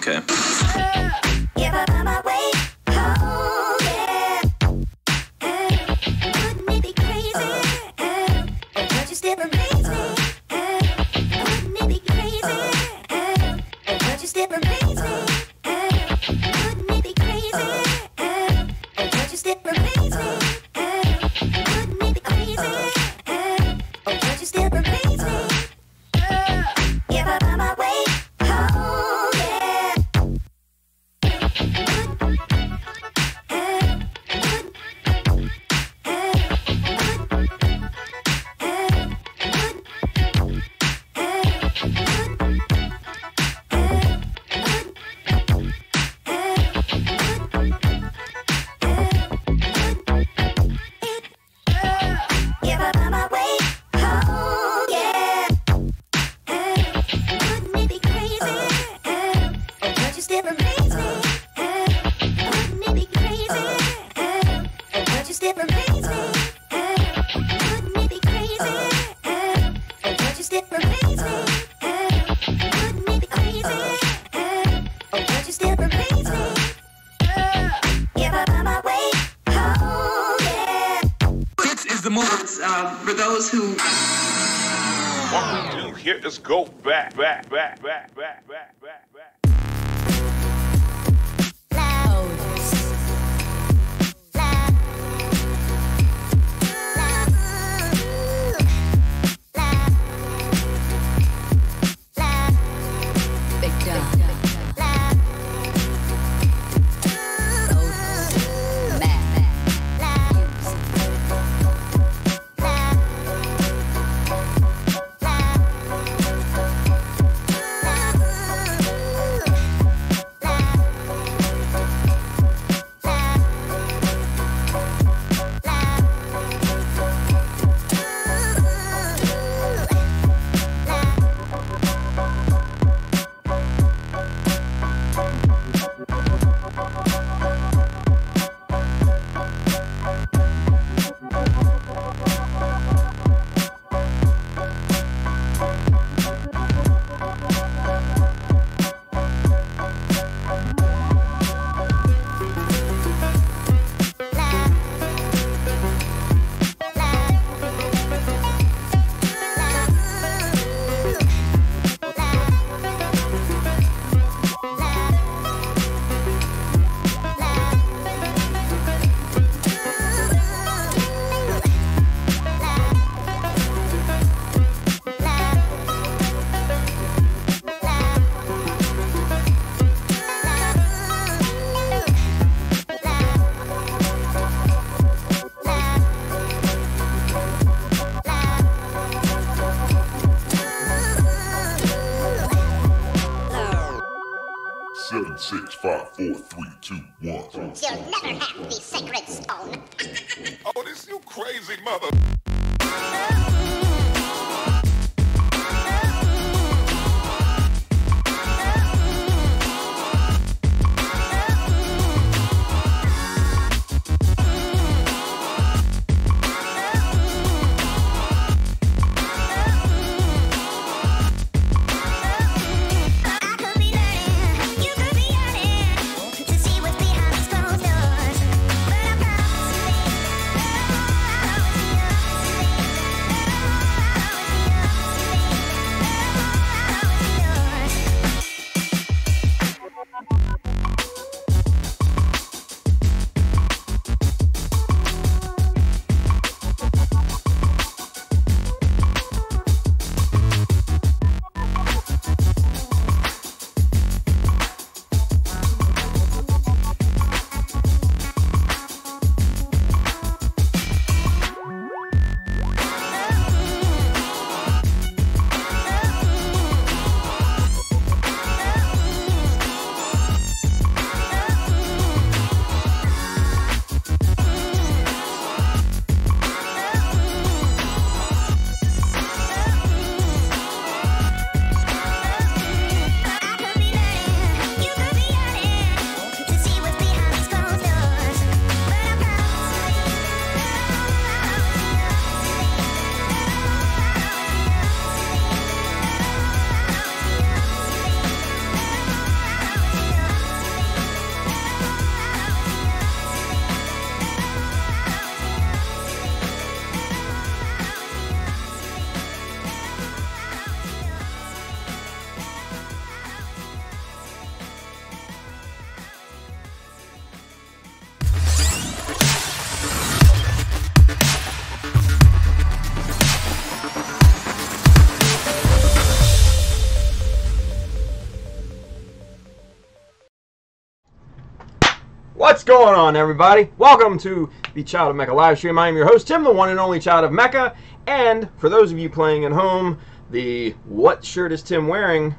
Okay. If I find my way home, yeah. Wouldn't it be crazy? Don't you still amaze me? Wouldn't it be crazy? Don't you still amaze me? Wouldn't it be crazy? Don't you still amaze me? Wouldn't it be crazy? Don't you still amaze me? If I find my way home, yeah. If I find my way home, yeah. Wouldn't it be crazy? Don't you still amaze me? Wouldn't it be crazy? Don't you still amaze me? Wouldn't it be crazy? Don't you still amaze me? Wouldn't it be crazy? Don't you still amaze me? If I find my way home, yeah. This is the move for those who. What we do here is go back. Seven, 6, 5, 4, 3, 2, 1. You'll never have the sacred stone. Oh, this you crazy mother. But I promise you, baby, I'll always be yours. What's going on, everybody? Welcome to the Child of Mecha live stream. I am your host, Tim, the one and only Child of Mecha. And for those of you playing at home, the what shirt is Tim wearing?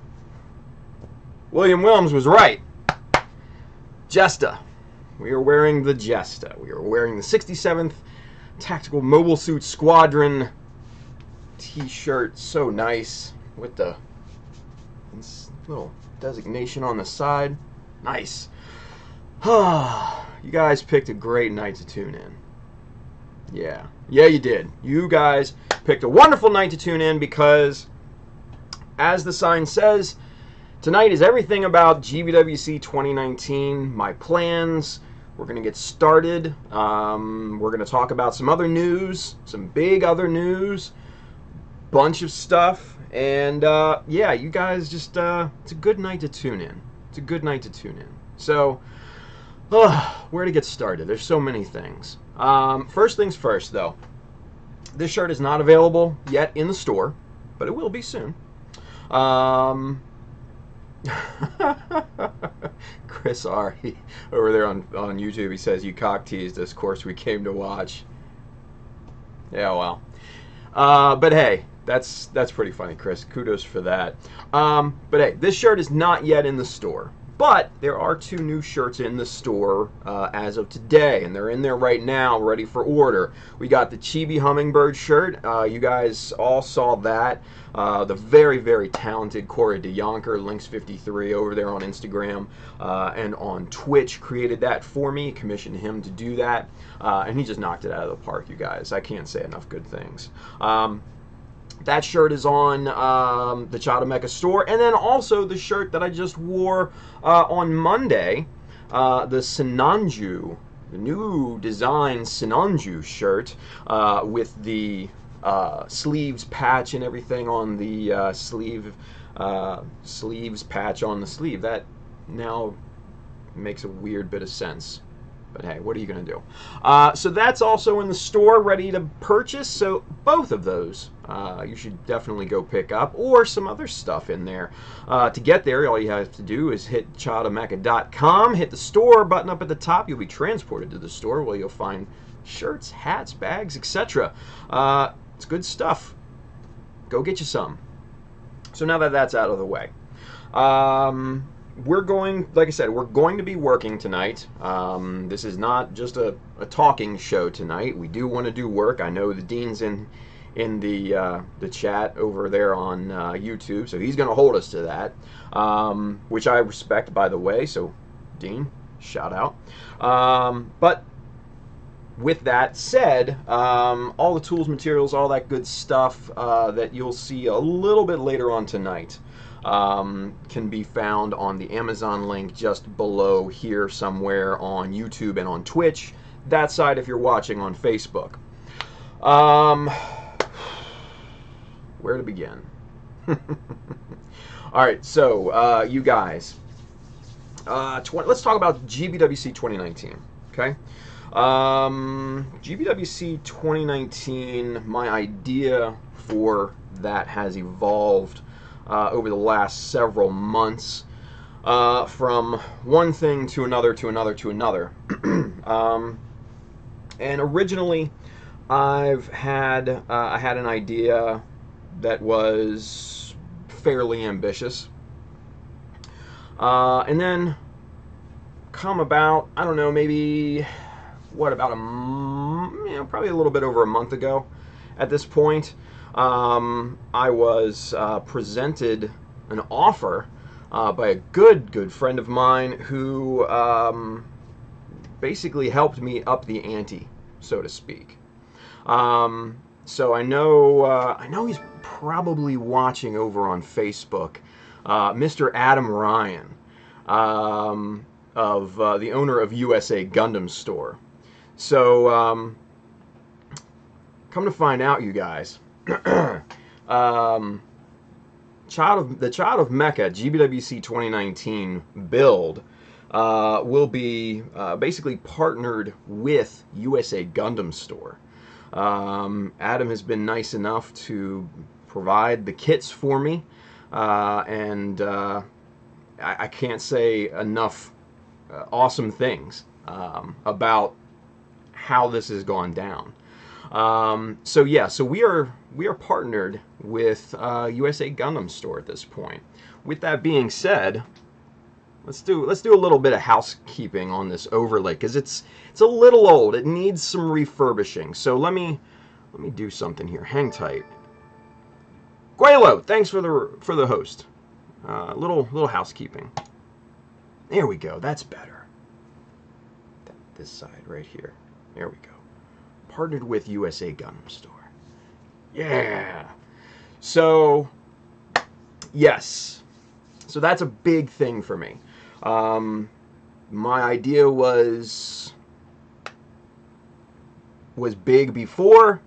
William Wilms was right. Jesta. We are wearing the Jesta. We are wearing the 67th Tactical Mobile Suit Squadron t-shirt. So nice. With the little designation on the side. Nice. You guys picked a great night to tune in. Yeah, you did. You guys picked a wonderful night to tune in because, as the sign says, tonight is everything about GBWC 2019, my plans. We're going to get started. We're going to talk about some other news, some big other news, bunch of stuff. And, yeah, you guys just, it's a good night to tune in. It's a good night to tune in. So, where to get started? There's so many things. First things first, though. This shirt is not available yet in the store, but it will be soon. Chris R. Over there on YouTube, he says, "You cock teased us. Course we came to watch." Yeah, well. But hey, that's pretty funny, Chris. Kudos for that. But hey, this shirt is not yet in the store. But there are 2 new shirts in the store as of today, and they're in there right now, ready for order. We got the Chibi Hummingbird shirt. You guys all saw that. The very, very talented Corey DeYonker, Links53, over there on Instagram and on Twitch, created that for me, commissioned him to do that, and he just knocked it out of the park, you guys. I can't say enough good things. That shirt is on the Child of Mecha store. And then also the shirt that I just wore on Monday, the Sinanju, the new design Sinanju shirt with the sleeves patch and everything on the sleeves patch on the sleeve. That now makes a weird bit of sense. But hey, what are you going to do? So that's also in the store, ready to purchase. So both of those you should definitely go pick up, or some other stuff in there. To get there, all you have to do is hit childofmecha.com, hit the store button up at the top. You'll be transported to the store where you'll find shirts, hats, bags, etc. It's good stuff. Go get you some. So now that that's out of the way. We're going, like I said, we're going to be working tonight. This is not just a talking show tonight. We do want to do work. I know the Dean's in the chat over there on YouTube, so he's going to hold us to that, which I respect, by the way. So, Dean, shout out. But with that said, all the tools, materials, all that good stuff that you'll see a little bit later on tonight can be found on the Amazon link just below here somewhere on YouTube and on Twitch. That side if you're watching on Facebook. Where to begin? Alright, so you guys, let's talk about GBWC 2019, okay? GBWC 2019, my idea for that has evolved over the last several months, from one thing to another to another to another. And originally, I had an idea that was fairly ambitious, and then come about, I don't know, maybe about probably a little bit over a month ago at this point. I was presented an offer by a good friend of mine who basically helped me up the ante, so to speak. So I know he's probably watching over on Facebook, Mr. Adam Ryan, of the owner of USA Gundam Store. So come to find out, you guys. The Child of Mecha GBWC 2019 build will be basically partnered with USA Gundam Store. Adam has been nice enough to provide the kits for me, and I can't say enough awesome things about how this has gone down. So yeah, so we are partnered with USA Gundam Store at this point. With that being said, let's do a little bit of housekeeping on this overlay because it's a little old. It needs some refurbishing. So let me do something here. Hang tight. Guelo, thanks for the host. Little housekeeping. There we go. That's better. This side right here. There we go. Partnered with USA Gundam Store. Yeah. So, yes. So that's a big thing for me. My idea was big before.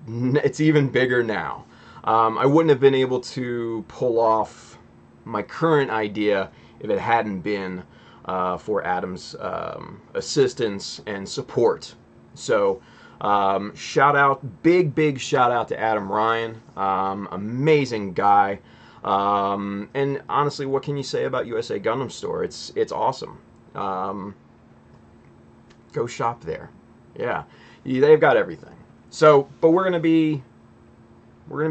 It's even bigger now. I wouldn't have been able to pull off my current idea if it hadn't been for Adam's assistance and support. So, big shout out to Adam Ryan, amazing guy, and honestly, what can you say about USA Gundam Store? It's awesome. Go shop there. Yeah, they've got everything. So, but we're gonna be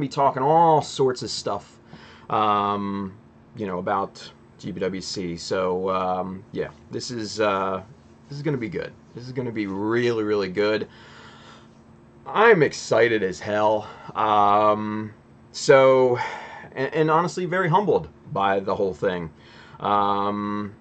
talking all sorts of stuff, about GBWC. So, yeah, this is gonna be good. This is going to be really, really good. I'm excited as hell. So, and honestly, very humbled by the whole thing. Adam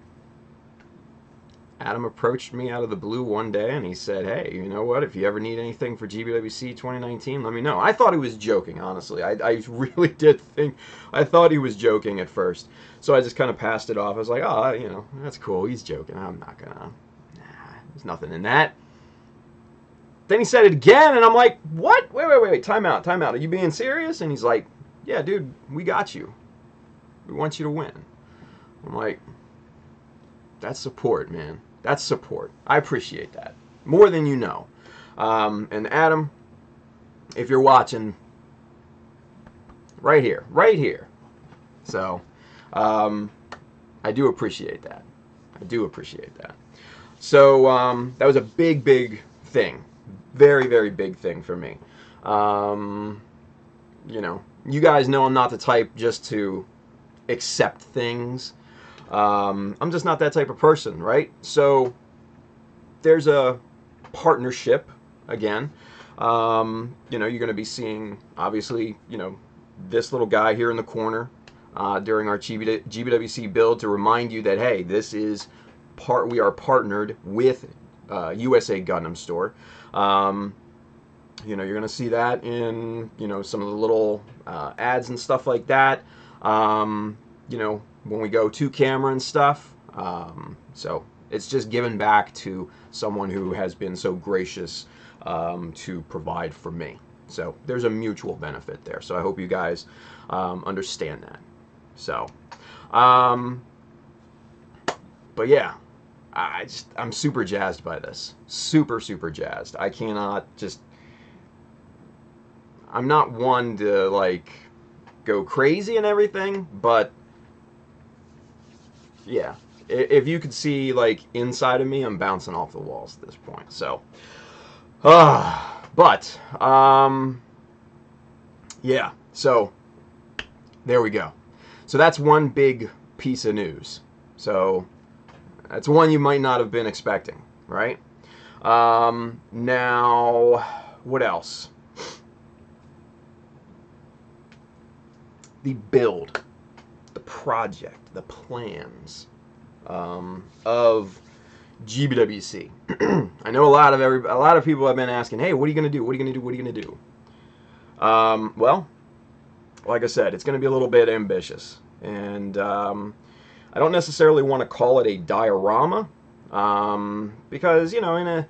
approached me out of the blue one day and he said, hey, you know what? If you ever need anything for GBWC 2019, let me know. I thought he was joking, honestly. I really did think, I thought he was joking at first. So I just kind of passed it off. I was like, oh, that's cool. He's joking. I'm not going to. There's nothing in that. Then he said it again, and I'm like, what? Wait. Time out. Are you being serious? And he's like, yeah, dude, we got you. We want you to win. I'm like, that's support, man. That's support. I appreciate that. More than you know. And Adam, if you're watching, right here. So, I do appreciate that. So, that was a big thing. Very, very big thing for me. You guys know I'm not the type just to accept things. I'm just not that type of person, right? So, there's a partnership, again. You're going to be seeing, obviously, this little guy here in the corner during our GBWC build to remind you that, hey, this is we are partnered with USA Gundam Store. You're going to see that in, some of the little ads and stuff like that. When we go to camera and stuff. So it's just giving back to someone who has been so gracious to provide for me. So there's a mutual benefit there. So I hope you guys understand that. So, but yeah. I'm super jazzed by this. Super jazzed. I cannot just... I'm not one to, go crazy and everything, but... Yeah. If you could see, inside of me, I'm bouncing off the walls at this point. So... but... yeah. So... There we go. So that's one big piece of news. So... That's one you might not have been expecting, right? Now, what else? The build, the project, the plans of GBWC. I know a lot of people have been asking, hey, what are you going to do? What are you going to do? What are you going to do? Well, like I said, it's going to be a little bit ambitious. And I don't necessarily want to call it a diorama, because, in a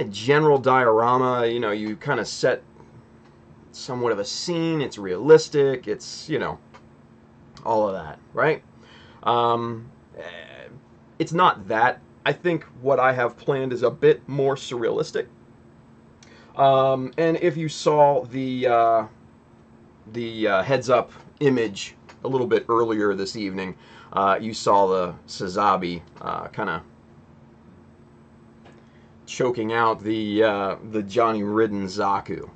general diorama, you kind of set somewhat of a scene, it's realistic, it's, all of that, right? It's not that. I think what I have planned is a bit more surrealistic. And if you saw the heads-up image a little bit earlier this evening, you saw the Sazabi kind of choking out the Johnny Ridden Zaku.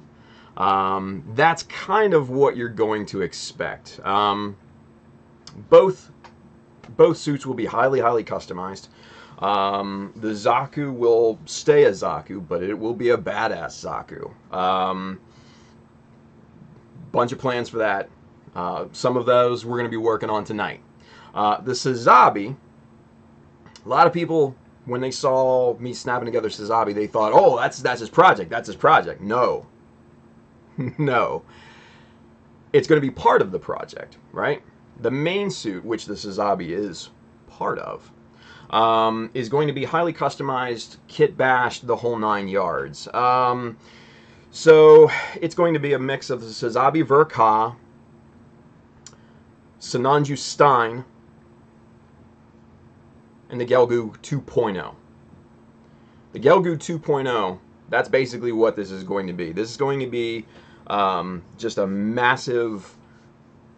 That's kind of what you're going to expect. Both suits will be highly customized. The Zaku will stay a Zaku, but it will be a badass Zaku. Bunch of plans for that. Some of those we're going to be working on tonight. The Sazabi, a lot of people, when they saw me snapping together Sazabi, they thought, oh, that's his project. That's his project. No. No. It's going to be part of the project, right? The main suit, which the Sazabi is part of, is going to be highly customized, kit bashed, the whole 9 yards. So it's going to be a mix of the Sazabi Verka, Sananju Stein, and the Gelgu 2.0. The Gelgu 2.0, that's basically what this is going to be. This is going to be just a massive,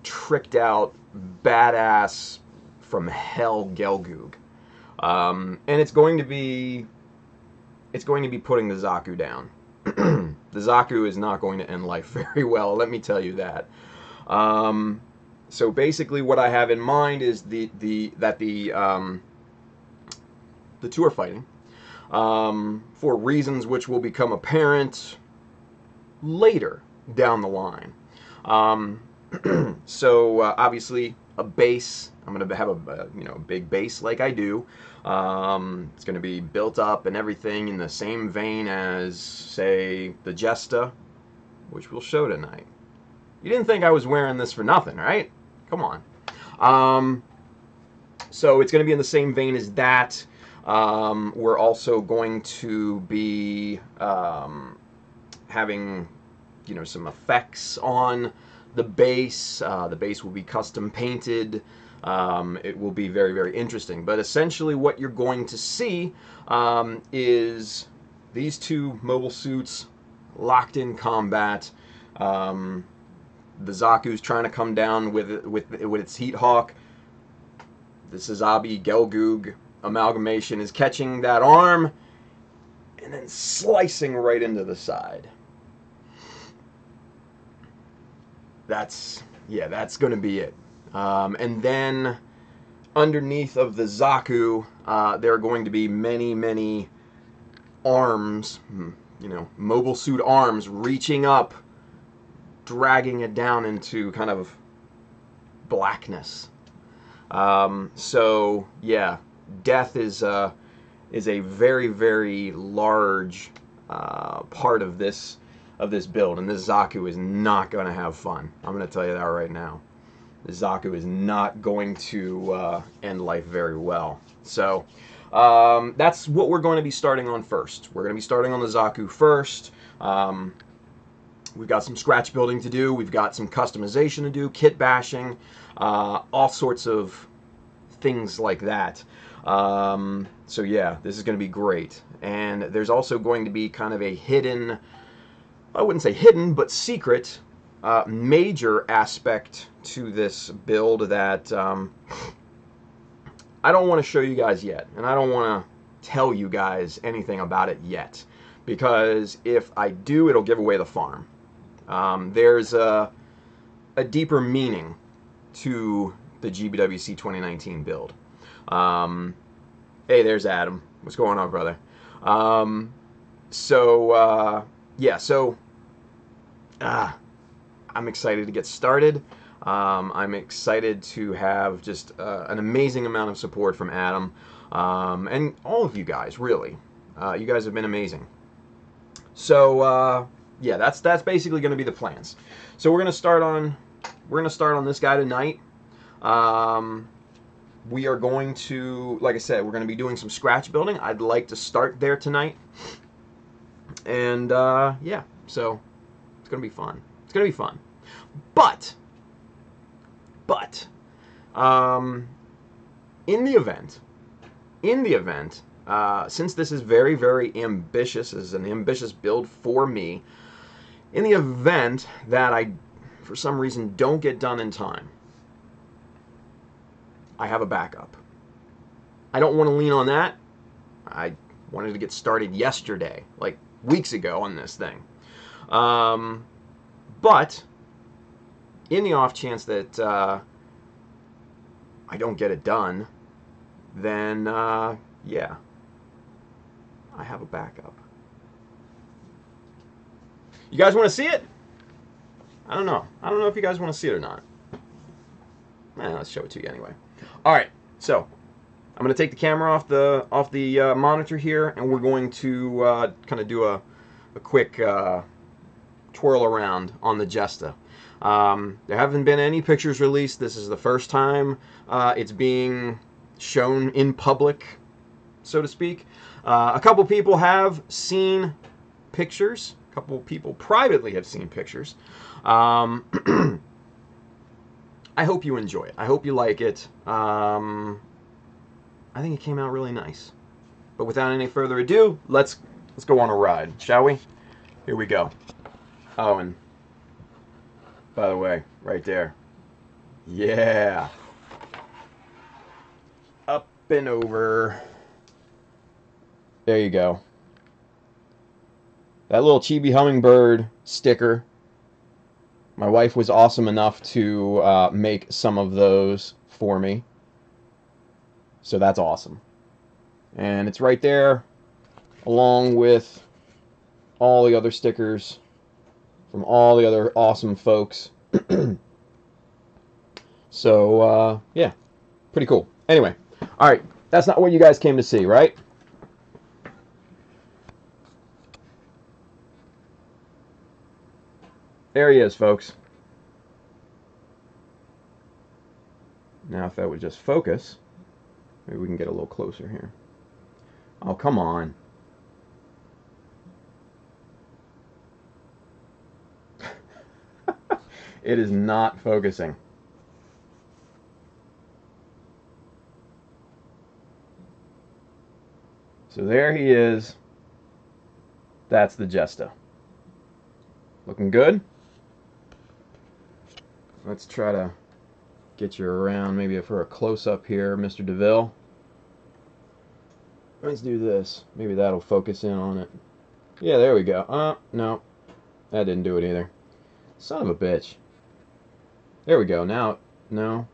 tricked out, badass from hell Gelgoog. And it's going to be putting the Zaku down. The Zaku is not going to end life very well, let me tell you that. So basically what I have in mind is the two are fighting for reasons which will become apparent later down the line. So obviously a base. I'm going to have a big base like I do. It's going to be built up and everything in the same vein as, say, the Jesta, which we'll show tonight. You didn't think I was wearing this for nothing, right? Come on. So it's going to be in the same vein as that. We're also going to be having, some effects on the base. The base will be custom painted. It will be very interesting. But essentially what you're going to see is these two mobile suits locked in combat. The Zaku's trying to come down with its Heat Hawk. The Sazabi Gelgoog amalgamation is catching that arm and then slicing right into the side. That's going to be it. And then underneath of the Zaku, there are going to be many arms, mobile suit arms reaching up, dragging it down into kind of blackness. So yeah, death is a very large part of this build, and this Zaku is not going to have fun. I'm going to tell you that right now. The Zaku is not going to end life very well. So that's what we're going to be starting on first. We're going to be starting on the Zaku first. We've got some scratch building to do. We've got some customization to do, kit bashing, all sorts of things like that. So yeah, this is going to be great. And there's also going to be kind of a hidden, I wouldn't say hidden, but secret major aspect to this build that I don't want to show you guys yet, and I don't want to tell you guys anything about it yet, because if I do, it'll give away the farm. There's a deeper meaning to the GBWC 2019 build. Hey, there's Adam. What's going on, brother? Yeah, so I'm excited to get started. I'm excited to have just an amazing amount of support from Adam and all of you guys, really. You guys have been amazing. So yeah, that's basically going to be the plans. So we're going to start on this guy tonight. We are going to, like I said, we're going to be doing some scratch building. I'd like to start there tonight. And yeah, so it's going to be fun. It's going to be fun. But in the event, since this is very ambitious, this is an ambitious build for me, in the event that I, for some reason, don't get done in time, I have a backup. I don't want to lean on that. I wanted to get started yesterday, like weeks ago on this thing. But in the off chance that I don't get it done, then yeah, I have a backup. You guys want to see it? I don't know. I don't know if you guys want to see it or not. Let's show it to you anyway. All right, so I'm going to take the camera off the monitor here, and we're going to kind of do a quick twirl around on the Jesta. There haven't been any pictures released. This is the first time it's being shown in public, so to speak. A couple people have seen pictures. A couple people privately have seen pictures. I hope you enjoy it. I hope you like it. I think it came out really nice. But without any further ado, let's go on a ride, shall we? Here we go. Oh, and by the way, right there. Yeah. Up and over. There you go. That little chibi hummingbird sticker. My wife was awesome enough to make some of those for me. So that's awesome. And it's right there, along with all the other stickers from all the other awesome folks. So, yeah, pretty cool. Anyway, all right, that's not what you guys came to see, right? There he is, folks. Now, if that would just focus, maybe we can get a little closer here. Oh, come on. It is not focusing. So there he is. That's the Jesta. Looking good? Let's try to get you around maybe for a close-up here, Mr. DeVille. Let's do this. Maybe that'll focus in on it. Yeah, there we go. No. That didn't do it either. Son of a bitch. There we go. Now, no.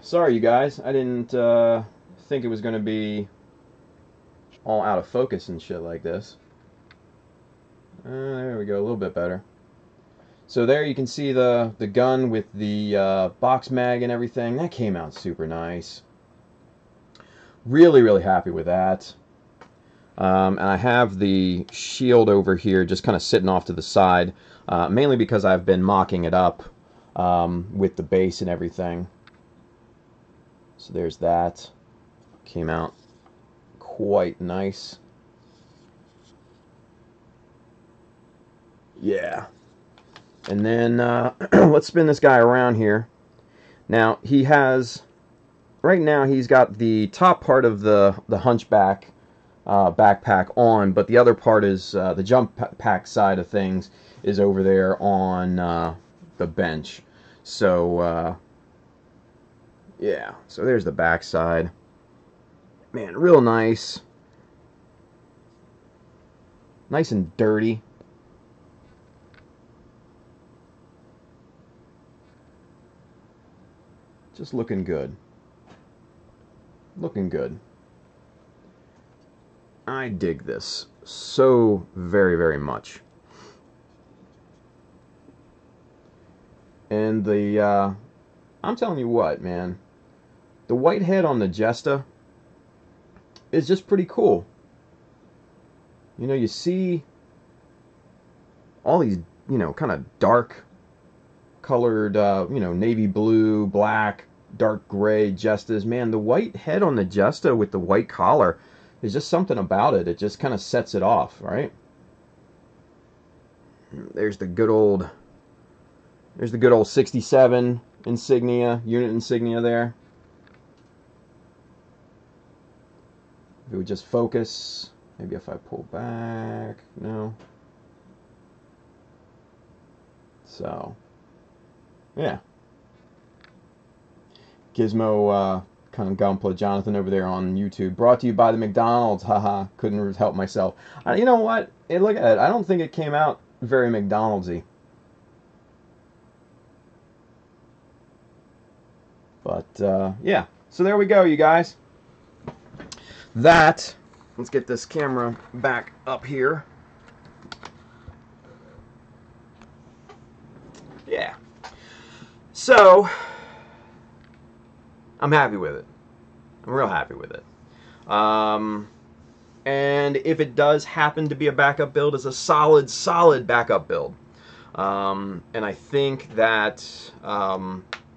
Sorry, you guys. I didn't think it was going to be all out of focus and shit like this. There we go. A little bit better. So there you can see the gun with the box mag and everything. That came out super nice. Really, really happy with that. And I have the shield over here just kind of sitting off to the side, mainly because I've been mocking it up with the base and everything. So there's that. Came out quite nice. Yeah. And then let's spin this guy around here. Now he has, right now he's got the top part of the Hunchback backpack on, but the other part is the jump pack side of things is over there on the bench. So yeah, so there's the back side. Man, real nice. Nice and dirty. Just looking good. Looking good. I dig this so very, very much. And the, I'm telling you what, man. The white head on the Jesta is just pretty cool. You know, you see all these, you know, kind of dark colored, you know, navy blue, black, dark gray Jestas. Man, the white head on the Jesta with the white collar, there's just something about it. It just kind of sets it off, right? There's the good old 67 insignia, unit insignia there. If it would just focus, maybe if I pull back, no. So, Yeah. Gizmo, kind of Gumpla, Jonathan over there on YouTube. Brought to you by the McDonald's. Haha, couldn't help myself. You know what? Hey, look at it. I don't think it came out very McDonald's-y. But, yeah. So there we go, you guys. Let's get this camera back up here. Yeah. So, I'm happy with it. I'm real happy with it. And if it does happen to be a backup build, it's a solid backup build. And I think that,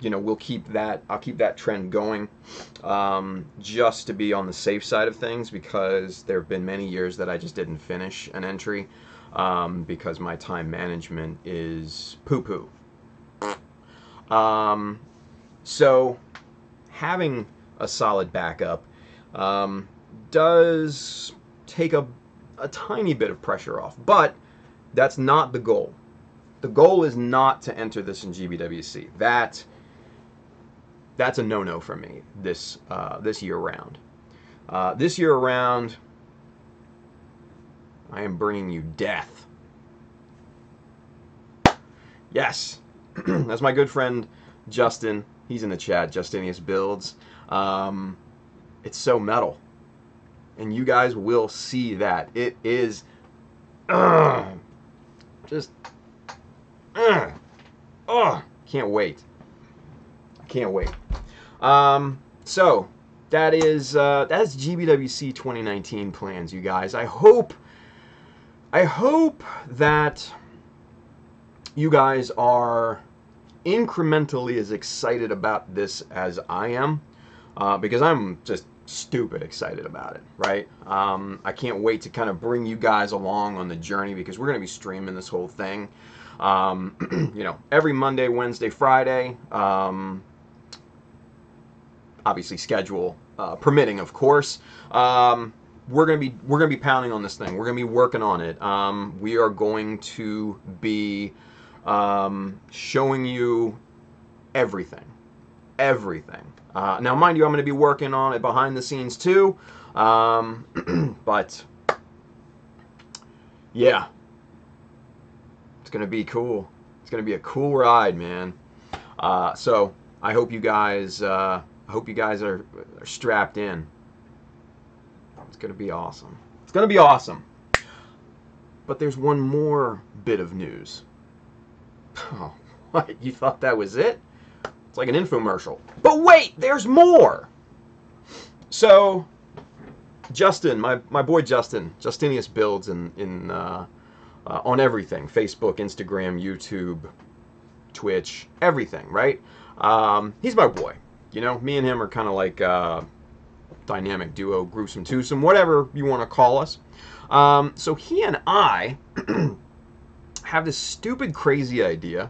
you know, I'll keep that trend going, just to be on the safe side of things, because there have been many years that I just didn't finish an entry, because my time management is poo-poo. So having a solid backup does take a tiny bit of pressure off, but that's not the goal. The goal is not to enter this in GBWC. That's a no-no for me this year round. This year around, I am bringing you death. Yes, that's my good friend Justin. He's in the chat. Justinius Builds. It's so metal, and you guys will see that it is just. Can't wait. I can't wait. So that is GBWC 2019 plans, you guys. I hope that you guys are incrementally as excited about this as I am, because I'm just stupid excited about it, right? I can't wait to kind of bring you guys along on the journey, because we're going to be streaming this whole thing, you know, every Monday, Wednesday, Friday, obviously schedule permitting, of course. We're gonna be pounding on this thing. We're gonna be working on it. We are going to be showing you everything. Now, mind you, I'm going to be working on it behind the scenes too. But yeah, it's going to be cool. It's going to be a cool ride, man. So I hope you guys are strapped in. It's going to be awesome. It's going to be awesome. But there's one more bit of news. Oh, what? You thought that was it? It's like an infomercial. But wait, there's more! So, Justin, my boy Justin, Justinius Builds on everything. Facebook, Instagram, YouTube, Twitch, everything, right? He's my boy. You know, me and him are kind of like dynamic duo, gruesome twosome, whatever you want to call us. So he and I have this stupid, crazy idea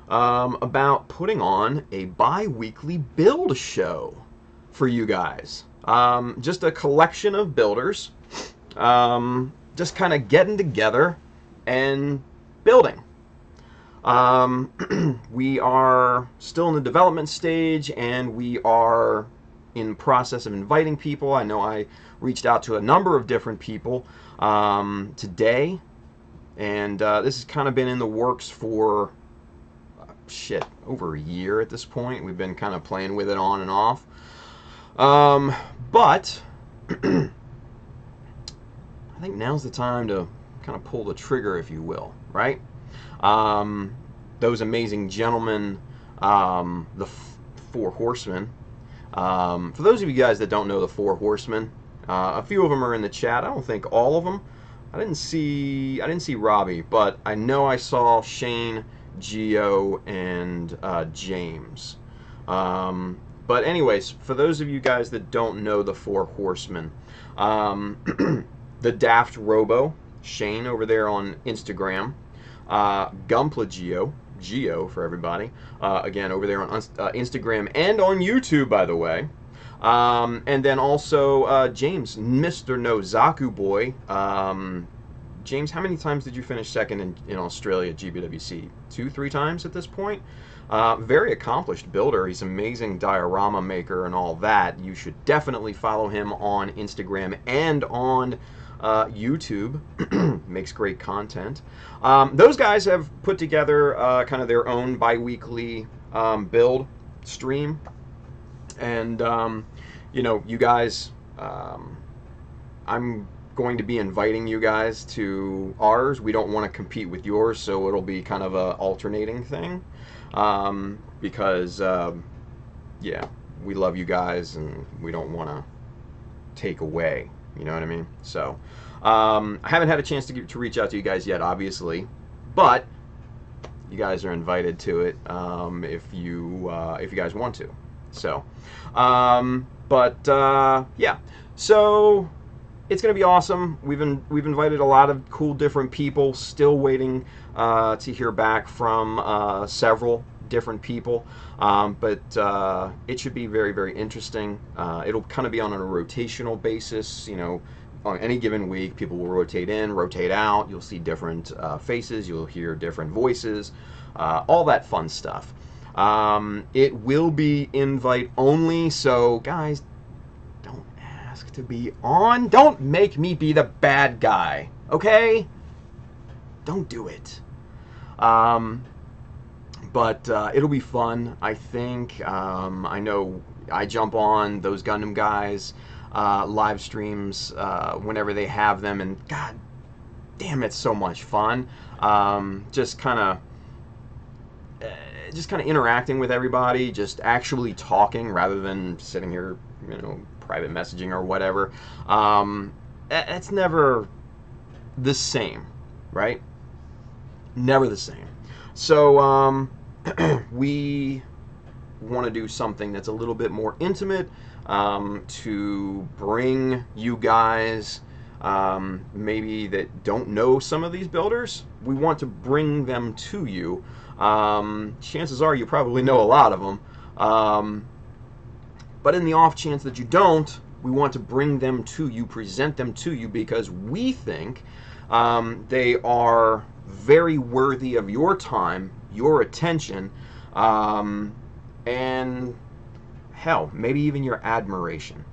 about putting on a bi-weekly build show for you guys. Just a collection of builders, just kind of getting together and building. We are still in the development stage, and we are in process of inviting people. I know I reached out to a number of different people today, and this has kind of been in the works for over a year at this point. We've been kind of playing with it on and off, but I think now's the time to kind of pull the trigger, if you will, right? Those amazing gentlemen, the Four Horsemen. For those of you guys that don't know the Four Horsemen, a few of them are in the chat. I don't think all of them. I didn't see Robbie, but I know I saw Shane, Gio, and James. But anyways, for those of you guys that don't know the Four Horsemen, the Daft Robo, Shane over there on Instagram, Gumpla Gio for everybody, again over there on Instagram and on YouTube, by the way, and then also James, Mr. Nozaku Boy, James, how many times did you finish second in Australia at GBWC? 2-3 times at this point? Very accomplished builder. He's an amazing diorama maker and all that. You should definitely follow him on Instagram and on YouTube. Makes great content. Those guys have put together kind of their own bi-weekly build stream. And, you know, you guys, I'm going to be inviting you guys to ours. We don't want to compete with yours, so it'll be kind of a alternating thing. Because, yeah, we love you guys and we don't want to take away, you know what I mean? So, I haven't had a chance to reach out to you guys yet, obviously, but you guys are invited to it, if you guys want to. So, yeah, so it's going to be awesome. We've invited a lot of cool different people, still waiting to hear back from several different people, but it should be very, very interesting. It'll kind of be on a rotational basis, you know, on any given week. People will rotate in, rotate out. You'll see different faces, you'll hear different voices, all that fun stuff. It will be invite only, so guys, don't ask to be on. Don't make me be the bad guy, okay? Don't do it. But it'll be fun, I think. I know I jump on those Gundam guys live streams whenever they have them, and god damn, it's so much fun. Just kind of interacting with everybody, just actually talking rather than sitting here, you know, private messaging or whatever. It's never the same, right? Never the same. So we want to do something that's a little bit more intimate, to bring you guys maybe that don't know some of these builders. We want to bring them to you. Chances are you probably know a lot of them, but in the off chance that you don't, we want to bring them to you, present them to you, because we think they are very worthy of your time, your attention, and hell, maybe even your admiration.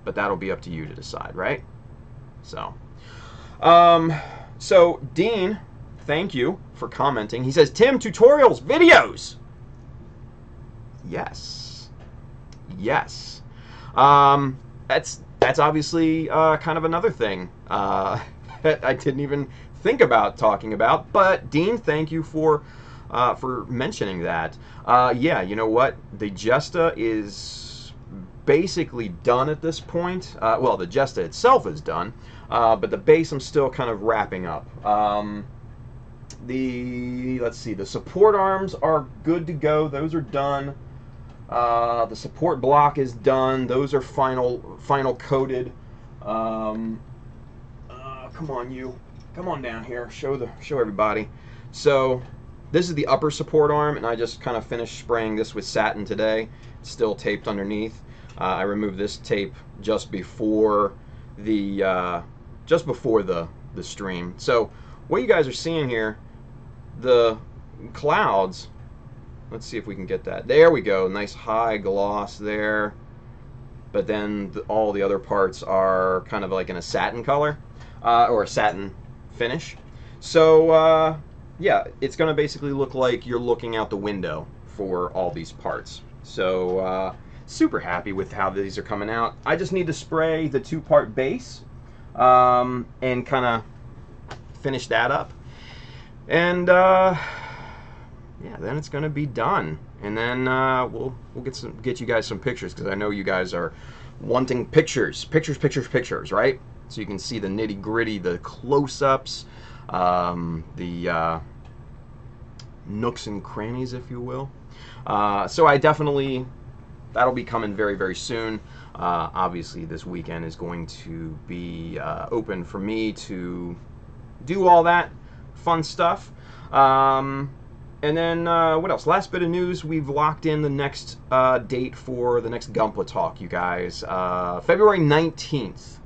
But that'll be up to you to decide, right? So, Dean, thank you for commenting. He says, Tim, tutorials, videos. Yes. Yes. That's obviously kind of another thing that I didn't even think about talking about. But Dean, thank you for mentioning that. Yeah, you know what? The Jesta is basically done at this point. Well, the Jesta itself is done, but the base I'm still kind of wrapping up. Let's see, the support arms are good to go. Those are done. The support block is done. Those are final coated. Come on, you. Come on down here. Show everybody. So this is the upper support arm, and I just kind of finished spraying this with satin today. It's still taped underneath. I removed this tape just before the stream. So what you guys are seeing here, the clouds. Let's see if we can get that. There we go. Nice high gloss there. But then all the other parts are kind of like in a satin color, or a satin finish. So yeah, it's going to basically look like you're looking out the window for all these parts. So super happy with how these are coming out. I just need to spray the 2-part base and kind of finish that up. And yeah, then it's going to be done. And then we'll get you guys some pictures, because I know you guys are wanting pictures, right? So you can see the nitty-gritty, the close-ups, the nooks and crannies, if you will. So I definitely, that'll be coming very, very soon. Obviously, this weekend is going to be open for me to do all that fun stuff. And then, what else? Last bit of news, we've locked in the next date for the next Gunpla Talk, you guys. February 19th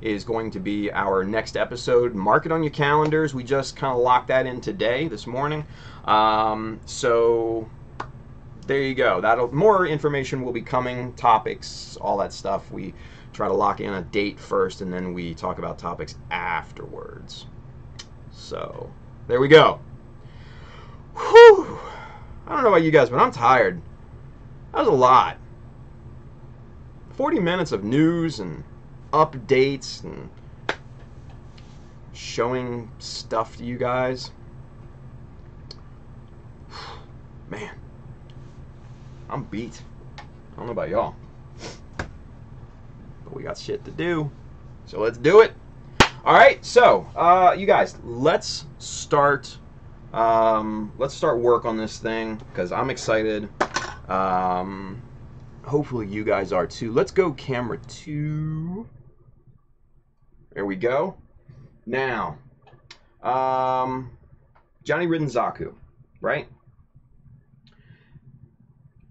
is going to be our next episode. Mark it on your calendars. We just kind of locked that in today, this morning. So there you go. More information will be coming, topics, all that stuff. We try to lock in a date first, and then we talk about topics afterwards. So there we go. Whew. I don't know about you guys, but I'm tired. That was a lot. 40 minutes of news and updates and showing stuff to you guys. Man, I'm beat. I don't know about y'all, but we got shit to do, so let's do it. All right, so you guys, let's start work on this thing because I'm excited. Hopefully you guys are too. Let's go camera 2. There we go. Now, Johnny Ridden Zaku, right?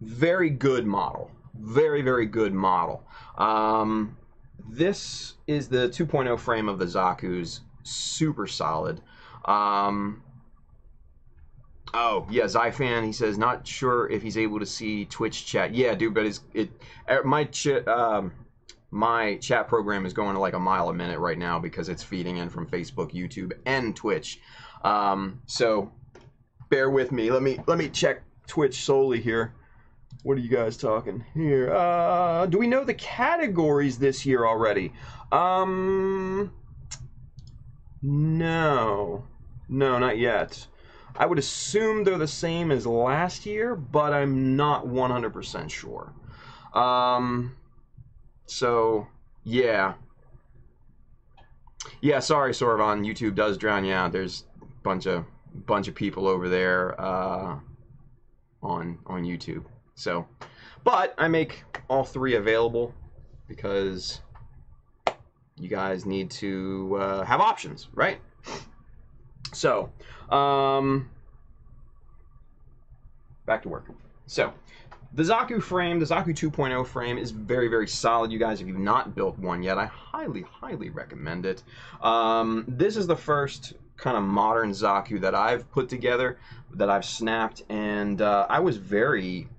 Very good model. Very, very good model. This is the 2.0 frame of the Zaku's. Super solid. Oh, yeah, Zyfan, he says, not sure if he's able to see Twitch chat. Yeah, dude, but my chat program is going to like a mile a minute right now because it's feeding in from Facebook, YouTube, and Twitch. So bear with me. Let me check Twitch solely here. What are you guys talking here? Do we know the categories this year already? No, not yet. I would assume they're the same as last year, but I'm not 100% sure. So, yeah. Yeah, sorry, Sorvan. YouTube does drown you out. There's a bunch of people over there on YouTube. So, but I make all 3 available because you guys need to have options, right? So, back to work. So, the Zaku frame, the Zaku 2.0 frame is very, very solid. You guys, if you've not built one yet, I highly, highly recommend it. This is the first kind of modern Zaku that I've put together, that I've snapped, and I was very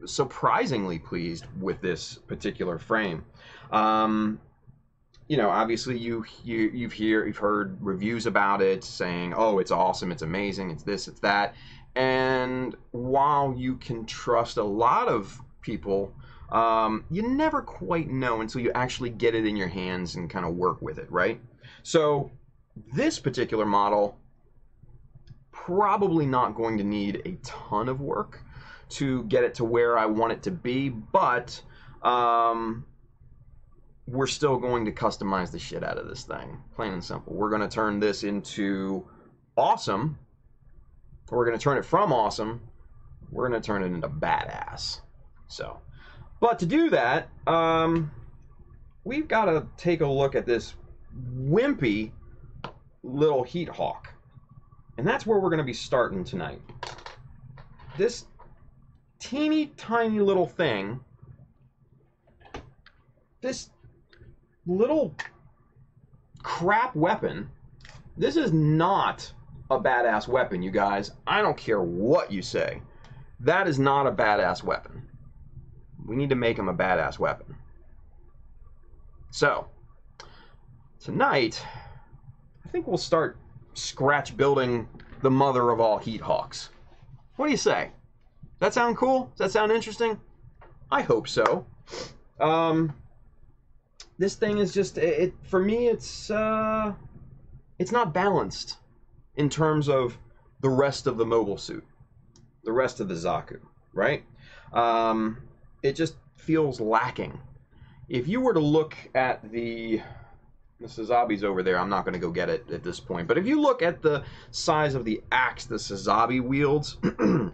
surprisingly pleased with this particular frame. You know, obviously you've heard reviews about it saying, oh, it's awesome, it's amazing, it's this, it's that. And while you can trust a lot of people, you never quite know until you actually get it in your hands and kind of work with it, right? So this particular model, probably not going to need a ton of work to get it to where I want it to be, but we're still going to customize the shit out of this thing, plain and simple. We're going to turn this into awesome. We're going to turn it from awesome. We're going to turn it into badass. So, but to do that, we've got to take a look at this wimpy little Heat Hawk. And that's where we're going to be starting tonight. This teeny tiny little thing, this little crap weapon, this is not a badass weapon, you guys. I don't care what you say. That is not a badass weapon. We need to make him a badass weapon. So, tonight, I think we'll start scratch building the mother of all Heat Hawks. What do you say? Does that sound cool? Does that sound interesting? I hope so. This thing is just, for me, it's not balanced in terms of the rest of the mobile suit, the rest of the Zaku, right? It just feels lacking. If you were to look at the Sazabi's over there, I'm not going to go get it at this point, but if you look at the size of the axe the Sazabi wields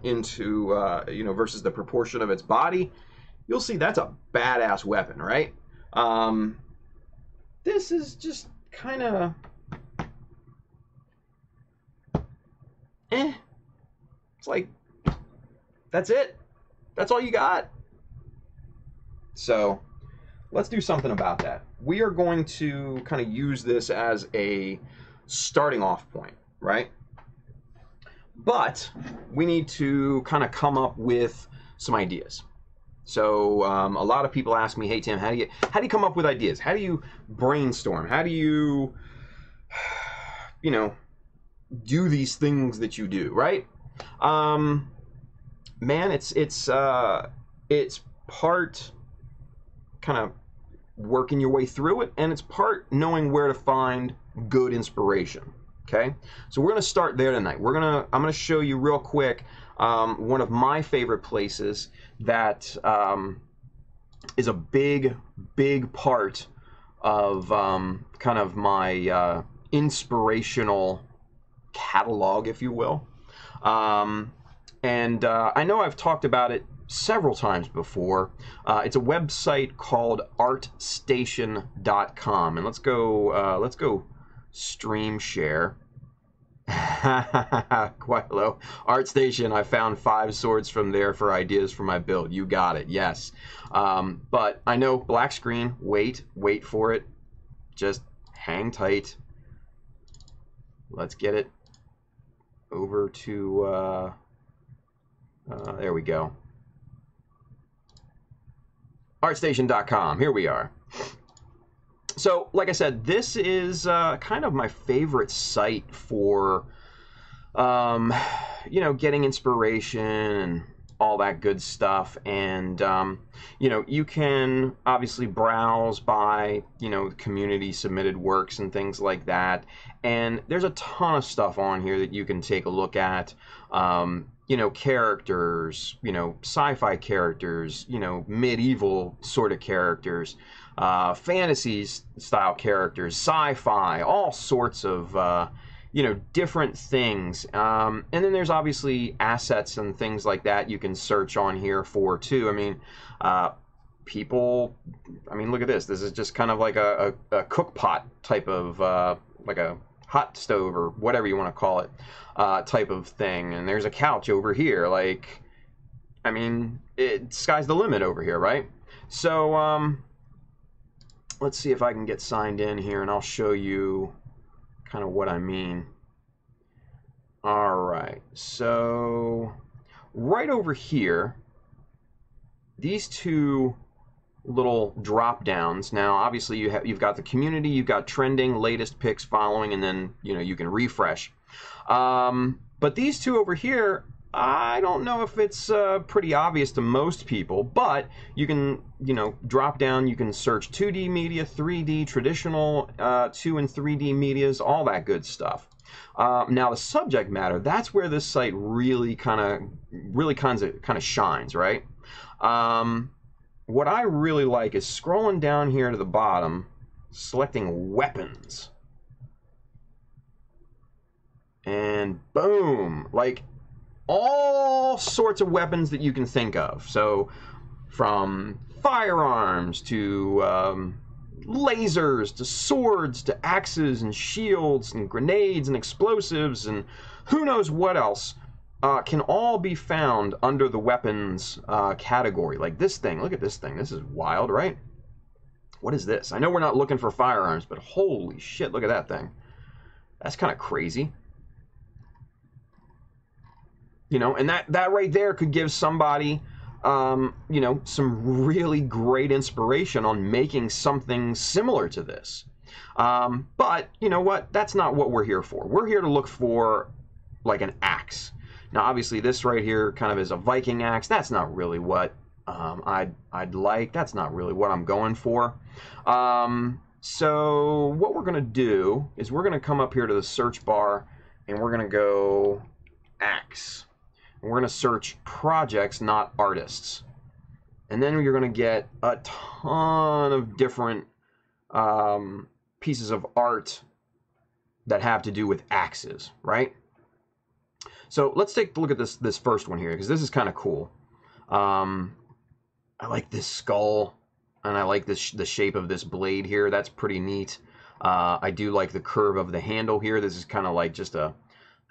into, you know, versus the proportion of its body, you'll see that's a badass weapon, right? This is just kind of It's like, that's it. That's all you got. So let's do something about that. We are going to kind of use this as a starting off point, right? But we need to kind of come up with some ideas. So a lot of people ask me, hey Tim, how do you come up with ideas? How do you brainstorm? How do you, you know, do these things that you do, right? Man, it's part kind of working your way through it, and it's part knowing where to find good inspiration. Okay, so we're gonna start there tonight. I'm gonna show you real quick one of my favorite places that is a big part of kind of my inspirational catalog, if you will. I know I've talked about it several times before. It's a website called artstation.com, and let's go stream share. Quite low. ArtStation, I found 5 swords from there for ideas for my build. You got it, yes. But I know black screen, wait for it. Just hang tight. Let's get it over to, there we go. ArtStation.com, here we are. So, like I said, this is kind of my favorite site for, you know, getting inspiration and all that good stuff. And, you know, you can obviously browse by, you know, community submitted works and things like that. And there's a ton of stuff on here that you can take a look at. You know, characters, you know, sci-fi characters, you know, medieval sort of characters, fantasy style characters, sci-fi, all sorts of, you know, different things. And then there's obviously assets and things like that you can search on here for too. I mean, people, I mean, look at this. This is just kind of like a cook pot type of, like a hot stove or whatever you want to call it, type of thing. And there's a couch over here. Like, I mean, sky's the limit over here, right? So, let's see if I can get signed in here and I'll show you kind of what I mean. All right, so right over here, these two little drop downs. Now, obviously, you've got the community, you've got trending, latest picks, following, and then you know you can refresh. But these two over here, I don't know if it's pretty obvious to most people, but you can, you know, drop down, you can search 2D media, 3D, traditional 2 and 3D medias, all that good stuff. Now the subject matter, that's where this site really kind of shines, right? What I really like is scrolling down here to the bottom, selecting weapons. And boom, like all sorts of weapons that you can think of. So from firearms to lasers to swords to axes and shields and grenades and explosives and who knows what else can all be found under the weapons category. Like this thing, look at this thing. This is wild, right? What is this? I know we're not looking for firearms, but holy shit, look at that thing. That's kind of crazy. You know, and that right there could give somebody, you know, some really great inspiration on making something similar to this. But, you know what? That's not what we're here for. We're here to look for, like, an axe. Now, obviously, this right here kind of is a Viking axe. That's not really what I'd like. That's not really what I'm going for. So what we're going to do is we're going to come up here to the search bar, and we're going to go axe. We're going to search projects, not artists. And then you're going to get a ton of different pieces of art that have to do with axes, right? So let's take a look at this first one here, because this is kind of cool. I like this skull, and I like the shape of this blade here. That's pretty neat. I do like the curve of the handle here. This is kind of like just a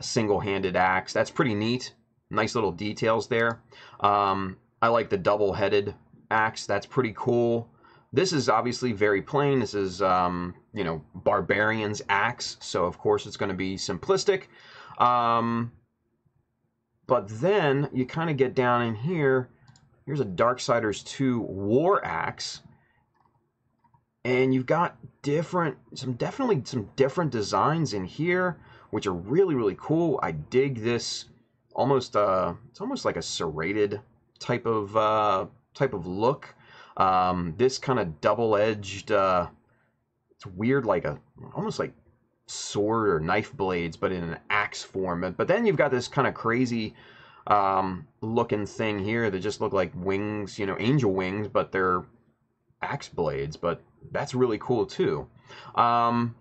single-handed axe. That's pretty neat. Nice little details there. I like the double-headed axe. That's pretty cool. This is obviously very plain. This is, you know, Barbarian's axe, so of course it's going to be simplistic. But then you kind of get down in here. Here's a Darksiders 2 War Axe. And you've got definitely some different designs in here, which are really, really cool. I dig this almost, it's almost like a serrated type of look. This kind of double-edged, it's weird, like almost like sword or knife blades, but in an axe form. But then you've got this kind of crazy looking thing here that just look like wings, you know, angel wings, but they're axe blades. But that's really cool too. But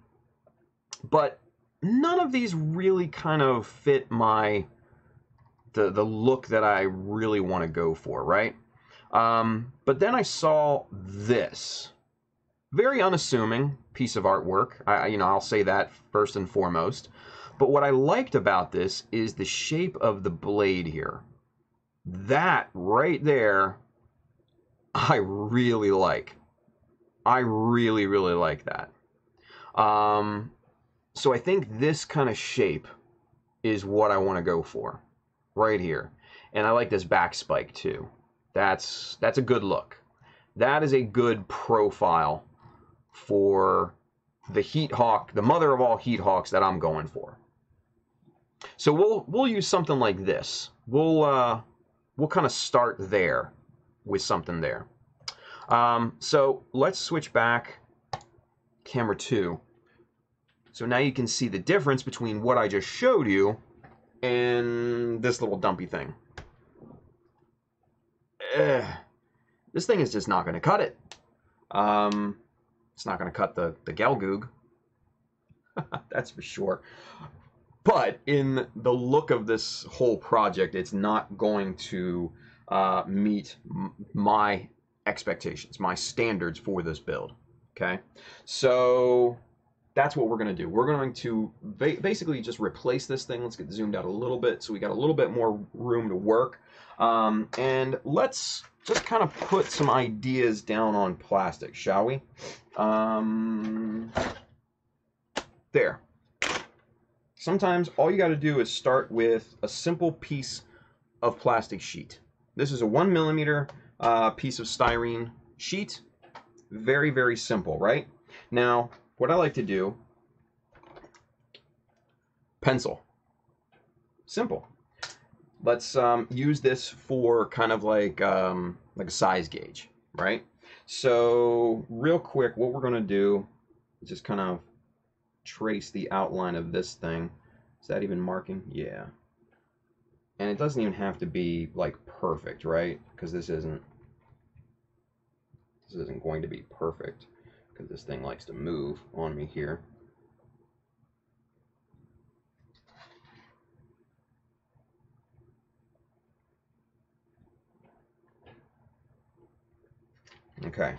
none of these really kind of fit the look that I really want to go for, right? But then I saw this very unassuming piece of artwork. I'll say that first and foremost. But what I liked about this is the shape of the blade here. That right there, I really like. I really, really like that. So I think this kind of shape is what I want to go for right here. And I like this back spike too. That's a good look. That is a good profile for the Heat Hawk, the mother of all Heat Hawks that I'm going for. So we'll use something like this. We'll kind of start there with something there. So let's switch back camera 2. So now you can see the difference between what I just showed you and this little dumpy thing. This thing is just not going to cut it. It's not going to cut the Gelgoog. That's for sure. But in the look of this whole project, it's not going to meet my expectations, my standards for this build. Okay? So that's what we're going to do. We're going to basically just replace this thing. Let's get zoomed out a little bit so we got a little bit more room to work. And let's just kind of put some ideas down on plastic, shall we? There. Sometimes all you got to do is start with a simple piece of plastic sheet. This is a 1mm piece of styrene sheet. Very, very simple, right? Now, what I like to do, pencil. Simple. Let's use this for kind of like a size gauge, right? So real quick, what we're going to do is just kind of trace the outline of this thing. Is that even marking? Yeah. And it doesn't even have to be like perfect, right? Because this isn't going to be perfect because this thing likes to move on me here. Okay,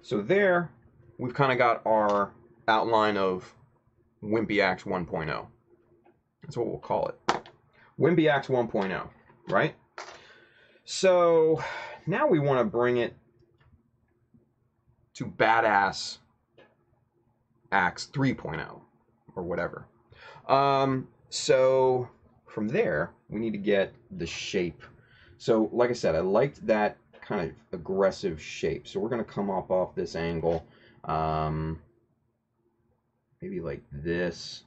so there we've kind of got our outline of Wimpy Axe 1.0. That's what we'll call it. Wimpy Axe 1.0, right? So now we want to bring it to Badass Axe 3.0 or whatever. So from there, we need to get the shape. So like I said, I liked that kind of aggressive shape. So we're going to come up off this angle. Maybe like this.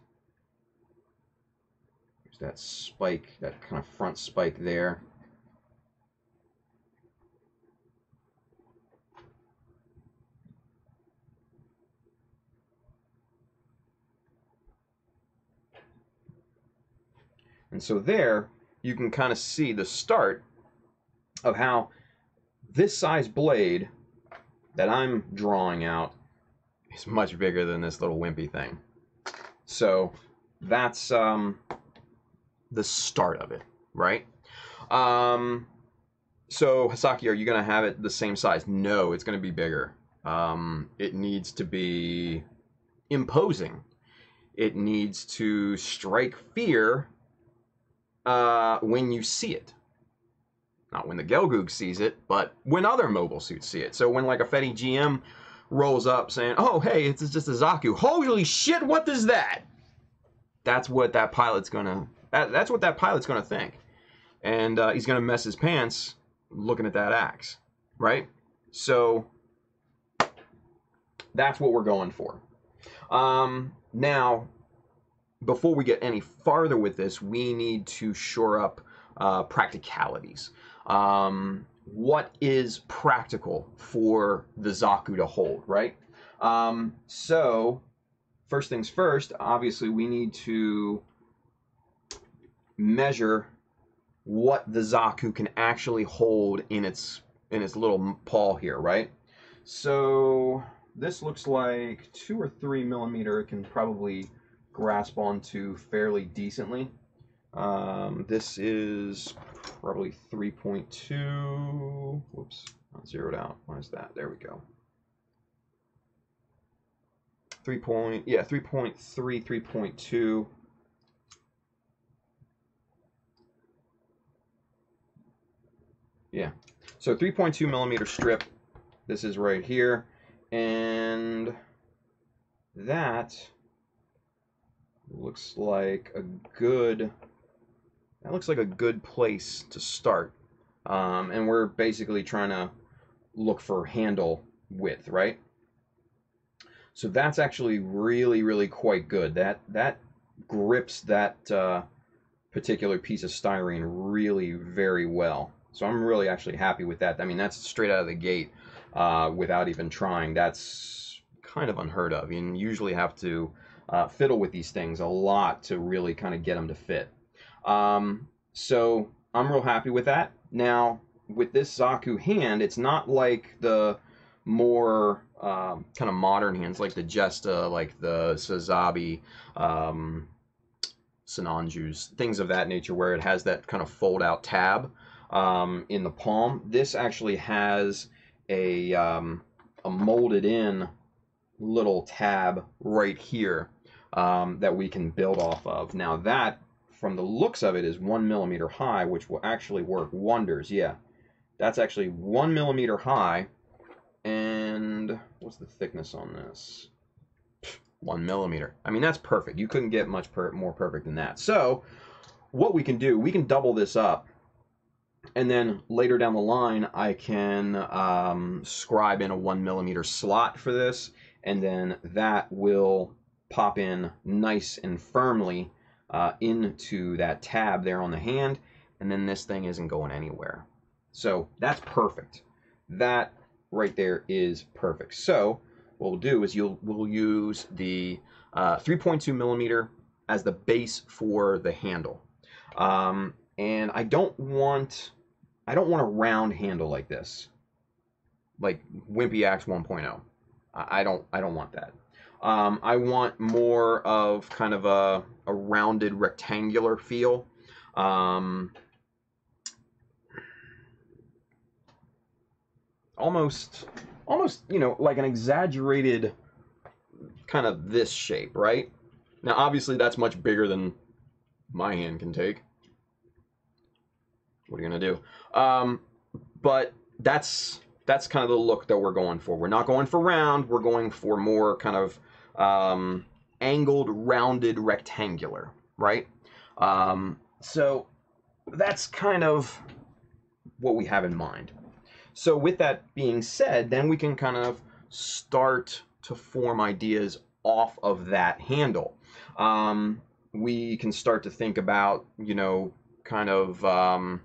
There's that spike, that kind of front spike there. And so there, you can kind of see the start of how this size blade that I'm drawing out is much bigger than this little wimpy thing. So that's the start of it, right? So Hasaki, are you going to have it the same size? No, it's going to be bigger. It needs to be imposing. It needs to strike fear when you see it. Not when the Gelgoog sees it, but when other mobile suits see it. So when like a Fetty GM rolls up saying, "Oh, hey, it's just a Zaku. Holy shit, what is that?" That's what that pilot's gonna. That's what that pilot's gonna think, and he's gonna mess his pants looking at that axe, right? So that's what we're going for. Now, before we get any farther with this, we need to shore up practicalities. What is practical for the Zaku to hold, right? So, first things first, obviously we need to measure what the Zaku can actually hold in its little paw here, right? So this looks like 2 or 3 millimeter. It can probably grasp onto fairly decently. This is probably 3.2. Whoops, not zeroed out. Why is that? There we go. 3.3, 3.2. Yeah, so 3.2 millimeter strip. This is right here, and that looks like a good. That looks like a good place to start. And we're basically trying to look for handle width, right? So that's actually really, really quite good. That grips that particular piece of styrene really very well. So I'm really actually happy with that. I mean, that's straight out of the gate without even trying. That's kind of unheard of. You usually have to fiddle with these things a lot to really kind of get them to fit. So I'm real happy with that. Now, with this Zaku hand, it's not like the more kind of modern hands, like the Jesta, like the Sazabi, Sinanju's, things of that nature, where it has that kind of fold-out tab in the palm. This actually has a molded-in little tab right here that we can build off of. Now that, from the looks of it, is 1 millimeter high, which will actually work wonders. Yeah, that's actually 1 millimeter high. And what's the thickness on this? 1 millimeter. I mean, that's perfect. You couldn't get much more perfect than that. So what we can do, we can double this up, and then later down the line, I can scribe in a 1 millimeter slot for this, and then that will pop in nice and firmly into that tab there on the hand, and then this thing isn't going anywhere. So that's perfect. That right there is perfect. So what we'll do is we'll use the 3.2 millimeter as the base for the handle, and I don't want a round handle like this, like Wimpy Axe 1.0. I don't want that. I want more of kind of a rounded rectangular feel. Almost, you know, like an exaggerated kind of this shape, right? Now, obviously, that's much bigger than my hand can take. What are you gonna do? But that's kind of the look that we're going for. We're not going for round. We're going for more kind of angled, rounded, rectangular, right? So that's kind of what we have in mind. So with that being said, then we can kind of start to form ideas off of that handle. We can start to think about, you know, kind of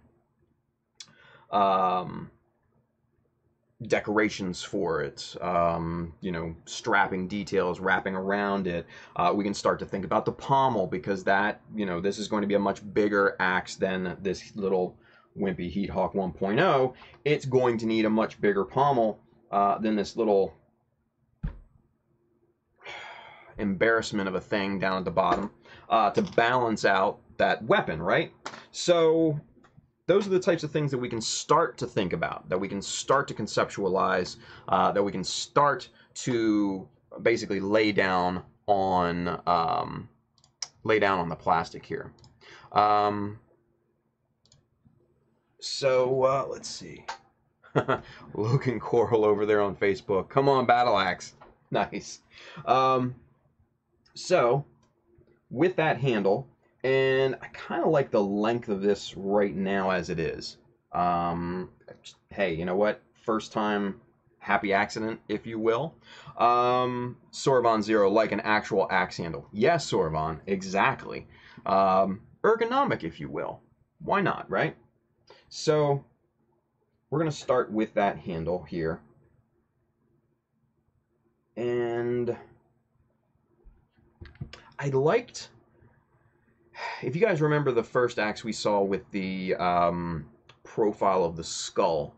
decorations for it, you know, strapping details, wrapping around it. We can start to think about the pommel, because that, you know, this is going to be a much bigger axe than this little Wimpy Heat Hawk 1.0. It's going to need a much bigger pommel than this little embarrassment of a thing down at the bottom to balance out that weapon, right? So those are the types of things that we can start to think about, that we can start to conceptualize, that we can start to basically lay down on the plastic here. So let's see. Logan Coral over there on Facebook. Come on, Battle Axe. Nice. So, with that handle, and I kind of like the length of this right now as it is. Hey, you know what? First time, happy accident, if you will. Sorvon Zero, like an actual axe handle. Yes, Sorvon, exactly. Ergonomic, if you will. Why not, right? So, we're going to start with that handle here. And I liked, if you guys remember the first axe we saw with the profile of the skull,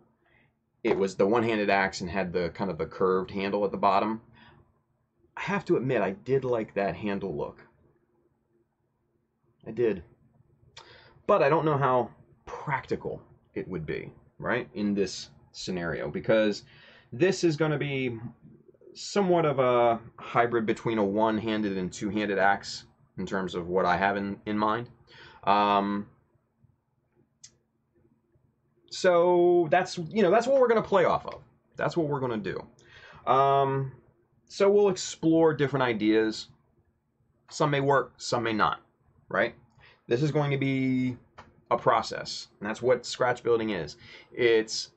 it was the one-handed axe and had the kind of the curved handle at the bottom. I have to admit, I did like that handle look. I did. But I don't know how practical it would be, right, in this scenario, because this is going to be somewhat of a hybrid between a one-handed and two-handed axe in terms of what I have in mind. So that's what we're going to play off of. That's what we're going to do. So we'll explore different ideas. Some may work, some may not, right? This is going to be a process, and that's what scratch building is. It's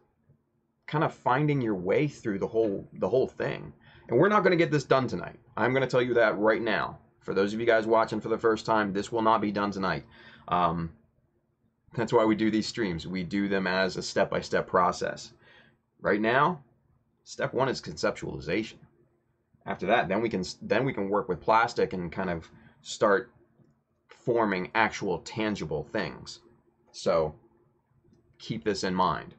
kind of finding your way through the whole thing. And we're not going to get this done tonight. I'm going to tell you that right now. For those of you guys watching for the first time, this will not be done tonight. That's why we do these streams. We do them as a step-by-step process. Right now, step one is conceptualization. After that, then we can work with plastic and kind of start forming actual tangible things. So keep this in mind.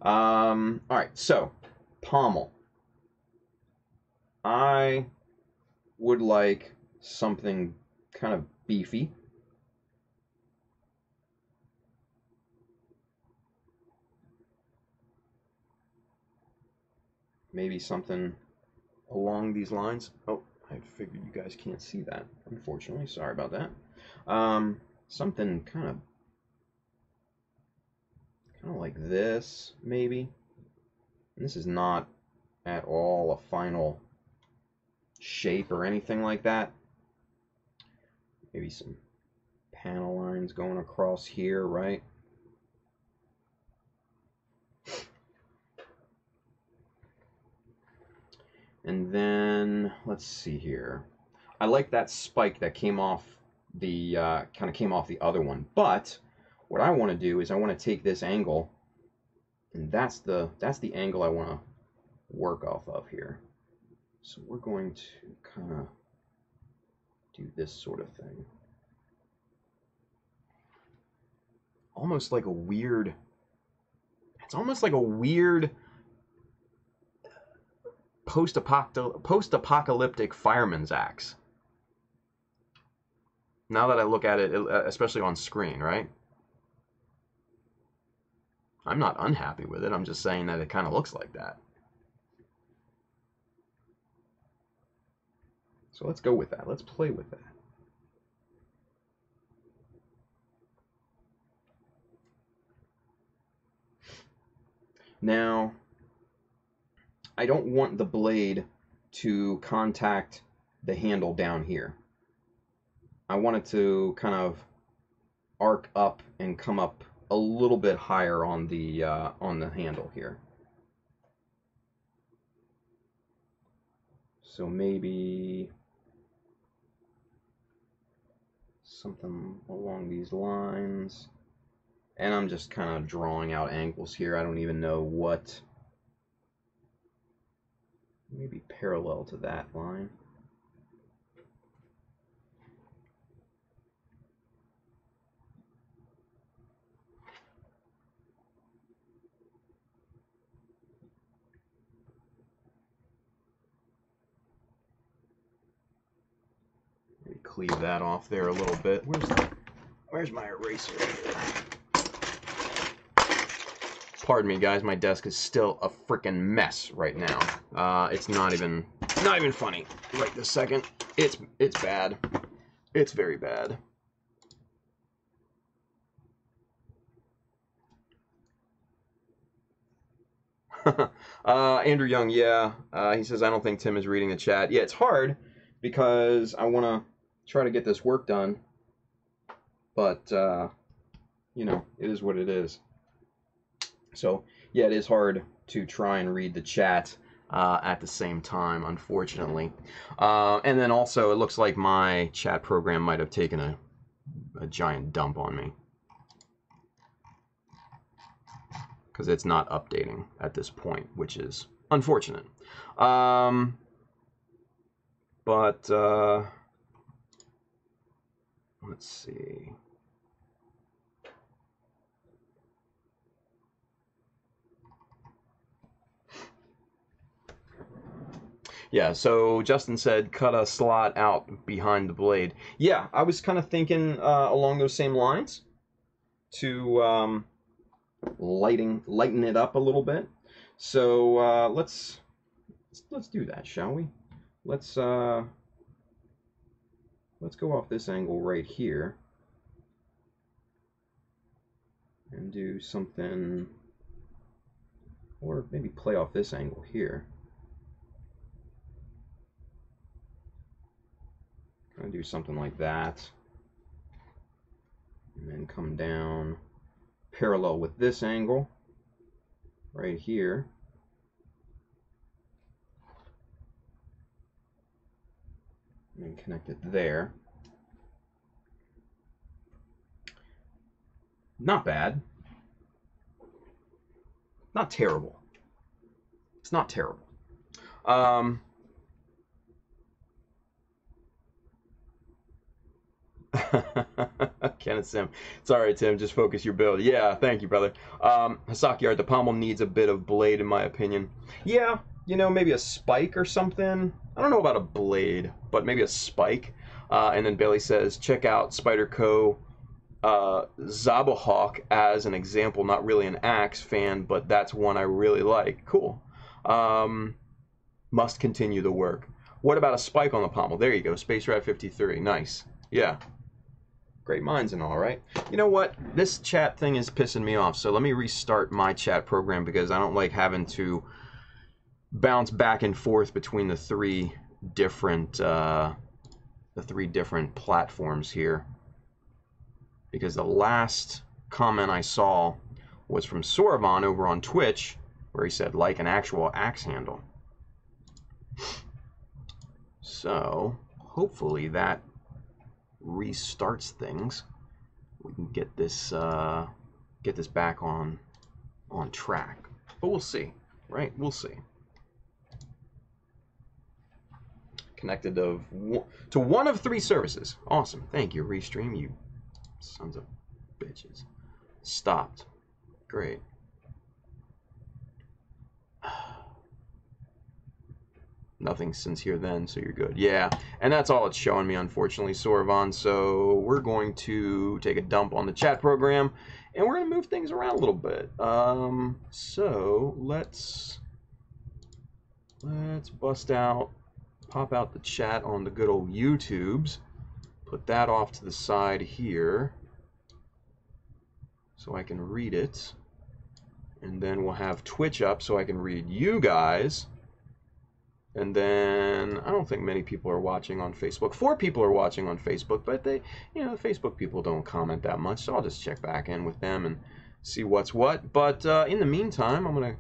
All right, so pommel. I would like something kind of beefy. Maybe something along these lines. Oh, I figured you guys can't see that, unfortunately. Sorry about that. Something kind of like this, maybe. And this is not at all a final shape or anything like that. Maybe some panel lines going across here, right? And then let's see here. I like that spike that came off the kind of came off the other one. But what I want to do is I want to take this angle, and that's the angle I want to work off of here. So we're going to kind of do this sort of thing. Almost like a weird, it's almost like a weird post-apocalyptic fireman's axe. Now that I look at it, especially on screen, right? I'm not unhappy with it. I'm just saying that it kind of looks like that. So let's go with that. Let's play with that. Now, I don't want the blade to contact the handle down here. I want it to kind of arc up and come up a little bit higher on the handle here. So maybe something along these lines. And I'm just kind of drawing out angles here. I don't even know what. Maybe parallel to that line. Maybe cleave that off there a little bit. Where's my eraser? Pardon me, guys. My desk is still a freaking mess right now. It's not even funny right this second. It's bad. It's very bad. Andrew Young, yeah. He says, I don't think Tim is reading the chat. Yeah, it's hard because I want to try to get this work done. But, you know, it is what it is. So, yeah, it is hard to try and read the chat at the same time, unfortunately. And then also, it looks like my chat program might have taken a giant dump on me. Because it's not updating at this point, which is unfortunate. But let's see. Yeah, so Justin said cut a slot out behind the blade. Yeah, I was kind of thinking along those same lines to lighten it up a little bit. So let's do that, shall we? Let's go off this angle right here and do something, or maybe play off this angle here. Kind of do something like that, and then come down parallel with this angle right here. And then connect it there. Not bad. Not terrible. It's not terrible. Kenneth Sim. It's alright, Tim. Just focus your build. Yeah, thank you, brother. Hasaki Art, the pommel needs a bit of blade, in my opinion. Yeah, you know, maybe a spike or something. I don't know about a blade, but maybe a spike. And then Bailey says, check out Spyderco Zabohawk as an example. Not really an axe fan, but that's one I really like. Cool. Must continue the work. What about a spike on the pommel? There you go. Space Rat 53. Nice. Yeah. Great minds and all, right? You know what? This chat thing is pissing me off, so let me restart my chat program because I don't like having to bounce back and forth between the three different platforms here. Because the last comment I saw was from Soravon over on Twitch, where he said, like an actual axe handle. So, hopefully that restarts things. We can get this back on track. But we'll see, right? We'll see. Connected to one of 3 services. Awesome. Thank you, Restream, you sons of bitches. Stopped. Great. Nothing since here then, so you're good. Yeah, and that's all it's showing me, unfortunately, Soravon. So we're going to take a dump on the chat program, and we're going to move things around a little bit. So let's bust out, pop out the chat on the good old YouTubes. Put that off to the side here, so I can read it. And then we'll have Twitch up so I can read you guys. And then I don't think many people are watching on Facebook. 4 people are watching on Facebook, but they, you know, the Facebook people don't comment that much, so I'll just check back in with them and see what's what. But in the meantime, I'm going to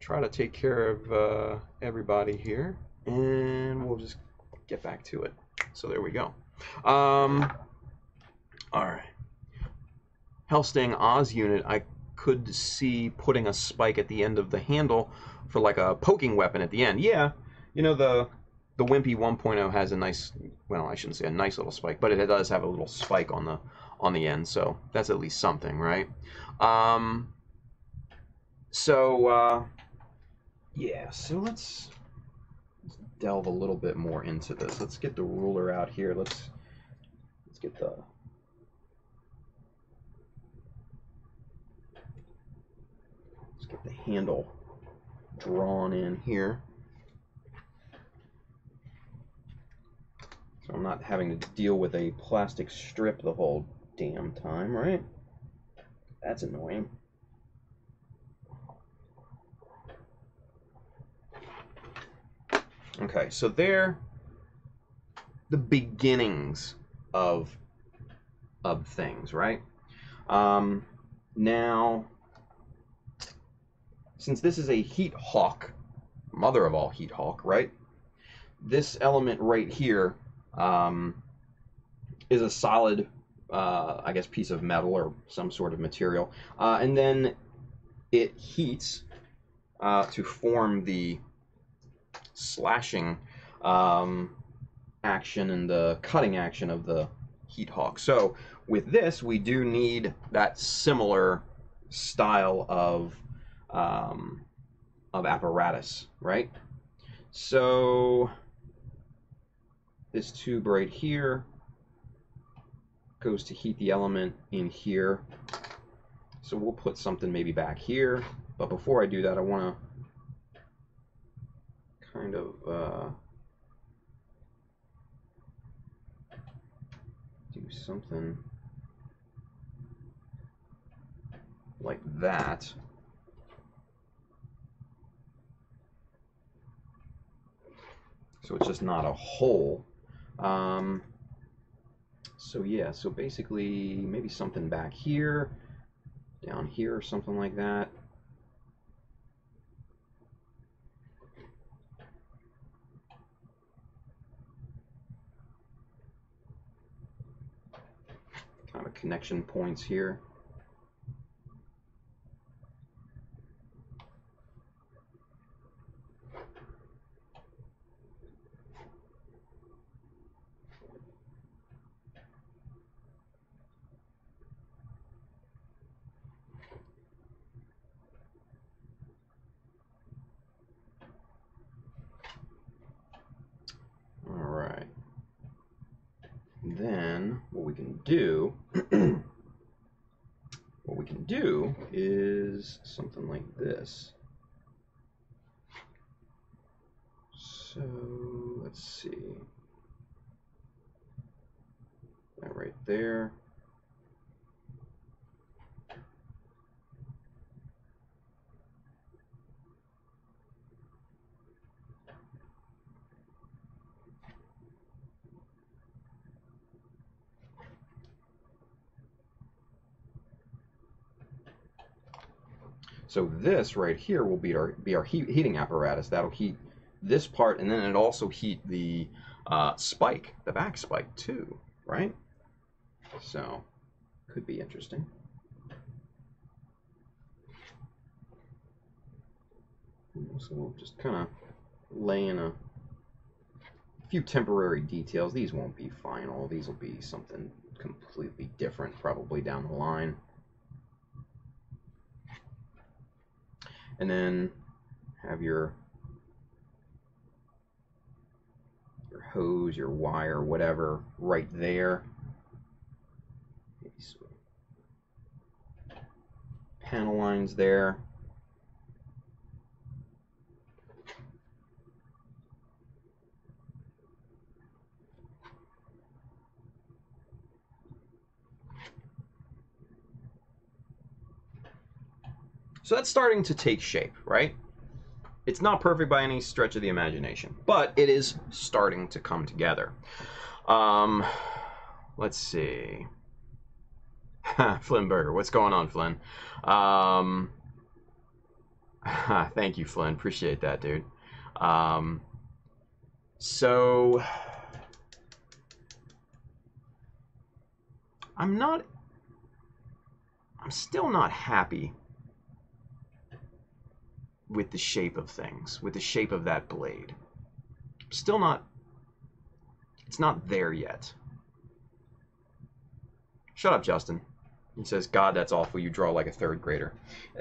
try to take care of everybody here, and we'll just get back to it. So there we go. All right. Hellsting Oz unit, I could see putting a spike at the end of the handle for like a poking weapon at the end. Yeah. You know, the Wimpy 1.0 has a nice, well, I shouldn't say a nice little spike, but it does have a little spike on the end, so that's at least something, right? Yeah, so let's delve a little bit more into this. Let's get the ruler out here. Let's get the handle drawn in here. So I'm not having to deal with a plastic strip the whole damn time, right? That's annoying. Okay, so they're the beginnings of things, right? Now, since this is a heat hawk, mother of all heat hawk, right? This element right here is a solid, I guess, piece of metal or some sort of material, and then it heats to form the slashing action and the cutting action of the heat hawk. So with this, we do need that similar style of apparatus, right? So this tube right here goes to heat the element in here. So we'll put something maybe back here. But before I do that, I want to kind of do something like that. So it's just not a hole. So yeah, so basically maybe something back here, down here, or something like that. Kind of connection points here. Then what we can do is something like this. So let's see, that right there. So this right here will be our heating apparatus. That'll heat this part, and then it'll also heat the spike, the back spike too, right? So could be interesting. So we'll just kind of lay in a few temporary details. These won't be final. These will be something completely different probably down the line. And then have your hose, your wire, whatever, right there. Maybe some panel lines there. So that's starting to take shape, right? It's not perfect by any stretch of the imagination, but it is starting to come together. Let's see. Flynn Berger, what's going on, Flynn? Thank you, Flynn. Appreciate that, dude. So I'm still not happy with the shape of things, with the shape of that blade. Still not, it's not there yet. Shut up, Justin. He says, God, that's awful, you draw like a third grader.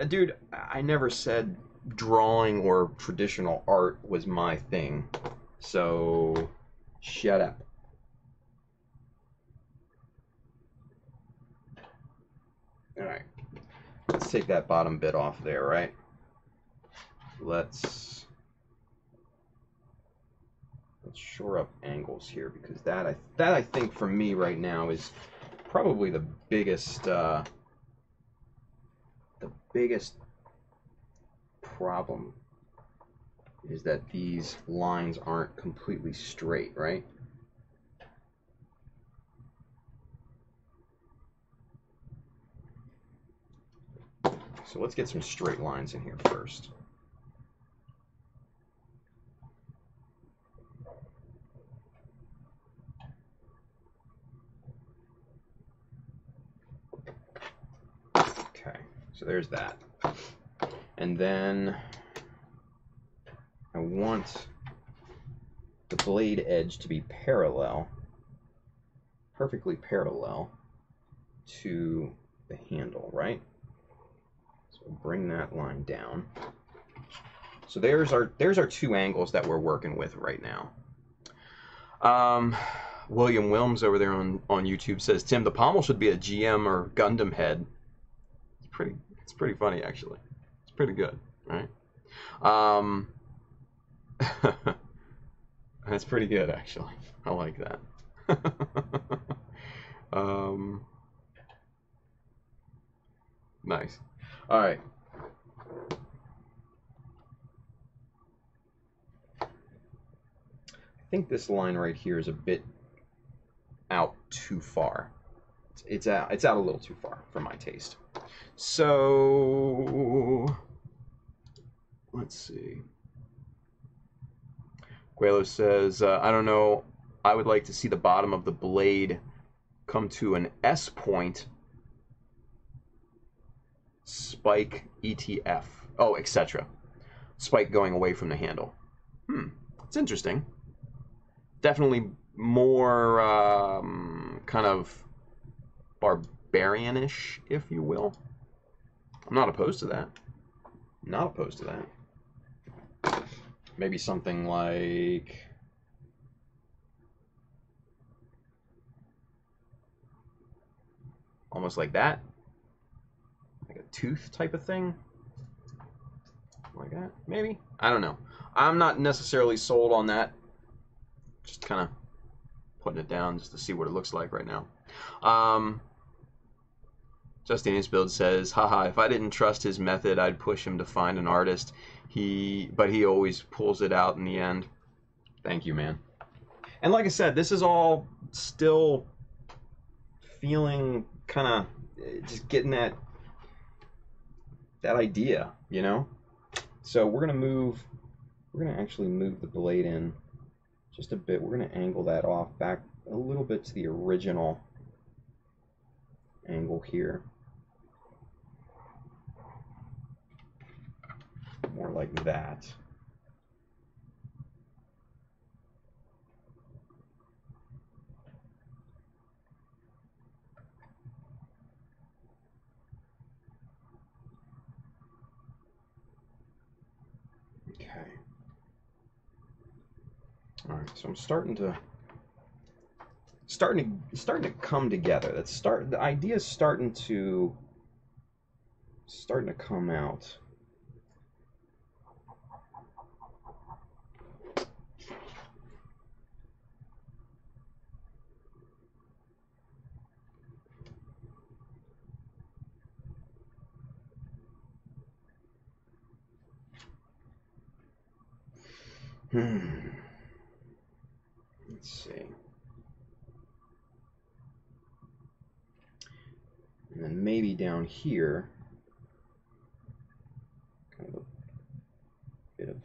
Dude, I never said drawing or traditional art was my thing. So, shut up. Alright. Let's take that bottom bit off there, right? Let's shore up angles here, because that I think for me right now is probably the biggest problem is that these lines aren't completely straight, right? So let's get some straight lines in here first. Okay, so there's that. And then I want the blade edge to be parallel, perfectly parallel to the handle, right? So we'll bring that line down. So there's our two angles that we're working with right now. William Wilms over there on YouTube says, Tim, the pommel should be a GM or Gundam head. It's pretty funny, actually. It's pretty good, right? That's pretty good, actually. I like that. Nice. All right. I think this line right here is a bit out too far. It's out a little too far for my taste. So let's see. Guelo says, I don't know. I would like to see the bottom of the blade come to an S point. Spike ETF. Oh, etc. Spike going away from the handle. It's interesting. Definitely more kind of barbarian-ish, if you will. I'm not opposed to that. Not opposed to that. Maybe something like almost like that. Like a tooth type of thing. Like that, maybe? I don't know. I'm not necessarily sold on that. Just kind of putting it down just to see what it looks like right now. Justinian's Build says, haha, if I didn't trust his method, I'd push him to find an artist. But he always pulls it out in the end. Thank you, man. And like I said, this is all still feeling kind of just getting that idea, you know? So we're going to actually move the blade in just a bit. We're going to angle that off back a little bit to the original angle here. More like that. Okay. All right, so I'm starting to come together. The idea's starting to come out. Let's see. And then maybe down here, kind of a bit of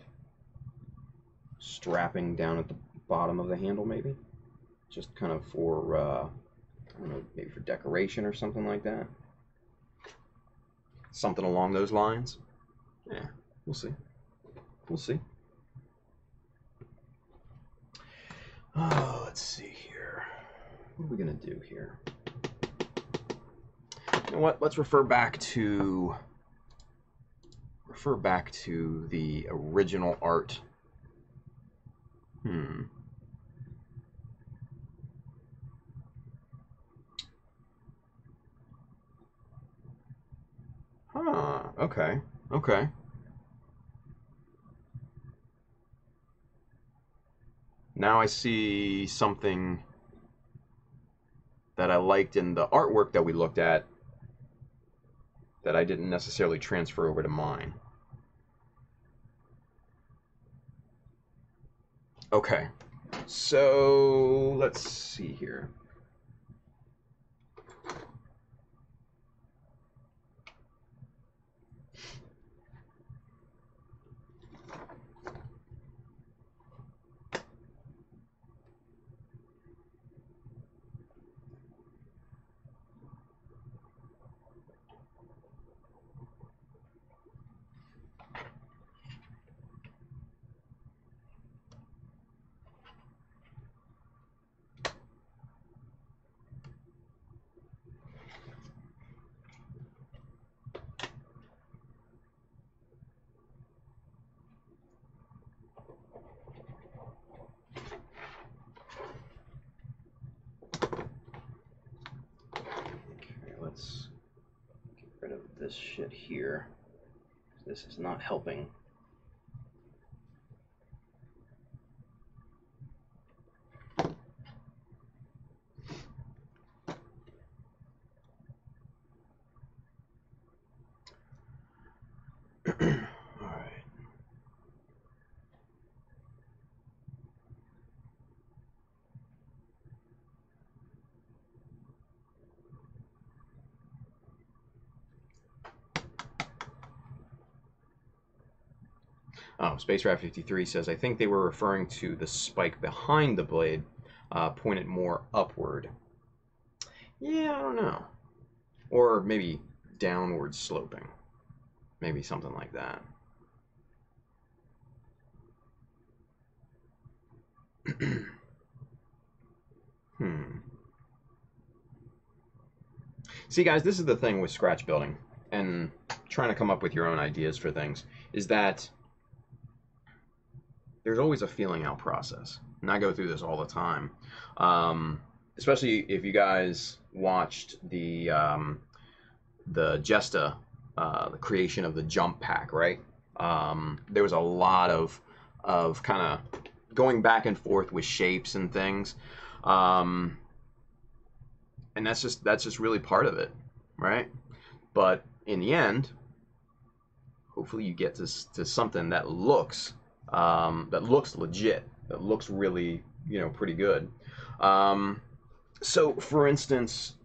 strapping down at the bottom of the handle, maybe. Just kind of for, I don't know, maybe for decoration or something like that. Something along those lines. Yeah, we'll see. We'll see. Oh, let's see here. What are we going to do here? You know what? Let's refer back to the original art. Huh, okay. Okay. Now I see something that I liked in the artwork that we looked at that I didn't necessarily transfer over to mine. Okay, so let's see here. Let's get rid of this shit here. This is not helping. All right. Oh, Space Rat 53 says, I think they were referring to the spike behind the blade, pointed more upward. Yeah, I don't know. Or maybe downward sloping. Maybe something like that. See, guys, this is the thing with scratch building and trying to come up with your own ideas for things, is that there's always a feeling out process. And I go through this all the time. Especially if you guys watched the Jesta, the creation of the jump pack, right? There was a lot of kind of going back and forth with shapes and things. And that's just really part of it, right? But in the end, hopefully you get to something that looks legit, that looks really, pretty good. So for instance,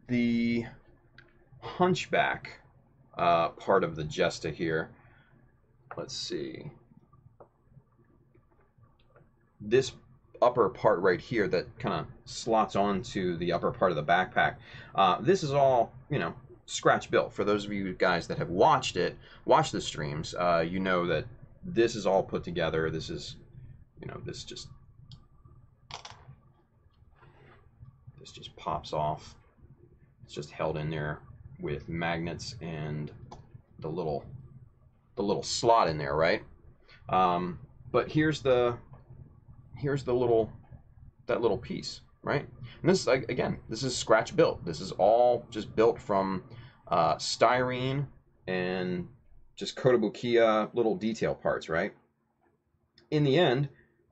the hunchback part of the Jesta here, let's see, this upper part right here that kind of slots onto the upper part of the backpack, this is all, scratch built. For those of you guys that have watched the streams, you know that this is all put together. This is, this just pops off. It's just held in there with magnets and the little slot in there, right? But here's the little piece, right? And this, again, this is scratch built. This is all just built from styrene and just Kotobukiya little detail parts, right? In the end,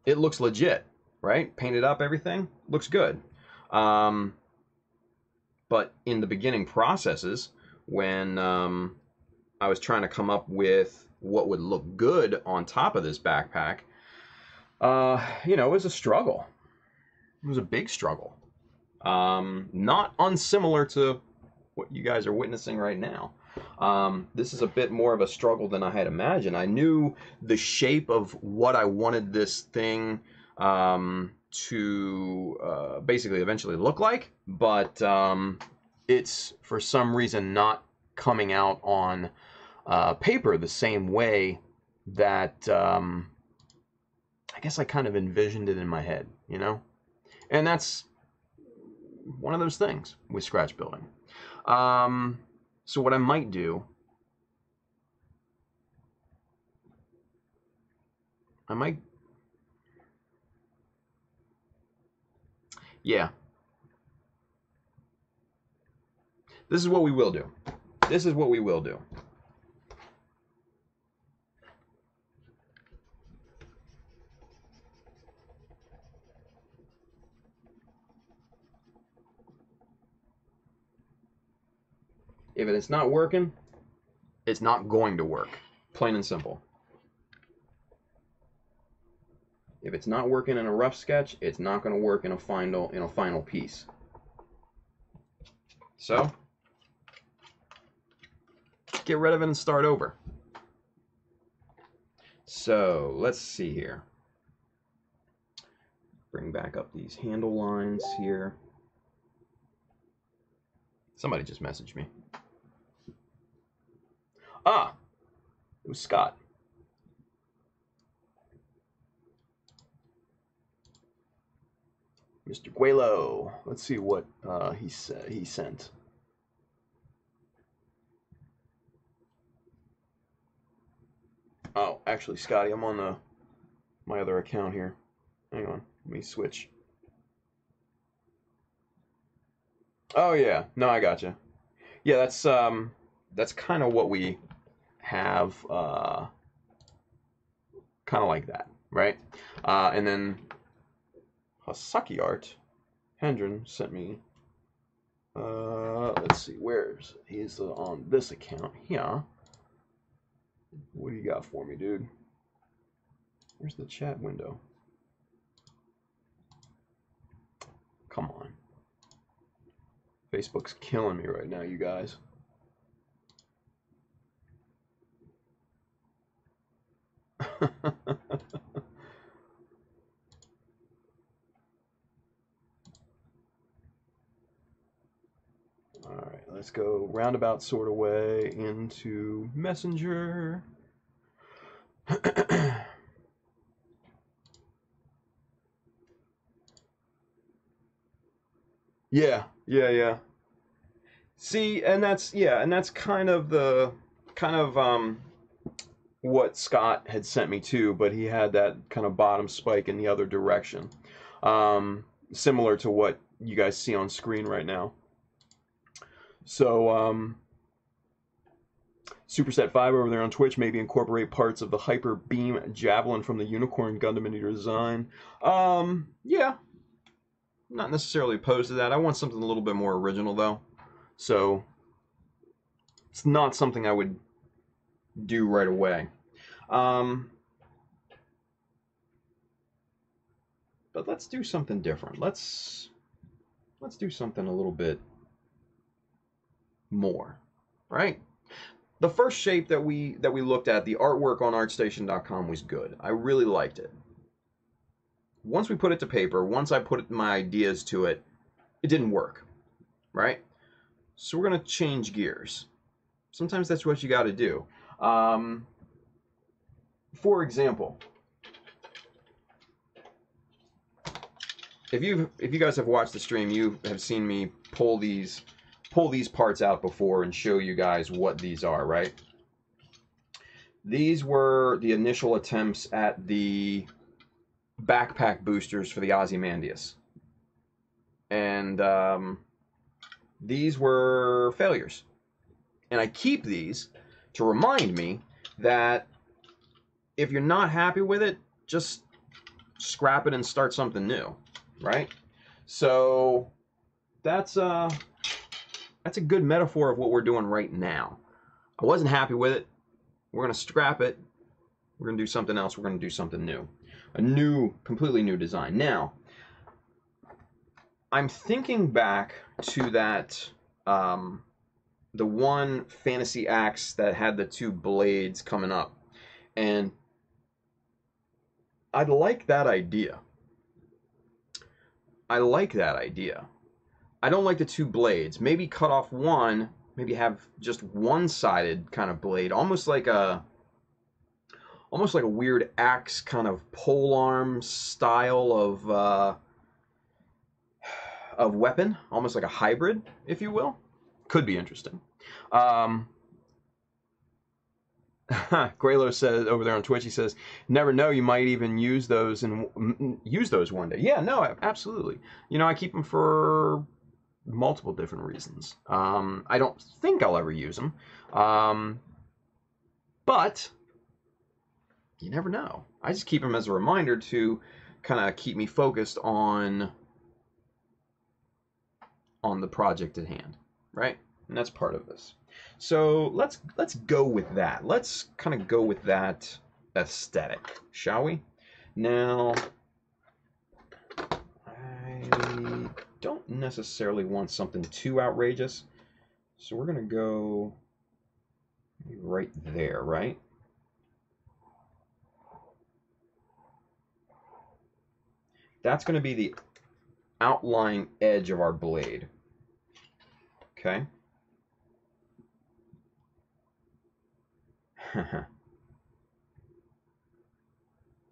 it looks legit, right? Painted up, everything looks good. But in the beginning processes, when I was trying to come up with what would look good on top of this backpack, it was a struggle. It was a big struggle. Not unsimilar to what you guys are witnessing right now. This is a bit more of a struggle than I had imagined. I knew the shape of what I wanted this thing to basically eventually look like, but it's for some reason not coming out on paper the same way that I guess I kind of envisioned it in my head, and that's one of those things with scratch building. So what I might do, yeah. This is what we will do. This is what we will do. If it's not working, it's not going to work. Plain and simple. If it's not working in a rough sketch, it's not going to work in a final piece. So, get rid of it and start over. So, let's see here. Bring back up these handle lines here. Somebody just messaged me. Ah! It was Scott. Mr. Guelo. Let's see what he sent. Oh, actually, Scotty, I'm on my other account here. Hang on, let me switch. Oh yeah, no, I gotcha. Yeah, that's kind of what we have, kind of like that, right? And then Hasaki Art, Hendren sent me. Let's see, he's on this account here. What do you got for me, dude? Where's the chat window? Come on. Facebook's killing me right now, you guys. Alright, let's go roundabout sort of way into Messenger. Yeah. See, and that's kind of what Scott had sent me too, but he had that kind of bottom spike in the other direction. Similar to what you guys see on screen right now. So, Superset 5 over there on Twitch, maybe incorporate parts of the Hyper Beam Javelin from the Unicorn Gundam into your design. Yeah. Not necessarily opposed to that. I want something a little bit more original, though. So, it's not something I would do right away. But let's do something different. Let's do something a little bit more, right? The first shape that we looked at, the artwork on artstation.com, was good. I really liked it. Once we put it to paper, once I put my ideas to it, it didn't work, right? So we're going to change gears. Sometimes that's what you got to do. For example, if you guys have watched the stream, you have seen me pull these parts out before and show you guys what these are, right? These were the initial attempts at the backpack boosters for the Ozymandias. And these were failures. And I keep these to remind me that if you're not happy with it, just scrap it and start something new, right? So that's a good metaphor of what we're doing right now. I wasn't happy with it. We're going to scrap it. We're going to do something else. We're going to do something new. A completely new design. Now, I'm thinking back to that, the one Fantasy Axe that had the two blades coming up. And I like that idea. I like that idea. I don't like the two blades. Maybe cut off one, maybe have just one-sided kind of blade, almost like a weird axe kind of polearm style of weapon, almost like a hybrid, if you will. Could be interesting. Graylo says over there on Twitch, he says, never know, you might even use those one day. Yeah, no, absolutely. You know, I keep them for multiple different reasons. I don't think I'll ever use them. But you never know. I just keep them as a reminder to kind of keep me focused on the project at hand, right? And that's part of this. So let's go with that. Let's kind of go with that aesthetic, shall we? Now, I don't necessarily want something too outrageous, so we're going to go right there, right? That's going to be the outlying edge of our blade. Okay?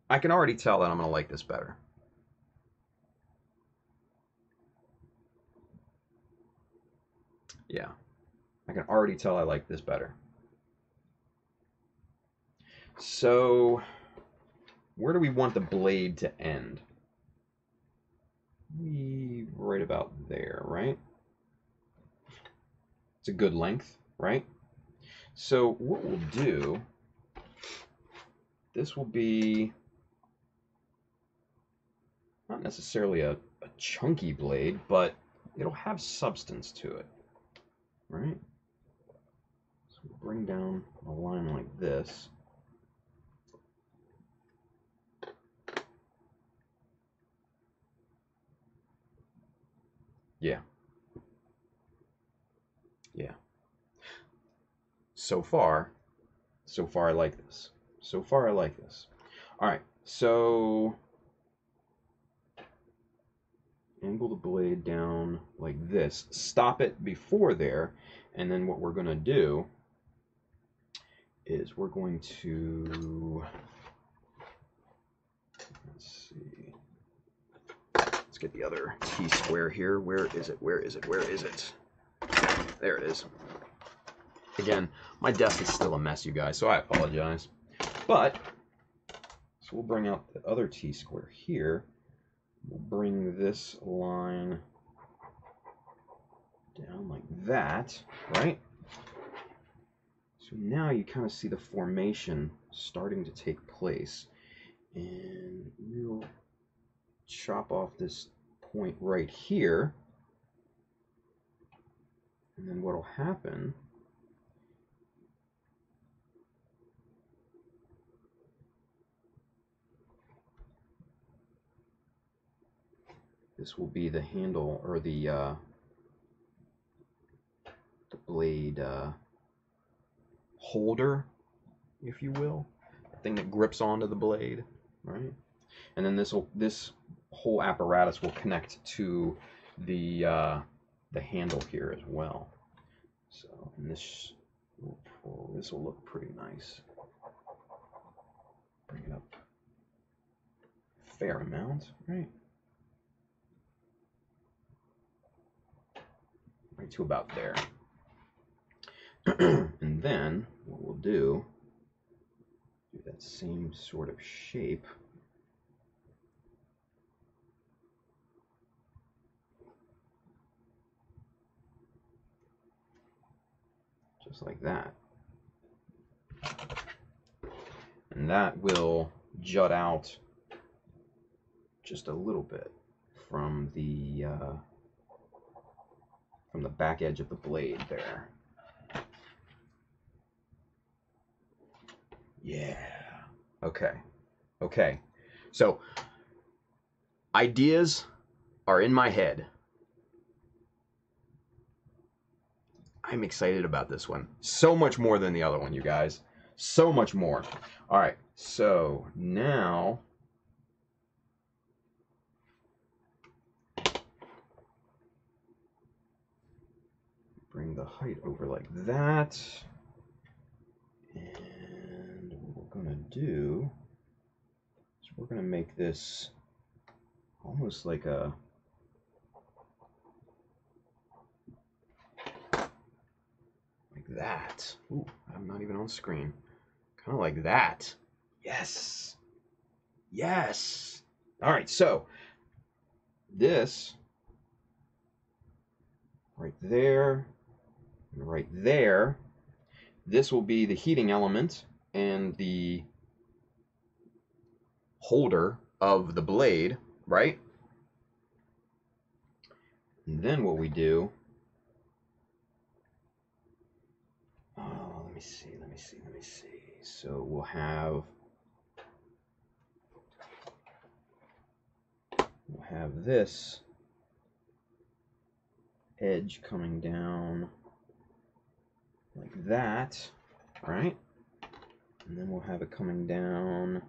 I can already tell that I'm going to like this better. Yeah. I can already tell I like this better. So, where do we want the blade to end? Right about there, right? It's a good length, right? So what we'll do, this will be not necessarily a chunky blade, but it'll have substance to it, right? So we'll bring down a line like this. Yeah. Yeah. So far I like this. So far I like this. All right, so angle the blade down like this. Stop it before there, and then what we're going to do is we're going to, let's see, let's get the other T-square here. Where is it? Where is it? Where is it? There it is. Again, my desk is still a mess, you guys, so I apologize. But, so we'll bring out the other T-square here. We'll bring this line down like that, right? So now you kind of see the formation starting to take place. And we'll chop off this point right here. And then what'll happen this will be the handle, or the blade holder, if you will, the thing that grips onto the blade, right? And then this whole apparatus will connect to the handle here as well. So, and this will look pretty nice. Bring it up a fair amount, right? Right to about there. And then what we'll do that same sort of shape. Just like that. And that will jut out just a little bit from the back edge of the blade there. Yeah. Okay. Okay. So ideas are in my head. I'm excited about this one. So much more than the other one, you guys. So much more. All right. So now bring the height over like that. And what we're going to do is we're going to make this almost like a that. Ooh, I'm not even on screen. Kind of like that. Yes. Yes. All right, so this right there and right there, this will be the heating element and the holder of the blade, right? And then what we do, let me see. So we'll have this edge coming down like that, right? And then we'll have it coming down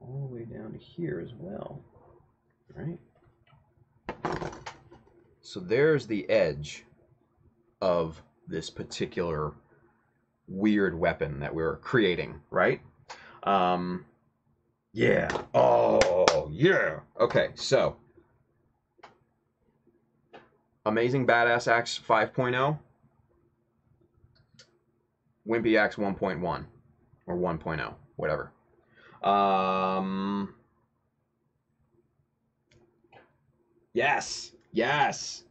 all the way down to here as well, right? So there's the edge of this particular weird weapon that we're creating, right? Yeah. Oh, yeah. Okay, so Amazing Badass Axe 5.0, Wimpy Axe 1.1 or 1.0, whatever. Yes. Yes.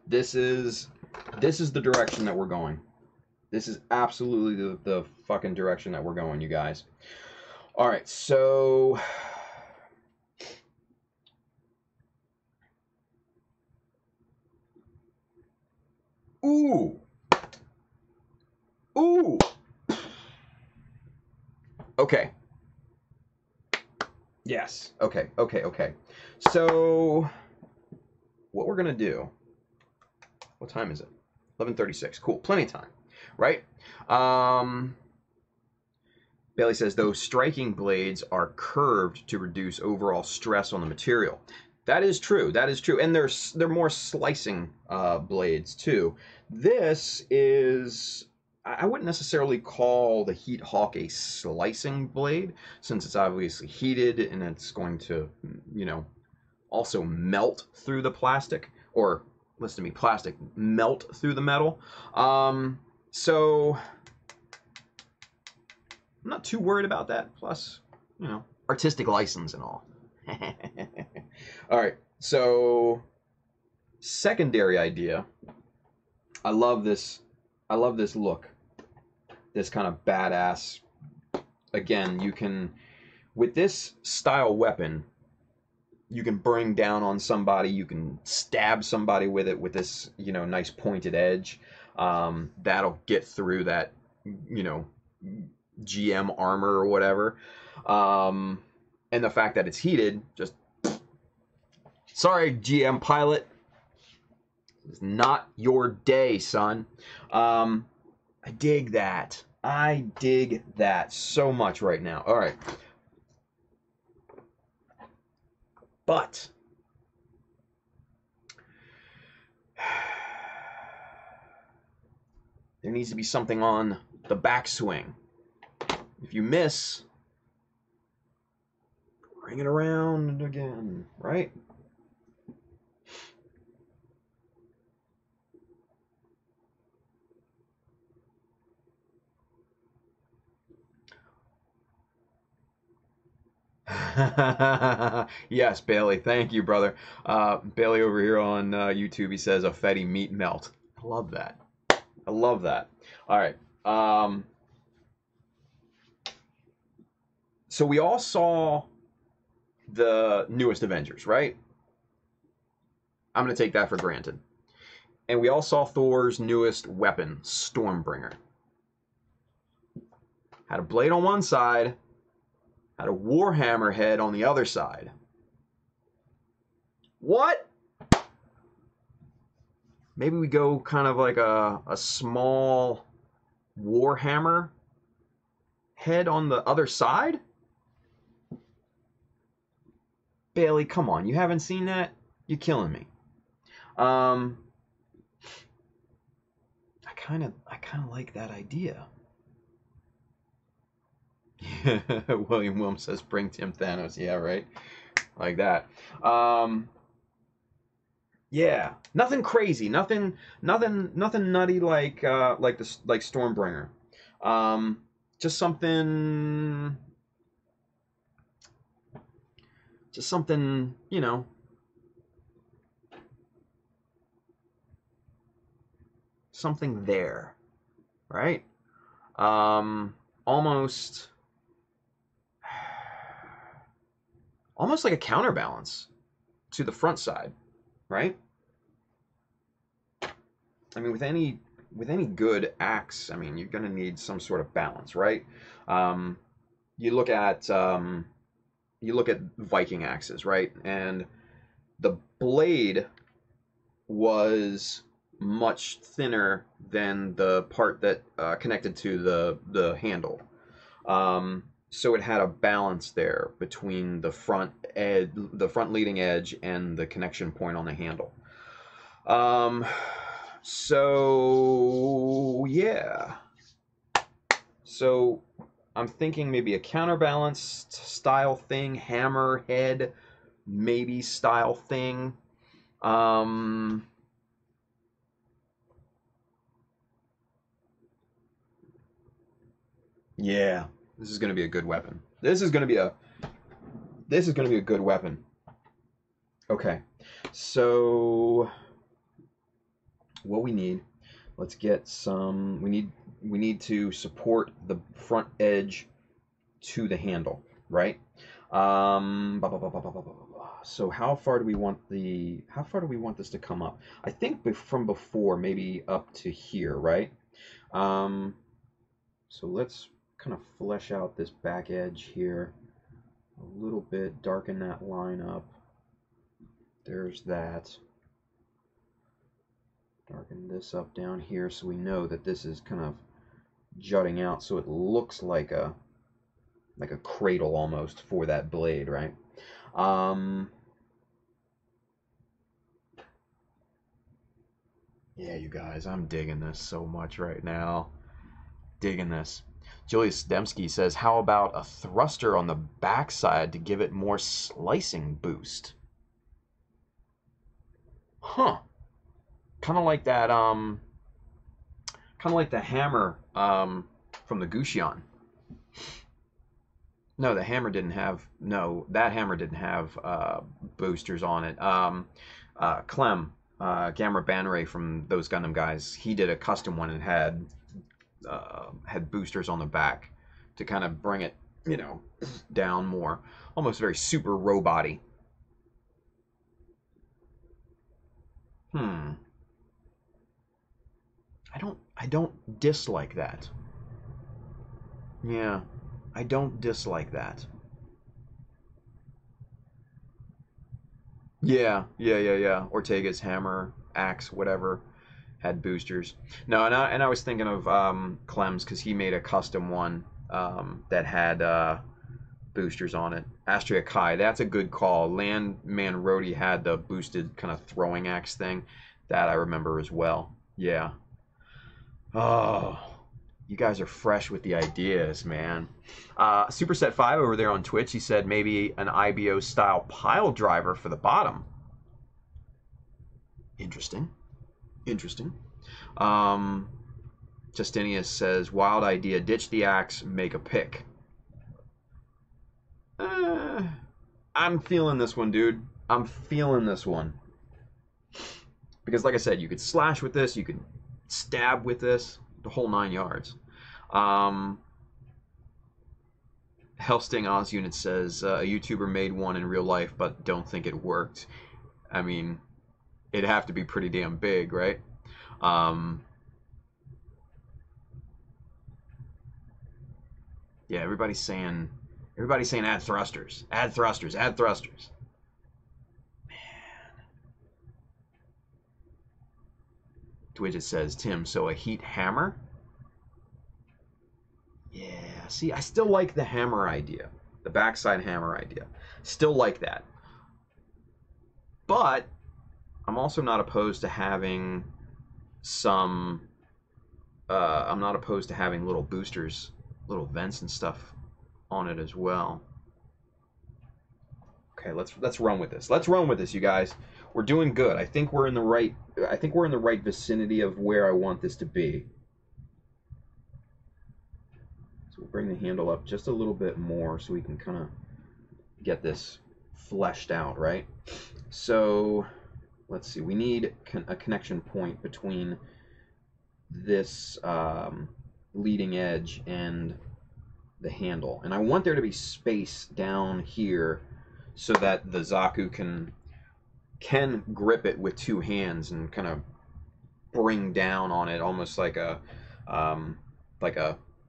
This is the direction that we're going. This is absolutely the fucking direction that we're going, you guys. All right, so ooh. Ooh. Okay. Yes. Okay. So what we're going to do, what time is it? 11:36. Cool. Plenty of time, right? Bailey says, those striking blades are curved to reduce overall stress on the material. That is true. That is true. And they're more slicing blades, too. This is... I wouldn't necessarily call the Heat Hawk a slicing blade, since it's obviously heated and it's going to, you know, also melt through the plastic, or listen to me, plastic melt through the metal. So I'm not too worried about that. Plus, you know, artistic license and all. All right, so secondary idea. I love this look. This kind of badass. Again, you can, with this style weapon, you can bring down on somebody, you can stab somebody with it with this, you know, nice pointed edge. That'll get through that, you know, GM armor or whatever. And the fact that it's heated, just, sorry, GM pilot, it's not your day, son. I dig that. I dig that so much right now. All right. But there needs to be something on the backswing. If you miss, bring it around again, right? Yes, Bailey. Thank you, brother. Bailey over here on YouTube, he says a Fetty meat melt. I love that. I love that. All right. So we all saw the newest Avengers, right? I'm going to take that for granted. And we all saw Thor's newest weapon, Stormbringer. Had a blade on one side, had a Warhammer head on the other side. What? Maybe we go kind of like a small Warhammer head on the other side? Bailey, come on. You haven't seen that? You're killing me. I kind of like that idea. William Wilm says, bring Tim Thanos. Yeah, right. Like that. Yeah. Nothing crazy. Nothing nutty like Stormbringer. Just something, you know, something there, right? Almost like a counterbalance to the front side, right? I mean, with any good axe, I mean, you're gonna need some sort of balance, right? You look at you look at Viking axes, right? And the blade was much thinner than the part that connected to the handle. So it had a balance there between the front leading edge, and the connection point on the handle. So yeah. So I'm thinking maybe a counterbalanced style thing, hammer head, maybe style thing. Yeah, this is going to be a good weapon. This is going to be a good weapon. Okay, so what we need, let's get some. We need to support the front edge to the handle, right? So how far do we want this to come up? I think from before, maybe up to here, right? So let's kind of flesh out this back edge here a little bit, darken that line up. There's that. Darken this up down here so we know that this is kind of jutting out, so it looks like a cradle almost for that blade, right? Yeah, you guys, I'm digging this so much right now. Digging this. Julius Dembski says, how about a thruster on the backside to give it more slicing boost? Huh. Kind of like that, kind of like the hammer from the Guxion. No, that hammer didn't have boosters on it. Clem, Gamma Banray from those Gundam guys, he did a custom one and had boosters on the back to kind of bring it, down more, almost very super robot-y. I don't dislike that. Yeah, I don't dislike that. Yeah. Ortega's hammer, axe, whatever, had boosters. No, and I was thinking of Clem's, because he made a custom one that had boosters on it. Astria Kai, that's a good call. Landman Rhodey had the boosted kind of throwing axe thing. That I remember as well. Yeah. Oh, you guys are fresh with the ideas, man. Superset 5 over there on Twitch, he said maybe an IBO style pile driver for the bottom. Interesting. Justinius says, wild idea, ditch the axe, make a pick. I'm feeling this one, dude. I'm feeling this one. Because like I said, you could slash with this, you could stab with this, the whole 9 yards. Hellsting Oz Unit says, a YouTuber made one in real life, but don't think it worked. I mean, it'd have to be pretty damn big, right? Yeah, everybody's saying add thrusters. Add thrusters. Twidget says, Tim, so a heat hammer? Yeah, see, I still like the hammer idea. The backside hammer idea. Still like that. But I'm also not opposed to having some... I'm not opposed to having little boosters, little vents and stuff on it as well. Okay, let's run with this. Let's run with this, you guys. We're doing good. I think we're in the right vicinity of where I want this to be. So we'll bring the handle up just a little bit more so we can kind of get this fleshed out, right? So let's see. We need a connection point between this leading edge and the handle, and I want there to be space down here so that the Zaku can grip it with two hands and kind of bring down on it, almost like a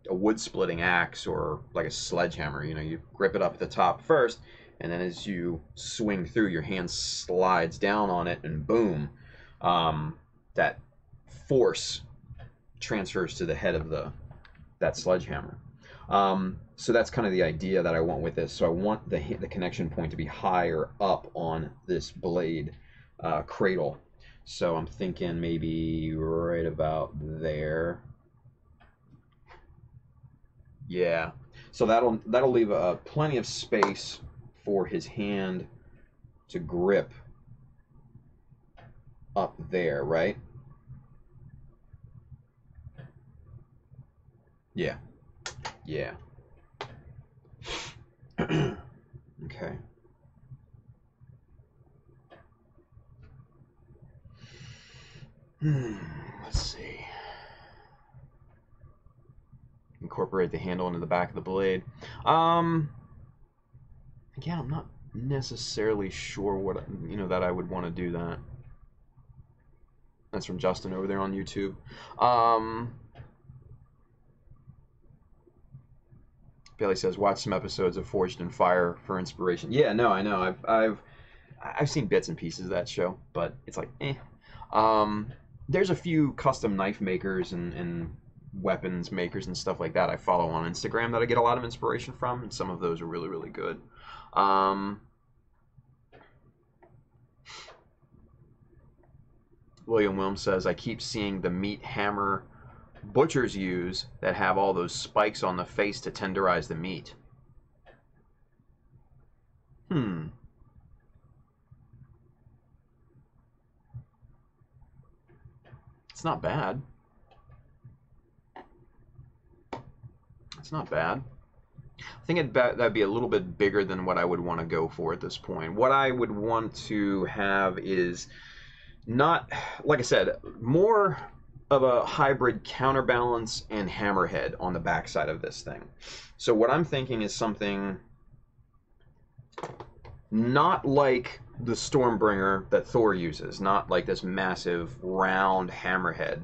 a wood splitting axe or like a sledgehammer. You know, you grip it up at the top first, and then as you swing through, your hand slides down on it, and boom, that force transfers to the head of that sledgehammer. So that's kind of the idea that I want with this. So I want the connection point to be higher up on this blade cradle. So I'm thinking maybe right about there. Yeah. So that'll leave plenty of space for his hand to grip up there, right? Yeah. Yeah. Okay. Let's see. Incorporate the handle into the back of the blade. Again, I'm not necessarily sure what that I would want to do that. That's from Justin over there on YouTube. Bailey says, watch some episodes of Forged in Fire for inspiration. Yeah, no, I know. I've seen bits and pieces of that show, but it's like, eh. There's a few custom knife makers and weapons makers and stuff like that I follow on Instagram that I get a lot of inspiration from, and some of those are really, really good. William Wilm says, I keep seeing the meat hammer butchers use that have all those spikes on the face to tenderize the meat. It's not bad. It's not bad. I think that'd be a little bit bigger than what I would want to go for at this point. What I would want to have is not, like I said, more of a hybrid counterbalance and hammerhead on the backside of this thing. So what I'm thinking is something not like the Stormbringer that Thor uses, not like this massive round hammerhead,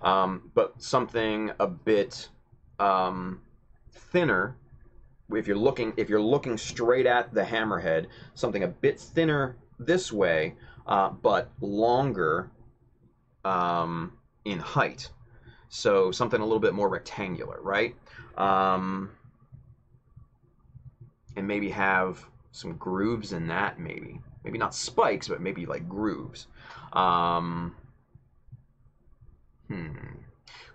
but something a bit thinner. If you're looking straight at the hammerhead, something a bit thinner this way, but longer in height. So something a little bit more rectangular, right? And maybe have some grooves in that, maybe not spikes, but maybe like grooves.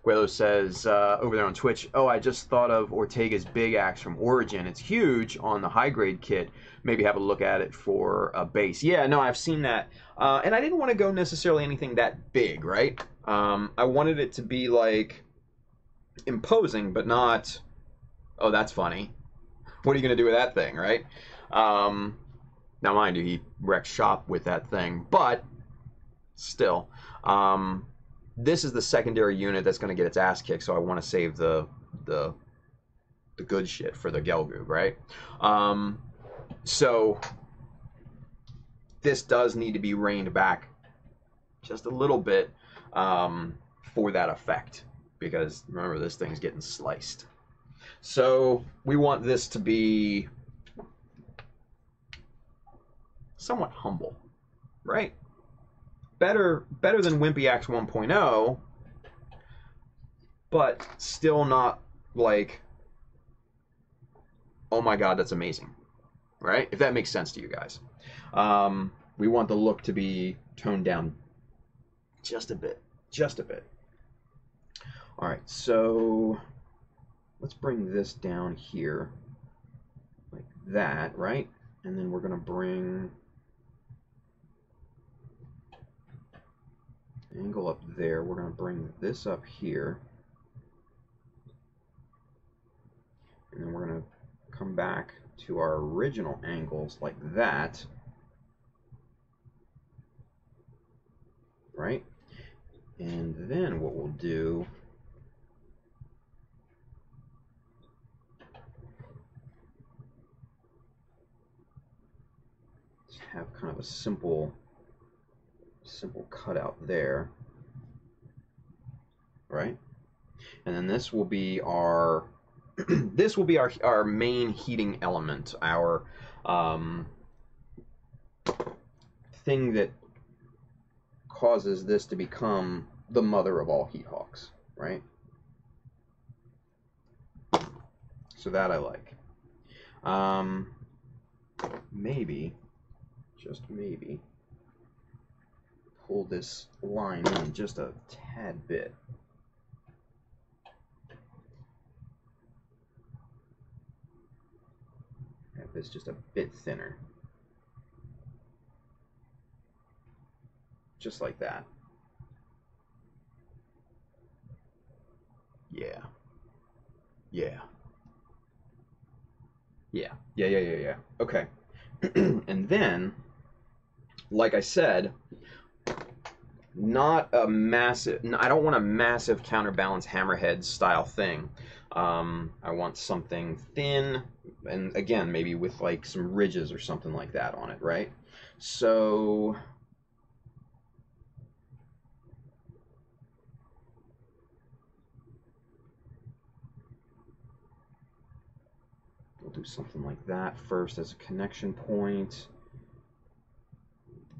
Guelo says over there on Twitch, oh, I just thought of Ortega's big axe from Origin. It's huge on the high grade kit. Maybe have a look at it for a base. Yeah, no, I've seen that. And I didn't want to go necessarily anything that big, right? I wanted it to be like imposing, but not, oh, that's funny. What are you going to do with that thing, right? Now, mind you, he wrecked shop with that thing, but still, this is the secondary unit that's going to get its ass kicked, so I want to save the good shit for the Gelgoog, right? So this does need to be reined back just a little bit for that effect, because remember, this thing's getting sliced. So we want this to be somewhat humble, right? Better than Wimpy Axe 1.0, but still not like, oh my god, that's amazing, right? If that makes sense to you guys. We want the look to be toned down just a bit. All right, so let's bring this down here like that, right? And then we're going to bring angle up there. We're going to bring this up here. And then we're going to come back to our original angles like that. Right? And then what we'll do is have kind of a simple cutout there, right? And then this will be our this will be our main heating element, our thing that causes this to become the mother of all heat hawks, right? So that I like. Maybe, just maybe, pull this line in just a tad bit. Have this just a bit thinner. Just like that. Yeah. Yeah. Yeah. Okay. And then, like I said, not a massive, I don't want a massive counterbalance hammerhead style thing. I want something thin, and again, maybe with like some ridges or something like that on it, right? So we'll do something like that first as a connection point.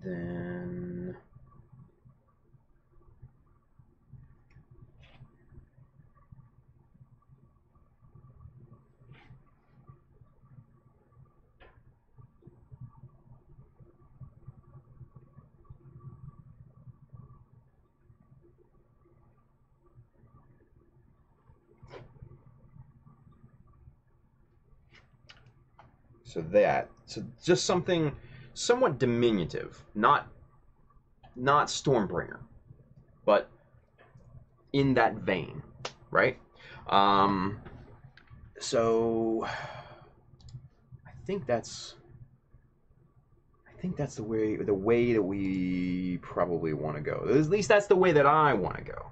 Then so just something somewhat diminutive, not Stormbringer, but in that vein, right? So I think that's the way that we probably want to go. At least that's the way that I want to go.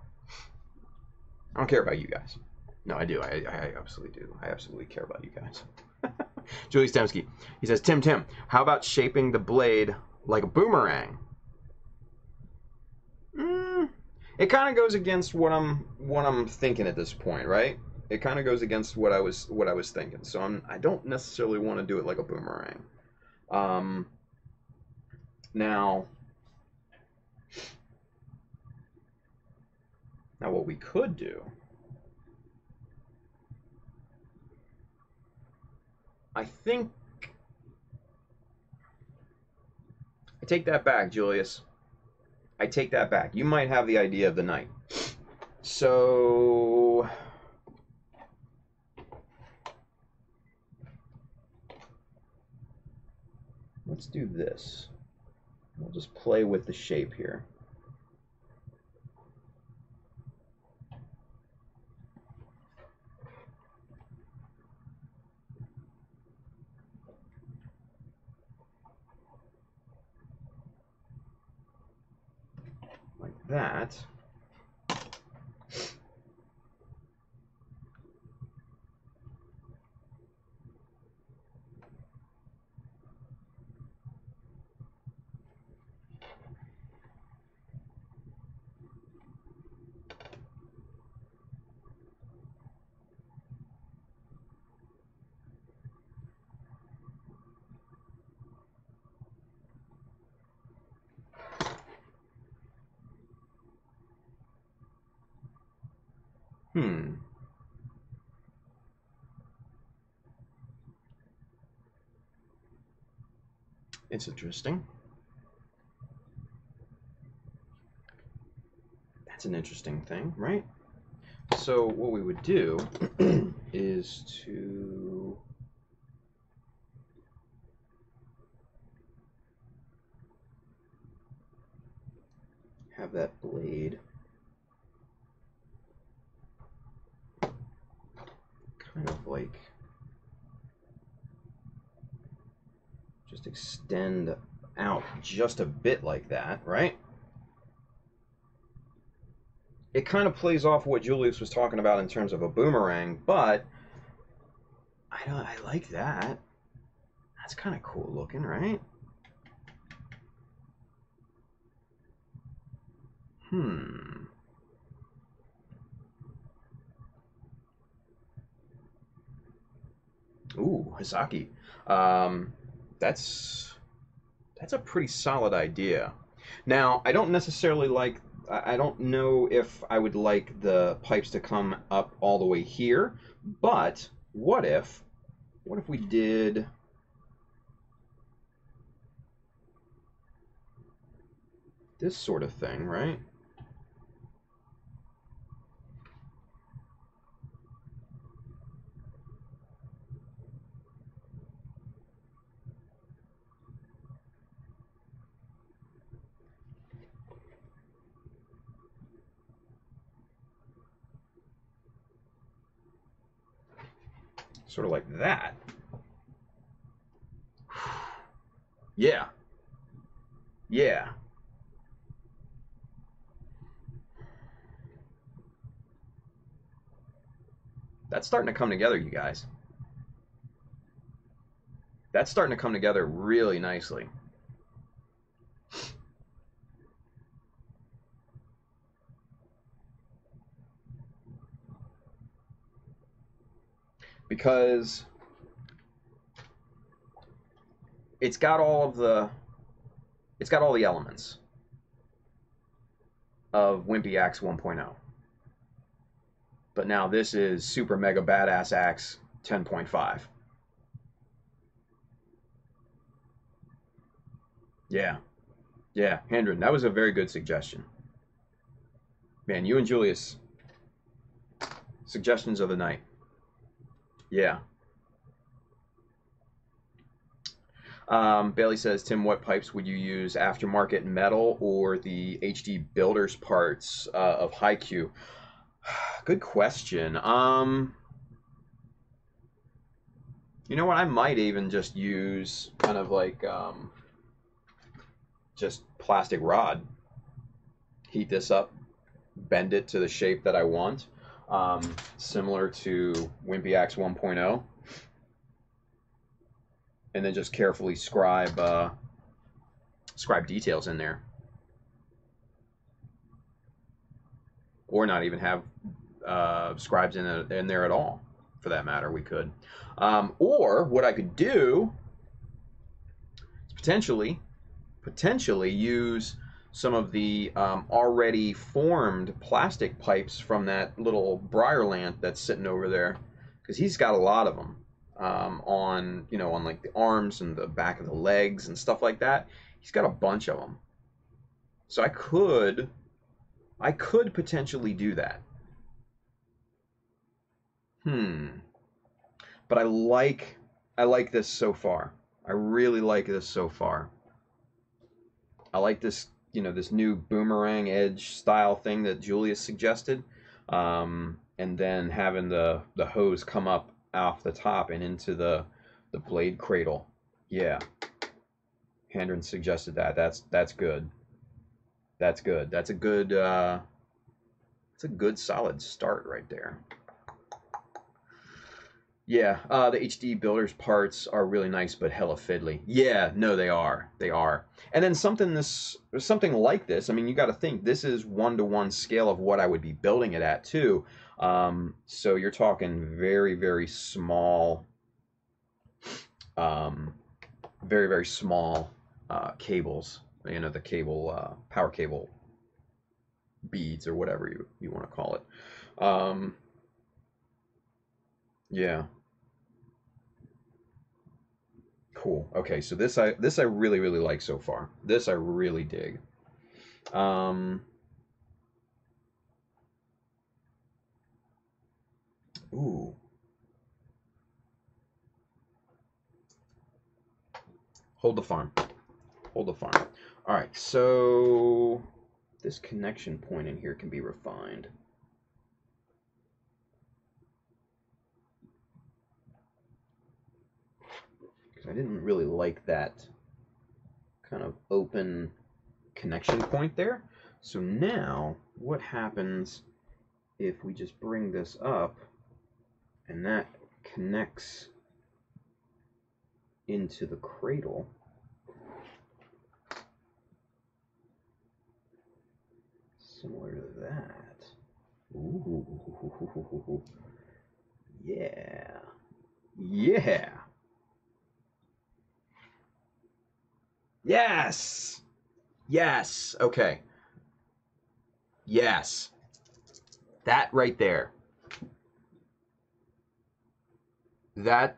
I don't care about you guys. No, I do. I absolutely do. I absolutely care about you guys. Julie Stemsky. He says, Tim, how about shaping the blade like a boomerang? It kind of goes against what I'm thinking at this point, right? It kind of goes against what I was thinking. So I don't necessarily want to do it like a boomerang. Now what we could do, I think, I take that back, Julius. I take that back. You might have the idea of the night. So let's do this. We'll just play with the shape here. Like that. It's interesting. That's an interesting thing, right? So what we would do is to have that blade kind of like just extend out just a bit like that, right? It kind of plays off what Julius was talking about in terms of a boomerang, but I like that. That's kind of cool looking, right? Ooh, Hisaki. That's a pretty solid idea. Now, I don't necessarily like. I don't know if I would like the pipes to come up all the way here, but what if we did this sort of thing, right? Sort of like that. Yeah. Yeah. That's starting to come together, you guys. That's starting to come together really nicely. Because it's got all the elements of Wimpy Axe 1.0. But now this is Super Mega Badass Axe 10.5. Yeah. Yeah, Hendren, that was a very good suggestion. Man, you and Julius, suggestions of the night. Yeah. Bailey says, Tim, what pipes would you use? Aftermarket metal or the HD Builders parts of Haikyuu? Good question. You know what? I might even just use kind of like just plastic rod. Heat this up, bend it to the shape that I want, similar to Wimpy Axe 1.0. And then just carefully scribe details in there, or not even have scribes in there at all, for that matter. We could, or what I could do is potentially use some of the already formed plastic pipes from that little Briarland that's sitting over there, because he's got a lot of them. On like the arms and the back of the legs and stuff like that. He's got a bunch of them. So I could potentially do that. But I like this so far. I really like this so far. I like this, this new boomerang edge style thing that Julius suggested. And then having the hose come up off the top and into the blade cradle. Yeah. Hendren suggested that. That's good. That's good. That's a good solid start right there. Yeah, the HD Builders parts are really nice, but hella fiddly. Yeah, no, they are. They are. And then something like this. I mean, you got to think this is 1-to-1 scale of what I would be building it at too. So you're talking very, very small, very, very small cables. The cable, power cable beads or whatever you want to call it. Yeah. Cool. Okay, so this I really, really like so far. This I really dig. Ooh. Hold the farm. Hold the farm. All right, so this connection point in here can be refined. Because I didn't really like that kind of open connection point there. So now, what happens if we just bring this up and that connects into the cradle? Similar to that. Ooh. Yeah. Yeah. Yes. Yes. Okay. Yes. That right there. That's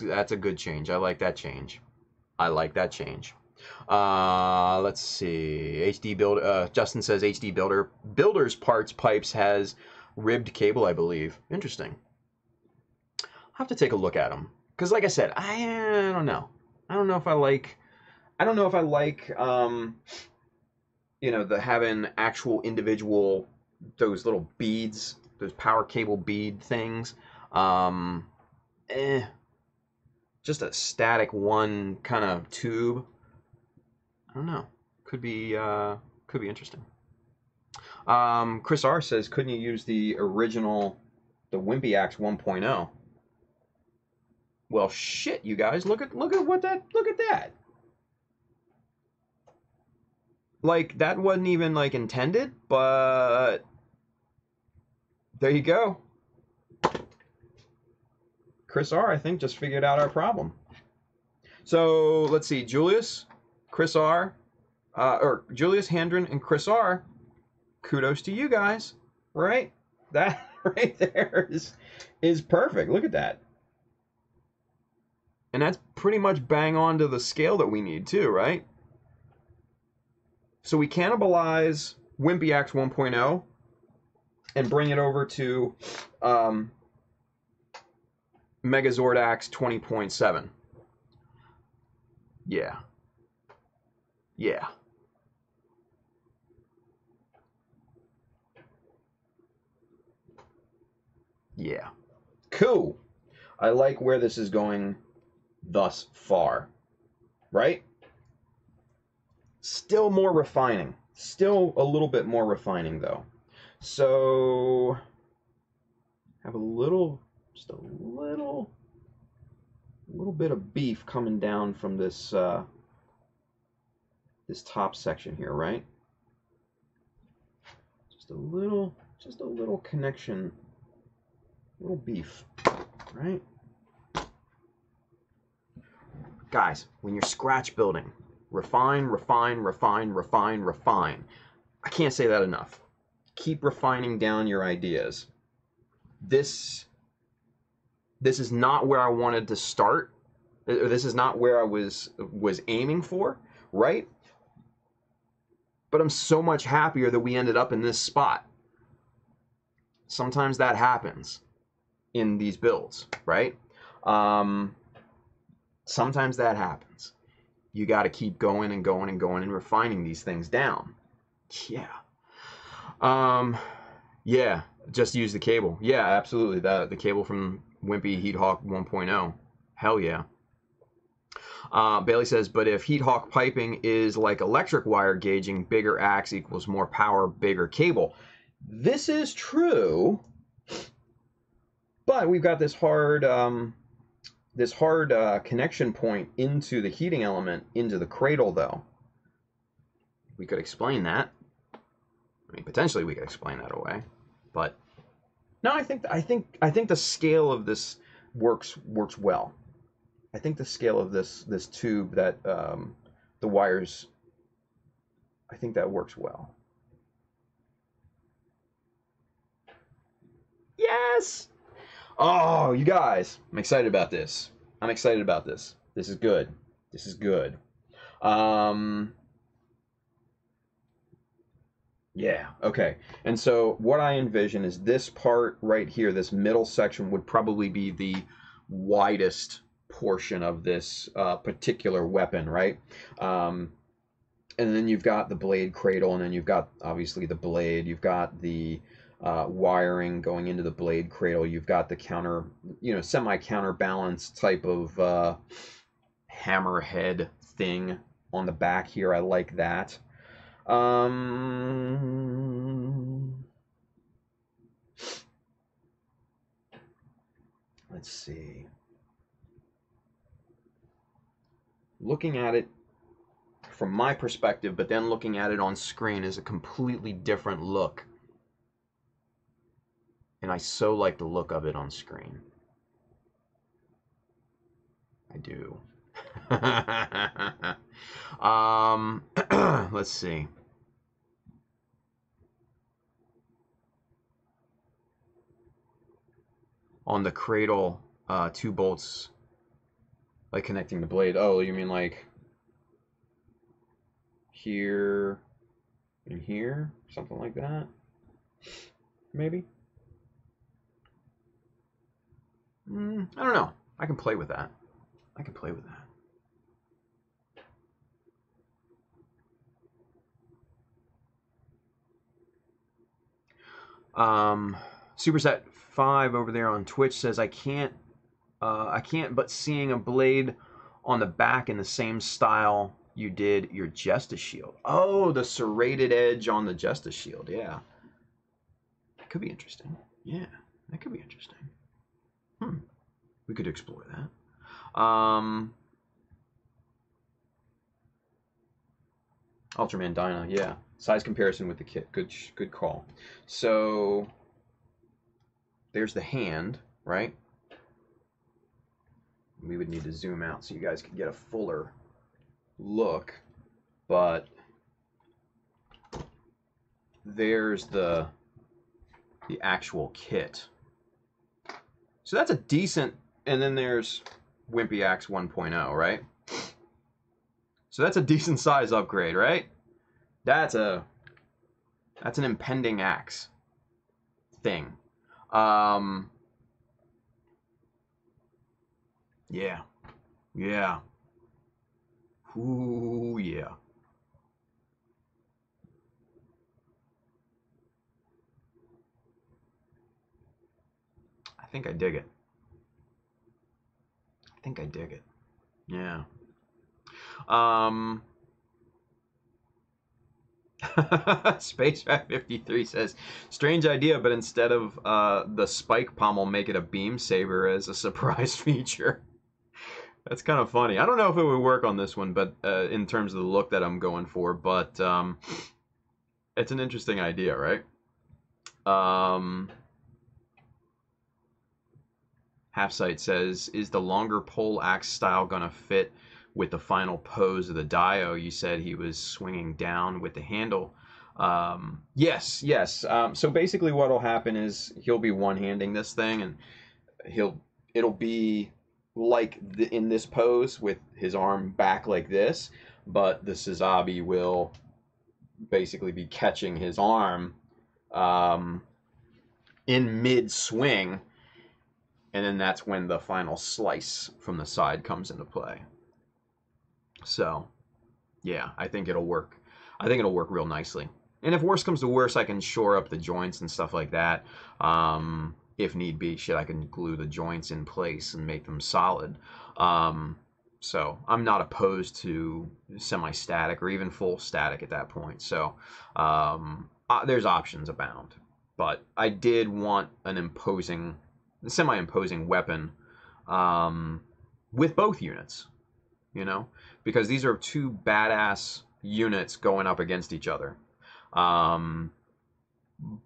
a good change. I like that change. I like that change. Let's see. HD build. Justin says HD builder's parts pipes has ribbed cable, I believe. Interesting. I'll have to take a look at them because, like I said, I don't know. I don't know if I like. You know, the having actual individual those little beads, those power cable bead things. Just a static one kind of tube. I don't know. Could be interesting. Chris R says, couldn't you use the original, the Wimpy Axe 1.0? Well, shit, you guys, look at that. Like, that wasn't even like intended, but there you go. Chris R, I think, just figured out our problem. So let's see, Julius, Chris R, or Julius Handren and Chris R. Kudos to you guys, right? That right there is perfect. Look at that. And that's pretty much bang on to the scale that we need too, right? So we cannibalize Wimpy Axe 1.0 and bring it over to Megazord Axe 20.7. Yeah. Yeah. Yeah. Cool. I like where this is going thus far. Right? Still more refining. Still a little bit more refining, though. So, have a little, just a little bit of beef coming down from this this top section here, right? Just a little connection, little beef, right? Guys, when you're scratch building, refine, refine, refine, refine, refine. I can't say that enough. Keep refining down your ideas. This is not where I wanted to start. This is not where I was aiming for, right? But I'm so much happier that we ended up in this spot. Sometimes that happens in these builds, right? Sometimes that happens. You got to keep going and going and going and refining these things down. Yeah. Yeah, just use the cable. Yeah, absolutely. The cable from Wimpy Heat Hawk 1.0. Hell yeah. Bailey says, but if Heat Hawk piping is like electric wire gauging, bigger axe equals more power, bigger cable. This is true, but we've got this hard connection point into the heating element, into the cradle, though. We could explain that. I mean, potentially we could explain that away, but no, I think the scale of this works well. I think the scale of this tube that the wires, I think that works well. Yes! Oh, you guys, I'm excited about this. I'm excited about this. This is good. This is good. Yeah, okay. And so what I envision is this part right here, this middle section would probably be the widest portion of this particular weapon, right? And then you've got the blade cradle, and then you've got obviously the blade. You've got the wiring going into the blade cradle. You've got the counter, semi-counterbalance type of hammerhead thing on the back here. I like that. Let's see. Looking at it from my perspective, but then looking at it on screen is a completely different look. And I so like the look of it on screen. I do. Let's see. On the cradle, 2 bolts, like connecting the blade. Oh, you mean like here and here? Something like that? Maybe? I don't know. I can play with that. I can play with that. Superset 5 over there on Twitch says I can't but seeing a blade on the back in the same style you did your Justice Shield. Oh, the serrated edge on the Justice Shield. Yeah, that could be interesting. Yeah, that could be interesting. We could explore that. Ultraman Dyna, yeah. Size comparison with the kit. Good call. So there's the hand, right? We would need to zoom out so you guys could get a fuller look, but there's the actual kit. So that's a decent, and then there's Wimpy Axe 1.0, right? So that's a decent size upgrade, right? That's an impending axe thing. Yeah. Yeah. Ooh, yeah. I think I dig it. I think I dig it. Yeah. Space Rat 53 says, strange idea, but instead of the spike pommel, make it a beam saber as a surprise feature. That's kind of funny. I don't know if it would work on this one, but in terms of the look that I'm going for, but it's an interesting idea, right? Half-Sight says, is the longer pole axe style gonna fit with the final pose of the Dio? You said he was swinging down with the handle. Yes. So basically what'll happen is he'll be one-handing this thing, and it'll be like in this pose with his arm back like this, but the Sazabi will basically be catching his arm in mid-swing, and then that's when the final slice from the side comes into play. So, yeah, I think it'll work. I think it'll work real nicely. And if worse comes to worse, I can shore up the joints and stuff like that. If need be, I can glue the joints in place and make them solid. So I'm not opposed to semi-static or even full static at that point. So there's options abound. But I did want an semi-imposing weapon with both units, you know, because these are 2 badass units going up against each other. But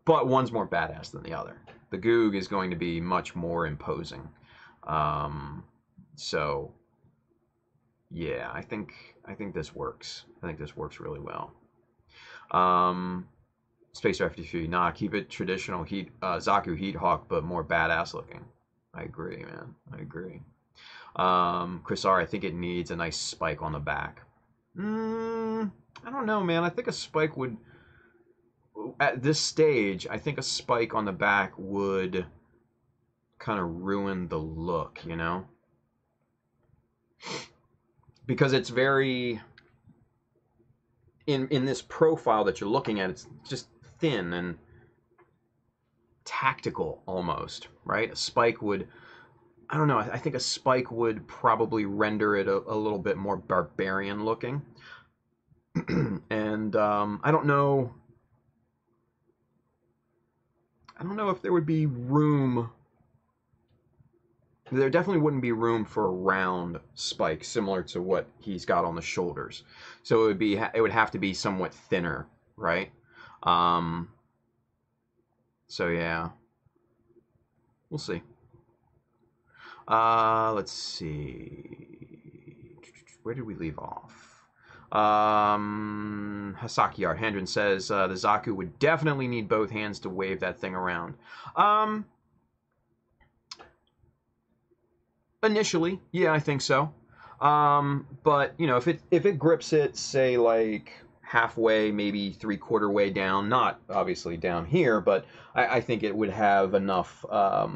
one's more badass than the other. The Goog is going to be much more imposing. So yeah, I think this works. I think this works really well. Space Refugee, nah, keep it traditional Zaku Heat Hawk, but more badass looking. I agree, man. I agree. Chris R, I think it needs a nice spike on the back. I don't know, man. I think a spike would, at this stage, I think a spike on the back would kind of ruin the look, you know? Because it's very, in this profile that you're looking at, it's just thin and tactical almost, right? A spike would, I don't know, I think a spike would probably render it a little bit more barbarian looking. And I don't know if there would be room. There definitely wouldn't be room for a round spike similar to what he's got on the shoulders. So it would have to be somewhat thinner, right? So yeah, we'll see. Let's see. where did we leave off? Hasaki Art Hendren says the Zaku would definitely need both hands to wave that thing around. Initially, yeah, I think so. But you know, if it grips it, say like halfway, maybe 3/4 way down, not obviously down here, but I think it would have enough. I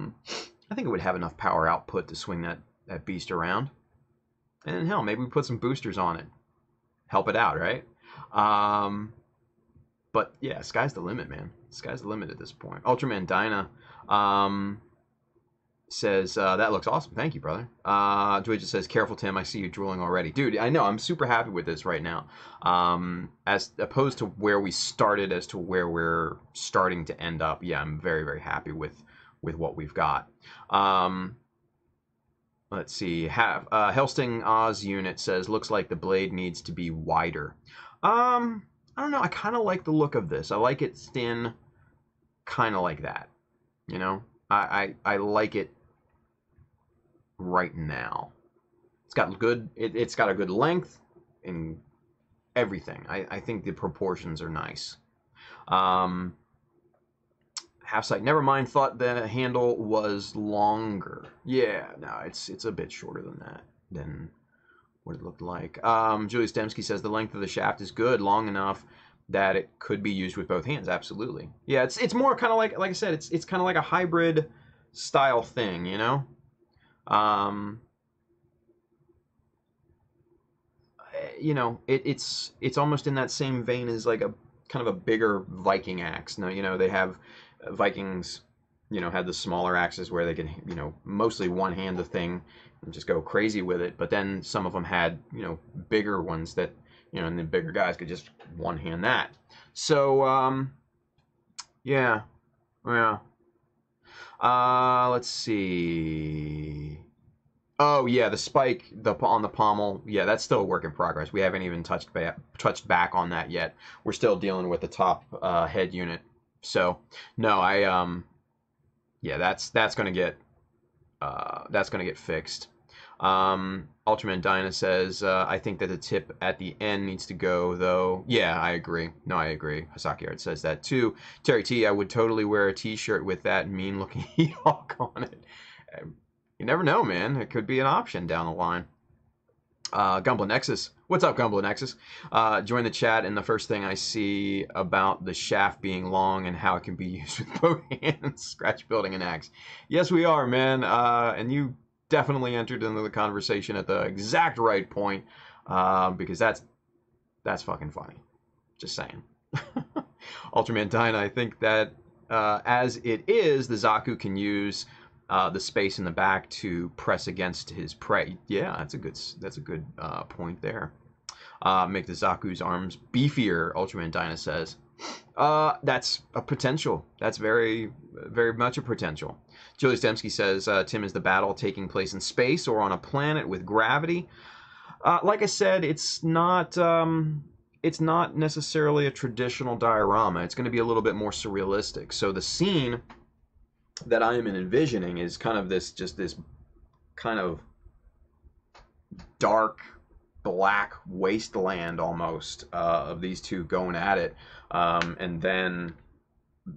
think it would have enough power output to swing that beast around. And hell, maybe we put some boosters on it, help it out, right? But yeah, sky's the limit, man. Sky's the limit at this point. Ultraman Dyna says, that looks awesome. Thank you, brother. Dwidget says, careful, Tim. I see you drooling already. Dude, I know. I'm super happy with this right now. As opposed to where we started as to where we're starting to end up. Yeah, I'm very, very happy with what we've got. Let's see. Helsting Oz unit says, looks like the blade needs to be wider. I don't know. I kind of like the look of this. I like it thin, kind of like that. You know? I like it right now. It's got good. It's got a good length and everything. I think the proportions are nice. Half sight. Never mind. Thought the handle was longer. Yeah, no, it's a bit shorter than that. Than what it looked like. Julius Dembski says the length of the shaft is good, long enough that it could be used with both hands. Absolutely. Yeah, it's more kind of like I said, it's kind of like a hybrid style thing, you know. You know, it's almost in that same vein as like a kind of a bigger Viking axe. Now, you know, they have Vikings, you know, had the smaller axes where they could, you know, mostly one hand the thing and just go crazy with it. But then some of them had, you know, bigger ones that, you know, and the bigger guys could just one hand that. So, yeah. Let's see. Oh yeah, the spike on the pommel. Yeah, that's still a work in progress. We haven't even touched back on that yet. We're still dealing with the top head unit. So no, yeah, that's gonna get fixed. Ultraman Dyna says, I think that the tip at the end needs to go, though. Yeah, I agree. No, I agree. Hasaki Art says that, too. Terry T, I would totally wear a t-shirt with that mean-looking He-Hulk on it. You never know, man. It could be an option down the line. Gumbler Nexus. What's up, Gumbler Nexus? Join the chat, and the first thing I see about the shaft being long and how it can be used with both hands. Scratch building an axe. Yes, we are, man. And you definitely entered into the conversation at the exact right point, because that's fucking funny. Just saying. Ultraman Dyna, I think that as it is, the Zaku can use the space in the back to press against his prey. Yeah, that's a good point there. Make the Zaku's arms beefier, Ultraman Dyna says. That's a potential. That's very, very much a potential. Julius Dembski says, Tim, is the battle taking place in space or on a planet with gravity? Like I said, it's not necessarily a traditional diorama. It's going to be a little bit more surrealistic. So the scene that I am envisioning is kind of this kind of dark, black wasteland almost of these two going at it, and then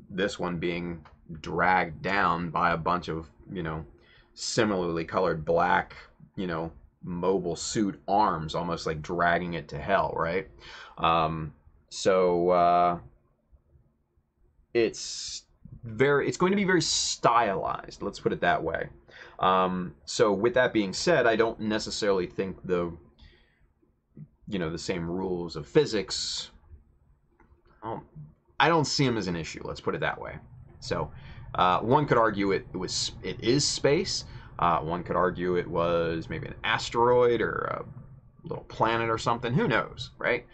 this one being dragged down by a bunch of, you know, similarly colored black, you know, mobile suit arms, almost like dragging it to hell, right? So it's going to be very stylized, let's put it that way. So with that being said, I don't necessarily think the same rules of physics, I don't see them as an issue, let's put it that way. So one could argue it is space. One could argue it was maybe an asteroid or a little planet or something. Who knows, right?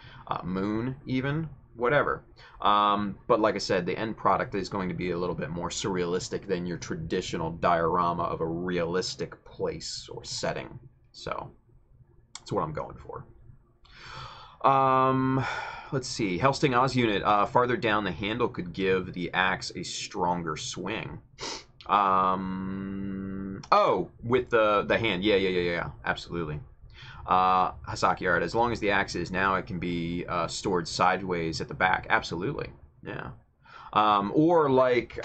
Moon even, whatever. But like I said, the end product is going to be a little bit more surrealistic than your traditional diorama of a realistic place or setting. So that's what I'm going for. Let's see. Helsting Oz unit. Farther down the handle could give the axe a stronger swing. Oh, with the hand. Yeah. Absolutely. Hasaki art. As long as the axe is now, it can be stored sideways at the back. Absolutely, yeah. Or like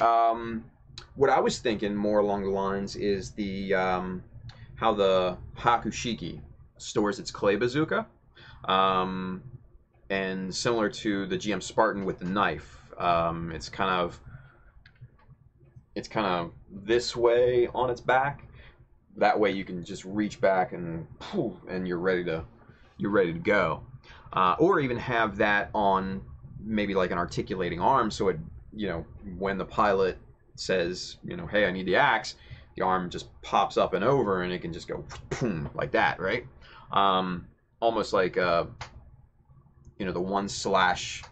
what I was thinking more along the lines is the how the Hakushiki stores its clay bazooka, and similar to the GM Spartan with the knife, it's kind of this way on its back. That way you can just reach back and you're ready to go. Or even have that on maybe like an articulating arm, so it, when the pilot says, hey, I need the axe, the arm just pops up and over, and it can just go like that, right? Almost like the one slash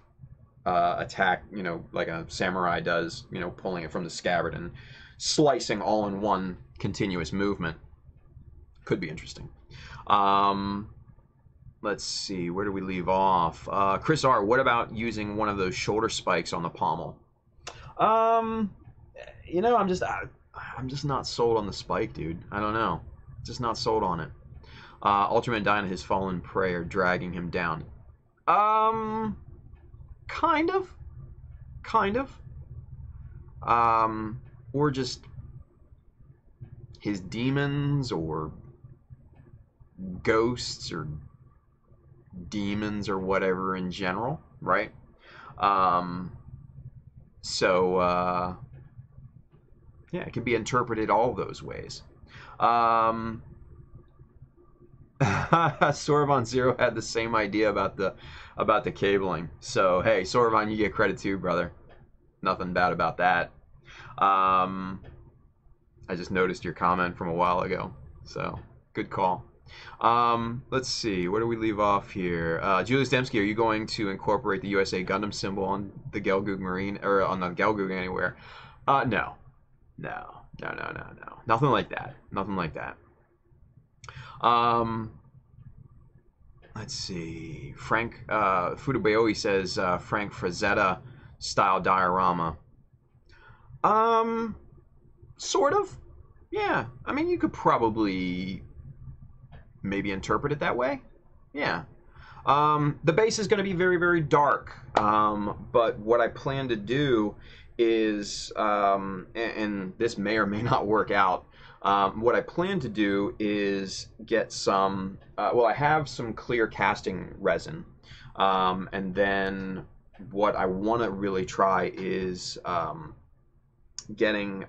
attack, like a samurai does, pulling it from the scabbard and slicing all in one continuous movement. Could be interesting. Let's see, where do we leave off? Chris R., what about using one of those shoulder spikes on the pommel? I'm just not sold on the spike, dude. I don't know. Just not sold on it. Ultraman Dyna, his fallen prey are dragging him down. Kind of. Or just his demons or ghosts or demons or whatever in general, right? Yeah, it can be interpreted all those ways. Sorvon Zero had the same idea about the cabling. So hey, Sorvon, you get credit too, brother. Nothing bad about that. I just noticed your comment from a while ago, so good call. Let's see, where do we leave off here? Julius Dembski, are you going to incorporate the USA Gundam symbol on the Gelgoog Marine, or on the Gelgoog anywhere? No. Nothing like that. Let's see. Frank Fudubaoi says Frank Frazetta style diorama. Sort of. Yeah. I mean, you could probably maybe interpret it that way. Yeah. The base is going to be very, very dark. But what I plan to do is, and this may or may not work out, what I plan to do is get some, I have some clear casting resin. And then what I want to really try is getting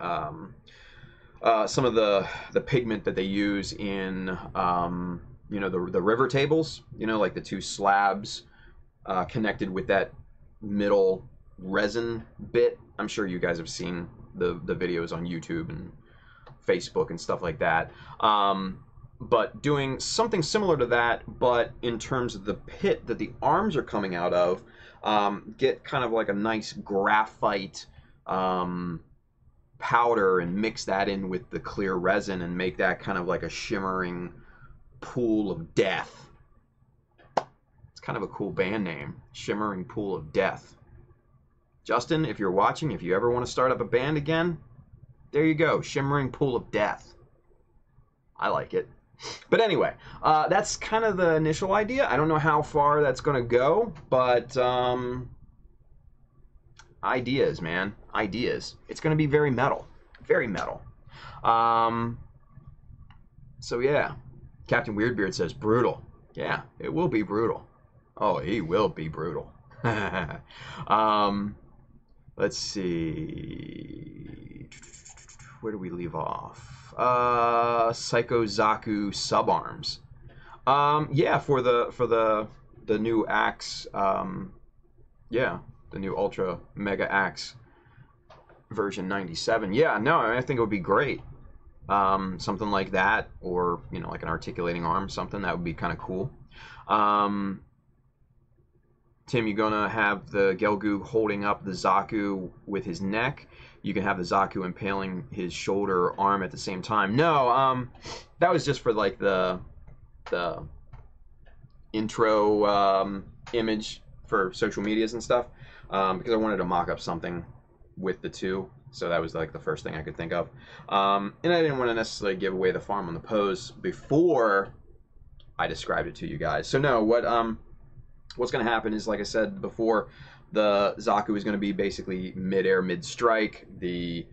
some of the pigment that they use in, the river tables, like the two slabs connected with that middle resin bit. I'm sure you guys have seen the videos on YouTube and Facebook and stuff like that. But doing something similar to that, but in terms of the pit that the arms are coming out of, get kind of like a nice graphite powder and mix that in with the clear resin and make that kind of like a shimmering pool of death. It's kind of a cool band name, Shimmering Pool of Death. Justin, if you're watching, if you ever want to start up a band again, there you go, Shimmering Pool of Death. I like it. But anyway, that's kind of the initial idea. I don't know how far that's going to go, but ideas, man. Ideas. It's going to be very metal. Very metal. So yeah. Captain Weirdbeard says, brutal. Yeah, it will be brutal. Oh, he will be brutal. Let's see. Where do we leave off? Psycho Zaku subarms. Yeah, for the new axe. Yeah, the new Ultra Mega Axe version 97. Yeah, no, I think it would be great. Something like that, or like an articulating arm, something that would be kind of cool. Tim, you're gonna have the Gelgoog holding up the Zaku with his neck. You can have the Zaku impaling his shoulder arm at the same time. No, that was just for like the intro image for social medias and stuff, because I wanted to mock up something with the two. So that was like the first thing I could think of. And I didn't want to necessarily give away the farm on the pose before I described it to you guys. So no, what's going to happen is, like I said before, the Zaku is going to be basically mid-air, mid-strike. The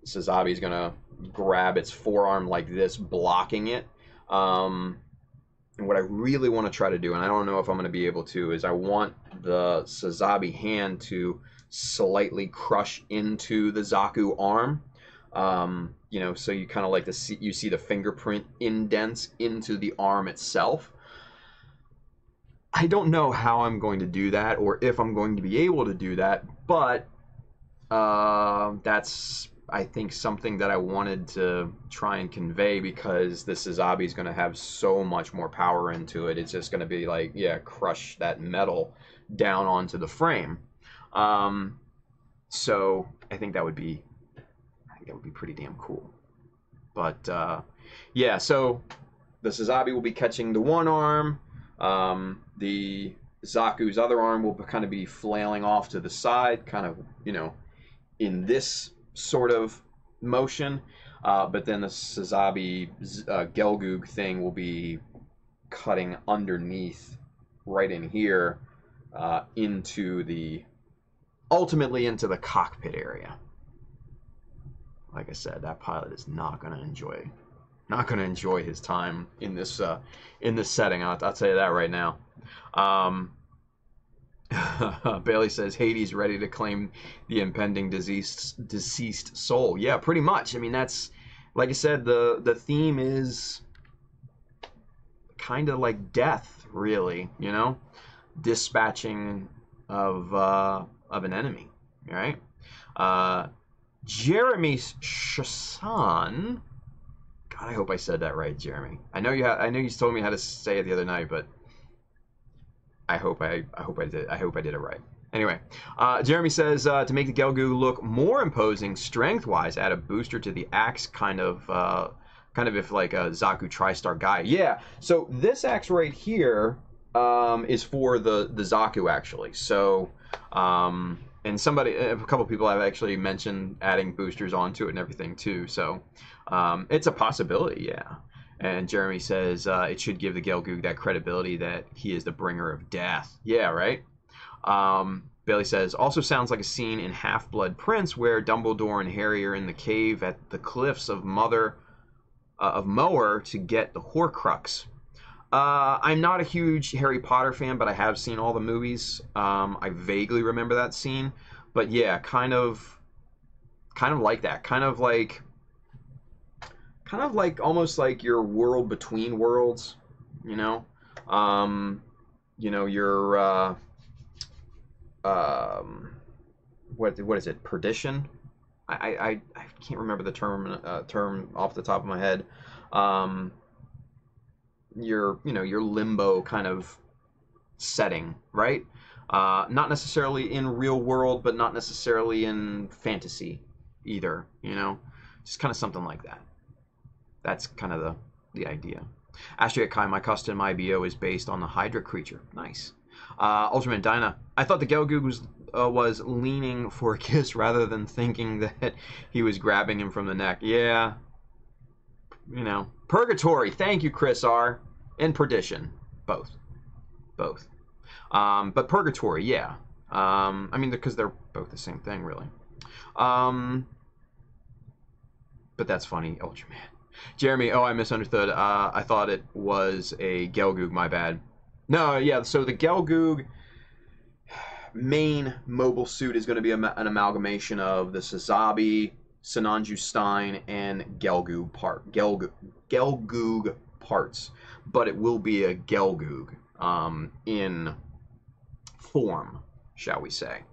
Sazabi is going to grab its forearm like this, blocking it. And what I really want to try to do, and I don't know if I'm going to be able to, is I want the Sazabi hand to slightly crush into the Zaku arm. You know, so you kind of like you see the fingerprint indents into the arm itself. I don't know how I'm going to do that, or if I'm going to be able to do that, but that's, I think, something that I wanted to try and convey, because the Sazabi is going to have so much more power into it. It's just going to be like, yeah, crush that metal down onto the frame. So I think that would be pretty damn cool. But yeah, so the Sazabi will be catching the one arm. The Zaku's other arm will kind of be flailing off to the side, kind of, you know, in this sort of motion. But then the Sazabi Gelgoog thing will be cutting underneath, right in here, ultimately into the cockpit area. Like I said, that pilot is not going to enjoy his time in this setting. I'll tell you that right now. Bailey says Hades ready to claim the impending deceased soul. Yeah, pretty much. I mean, that's, like I said, the theme is kind of like death, really. You know, dispatching of an enemy. Right? Jeremy Shasan. God, I hope I said that right, Jeremy. I know you told me how to say it the other night, but I hope I did it right. Anyway, Jeremy says to make the Gelgoog look more imposing strength-wise, add a booster to the axe, kind of if like a Zaku TriStar guy. Yeah. So this axe right here is for the Zaku, actually. So and a couple people have actually mentioned adding boosters onto it and everything too. So it's a possibility, yeah. And Jeremy says it should give the Gelgoog that credibility that he is the bringer of death. Yeah, right? Bailey says, also sounds like a scene in Half-Blood Prince where Dumbledore and Harry are in the cave at the cliffs of Moher to get the Horcrux. I'm not a huge Harry Potter fan, but I have seen all the movies. I vaguely remember that scene. But yeah, kind of like that. Kind of like almost like your world between worlds, you know? Your what is it? Perdition? I can't remember the term off the top of my head. Your limbo kind of setting, right? Not necessarily in real world, but not necessarily in fantasy either, you know? Just kind of something like that. That's kind of the idea. Astria Kai, my custom IBO is based on the Hydra creature. Nice. Ultraman Dyna, I thought the Gelgoog was leaning for a kiss rather than thinking that he was grabbing him from the neck. Yeah. You know. Purgatory. Thank you, Chris R. And Perdition. Both. But Purgatory, yeah. I mean, because they're both the same thing, really. But that's funny, Ultraman. Jeremy, oh, I misunderstood. I thought it was a Gelgoog, my bad. No, yeah, so the Gelgoog main mobile suit is going to be an amalgamation of the Sazabi, Sinanju Stein, and Gelgoog parts. But it will be a Gelgoog in form, shall we say.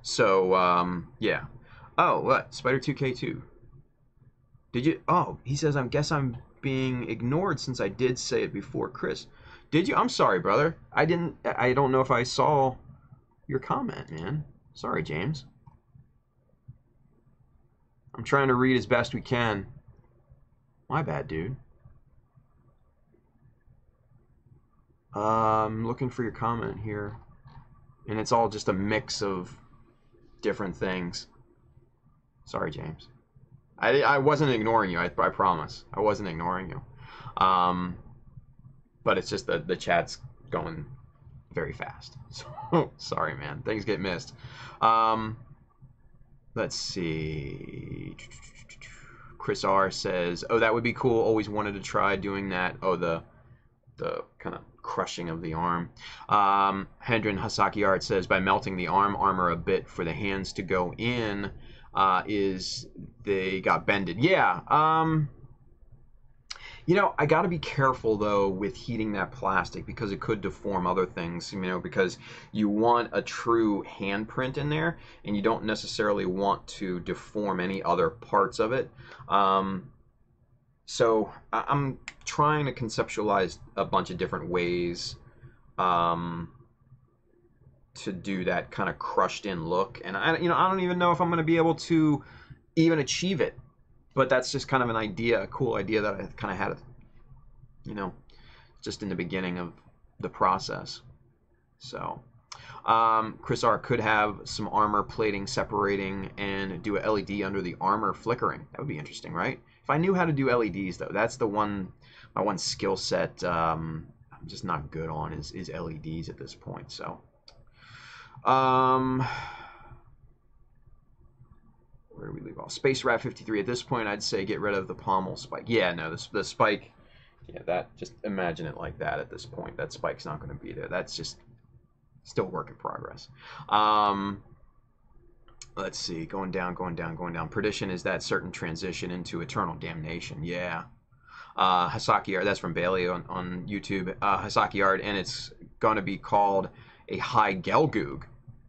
So, yeah. Oh, what? Spider2K2. Did you? Oh, he says, I guess I'm being ignored since I did say it before, Chris. Did you? I'm sorry, brother. I don't know if I saw your comment, man. Sorry, James. I'm trying to read as best we can. My bad, dude. I'm looking for your comment here. And it's all just a mix of different things. Sorry, James. I wasn't ignoring you, I promise. I wasn't ignoring you. but it's just the chat's going very fast. So sorry, man. Things get missed. Let's see. Chris R says, "Oh, that would be cool. Always wanted to try doing that." Oh, the kind of crushing of the arm. Hendren Hasaki Art says, "By melting the arm armor a bit for the hands to go in, is they got bended." Yeah. You know, I got to be careful, though, with heating that plastic because it could deform other things, you know, because you want a true handprint in there and you don't necessarily want to deform any other parts of it. So I'm trying to conceptualize a bunch of different ways to do that kind of crushed-in look. And, I don't even know if I'm going to be able to even achieve it. But that's just kind of an idea, a cool idea that I kind of had, you know, just in the beginning of the process. So, Chris R could have some armor plating separating and do a LED under the armor flickering. That would be interesting, right? If I knew how to do LEDs, though, that's my one skill set I'm just not good on is LEDs at this point. So, where do we leave off? Space Rat 53. At this point, I'd say get rid of the pommel spike. Yeah, no, the spike. Yeah, that, just imagine it like that at this point. That spike's not going to be there. That's just still work in progress. Let's see. Going down. Perdition is that certain transition into eternal damnation. Yeah. Hasaki Art. That's from Bailey on YouTube. Hasaki Art, and it's going to be called a high Gelgoog.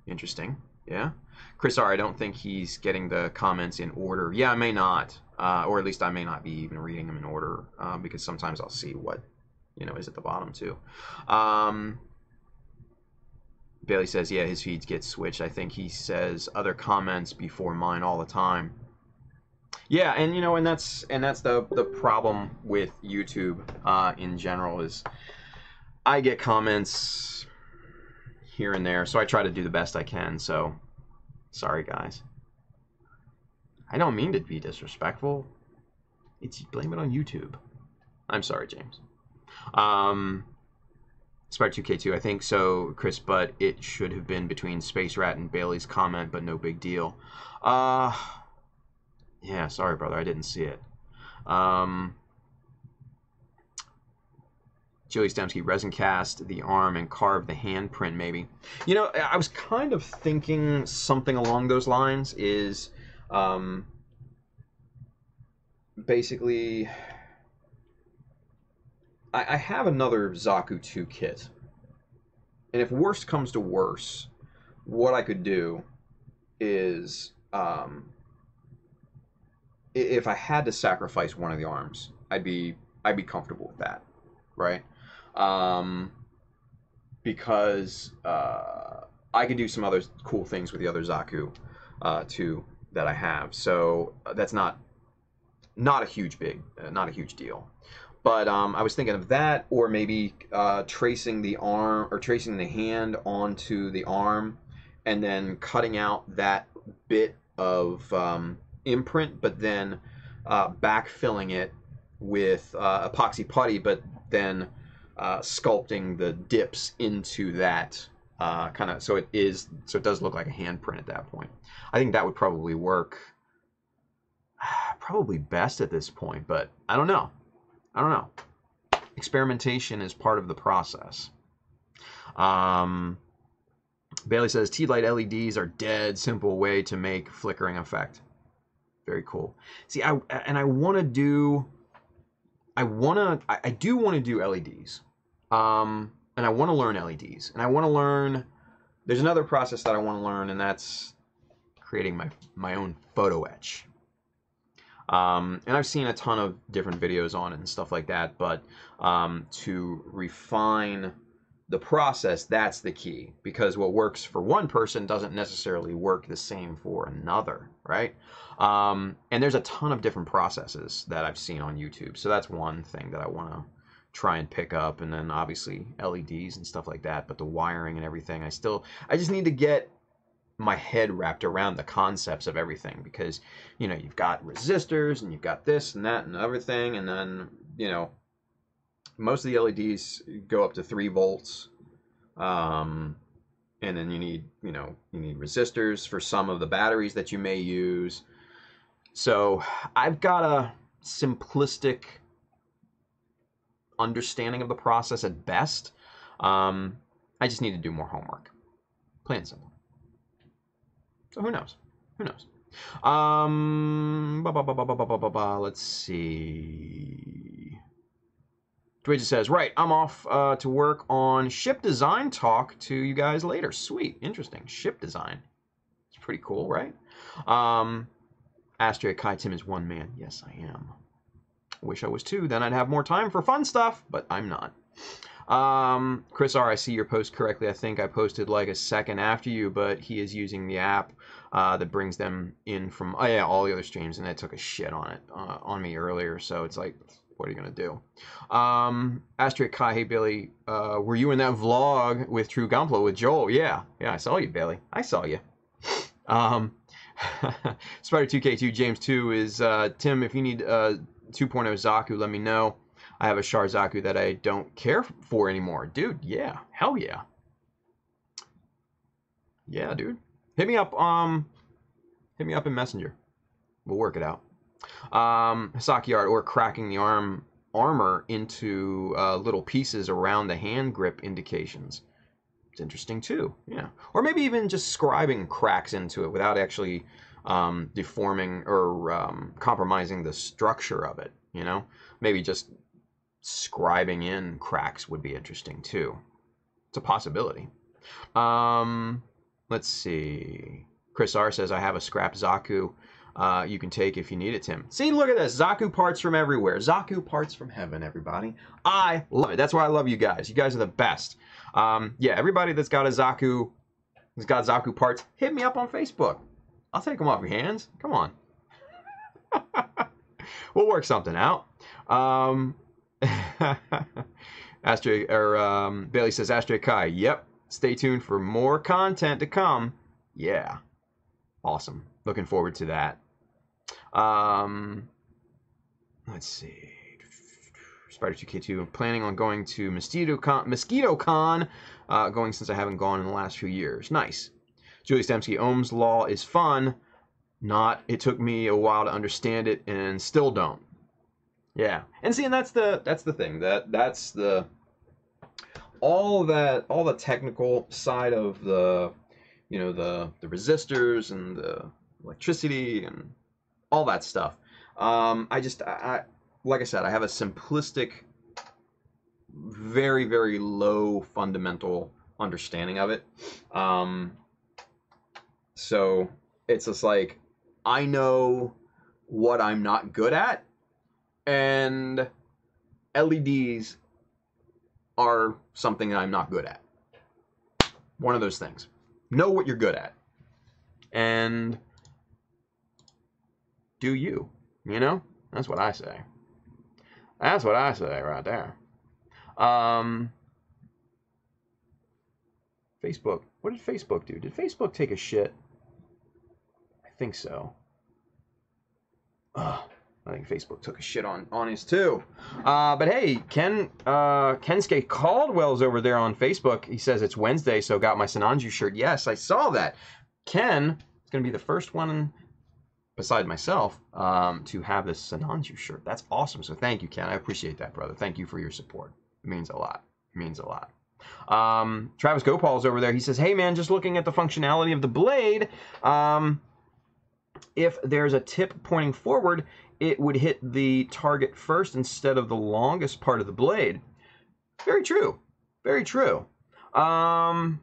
Interesting. Yeah. Chris R, I don't think he's getting the comments in order. Yeah, I may not. Or at least I may not be even reading them in order because sometimes I'll see what, is at the bottom too. Bailey says, yeah, his feeds get switched. I think he says other comments before mine all the time. Yeah, and and that's the problem with YouTube in general is I get comments here and there, so I try to do the best I can. So sorry, guys. I don't mean to be disrespectful. Blame it on YouTube. I'm sorry, James. Spire 2K2, I think so, Chris, but it should have been between Space Rat and Bailey's comment, but no big deal. Yeah, sorry, brother, I didn't see it. Julie Stemsky, resin cast the arm and carve the handprint, maybe. I was kind of thinking something along those lines is basically I have another Zaku 2 kit. And if worst comes to worst, what I could do is if I had to sacrifice one of the arms, I'd be comfortable with that, right? Because I could do some other cool things with the other Zaku too that I have. So that's not a huge deal. But I was thinking of that, or maybe tracing the arm or tracing the hand onto the arm, and then cutting out that bit of imprint, but then backfilling it with epoxy putty, but then sculpting the dips into that kind of so it does look like a handprint at that point. I think that would probably work. Probably best at this point, but I don't know. Experimentation is part of the process. Bailey says T-light LEDs are dead simple way to make flickering effect. Very cool. See, I do want to do LEDs. And I want to learn LEDs. And I want to learn, there's another process that I want to learn, and that's creating my own photo etch. And I've seen a ton of different videos on it and stuff like that, but to refine the process, that's the key, because what works for one person doesn't necessarily work the same for another, right? And there's a ton of different processes that I've seen on YouTube, so that's one thing that I want to try and pick up, and then obviously LEDs and stuff like that, but the wiring and everything, I just need to get my head wrapped around the concepts of everything, because you've got resistors and you've got this and that and everything, and then most of the LEDs go up to 3 volts. And then you need resistors for some of the batteries that you may use. So I've got a simplistic understanding of the process at best. I just need to do more homework. Plain and simple. So who knows? Who knows? Let's see. Dwayne says, right, I'm off to work on ship design talk to you guys later. Sweet. Interesting. Ship design. It's pretty cool, right? Astria Kai Tim is one man. Yes, I am. Wish I was two. Then I'd have more time for fun stuff, but I'm not. Chris R, I see your post correctly. I think I posted like a second after you, but he is using the app that brings them in from all the other streams, and it took a shit on it on me earlier. So it's like, what are you gonna do? Astrid Kai, hey Billy, were you in that vlog with True Gunpla with Joel? Yeah, I saw you, Billy. I saw you. Spider 2K2 James 2 is Tim. If you need 2.0 Zaku, let me know. I have a Char Zaku that I don't care for anymore. Dude, yeah. Hell yeah. Yeah, dude. Hit me up in Messenger. We'll work it out. Hisaki art, or cracking the armor into little pieces around the hand grip indications. It's interesting too. Yeah. Or maybe even just scribing cracks into it without actually deforming or compromising the structure of it, you know? Maybe just scribing in cracks would be interesting too. It's a possibility. Let's see. Chris R says, I have a scrap Zaku you can take if you need it, Tim. See, look at this. Zaku parts from everywhere. Zaku parts from heaven, everybody. I love it. That's why I love you guys. You guys are the best. Yeah, everybody that's got a Zaku, that's got Zaku parts, hit me up on Facebook. I'll take them off your hands. Come on. We'll work something out. Bailey says, Astrid Kai, yep. Stay tuned for more content to come. Yeah. Awesome. Looking forward to that. Let's see. Spider2K2. I'm planning on going to Mosquito Con, going since I haven't gone in the last few years. Nice. Julie Stemsky, Ohm's Law is fun. It took me a while to understand it and still don't. Yeah. And see, and that's the thing. That's the all the technical side of the the resistors and the electricity and all that stuff. I like I said, I have a simplistic, very, very low fundamental understanding of it. So it's just like, I know what I'm not good at, and LEDs are something that I'm not good at. One of those things. Know what you're good at. And do you. You know? That's what I say. That's what I say right there. Facebook. What did Facebook do? Did Facebook take a shit? I think so. I think Facebook took a shit on his too. But hey, Kensuke Caldwell's over there on Facebook. He says it's Wednesday, so got my Sananju shirt. Yes, I saw that. Ken is going to be the first one, beside myself, to have this Sananju shirt. That's awesome. So thank you, Ken. I appreciate that, brother. Thank you for your support. It means a lot. It means a lot. Travis Gopal's over there. He says, hey, man, just looking at the functionality of the blade, if there's a tip pointing forward, it would hit the target first instead of the longest part of the blade. Very true. Very true. But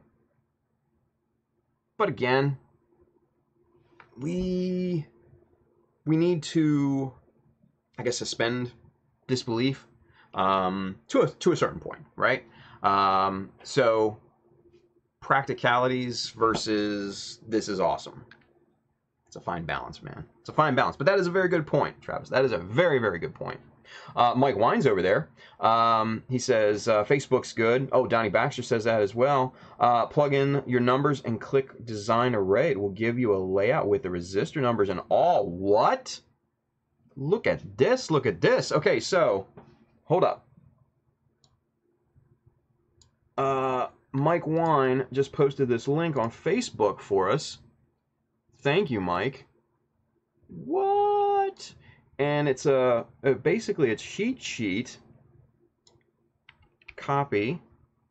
again, we need to, I guess, suspend disbelief to a certain point, right? So practicalities versus this is awesome. It's a fine balance, man. It's a fine balance. But that is a very good point, Travis. That is a very, very good point. Mike Wine's over there. He says, Facebook's good. Oh, Donnie Baxter says that as well. Plug in your numbers and click Design Array. It will give you a layout with the resistor numbers and all. What? Look at this. Look at this. Okay, so, hold up. Mike Wine just posted this link on Facebook for us. Thank you, Mike. What? And it's basically a cheat sheet copy.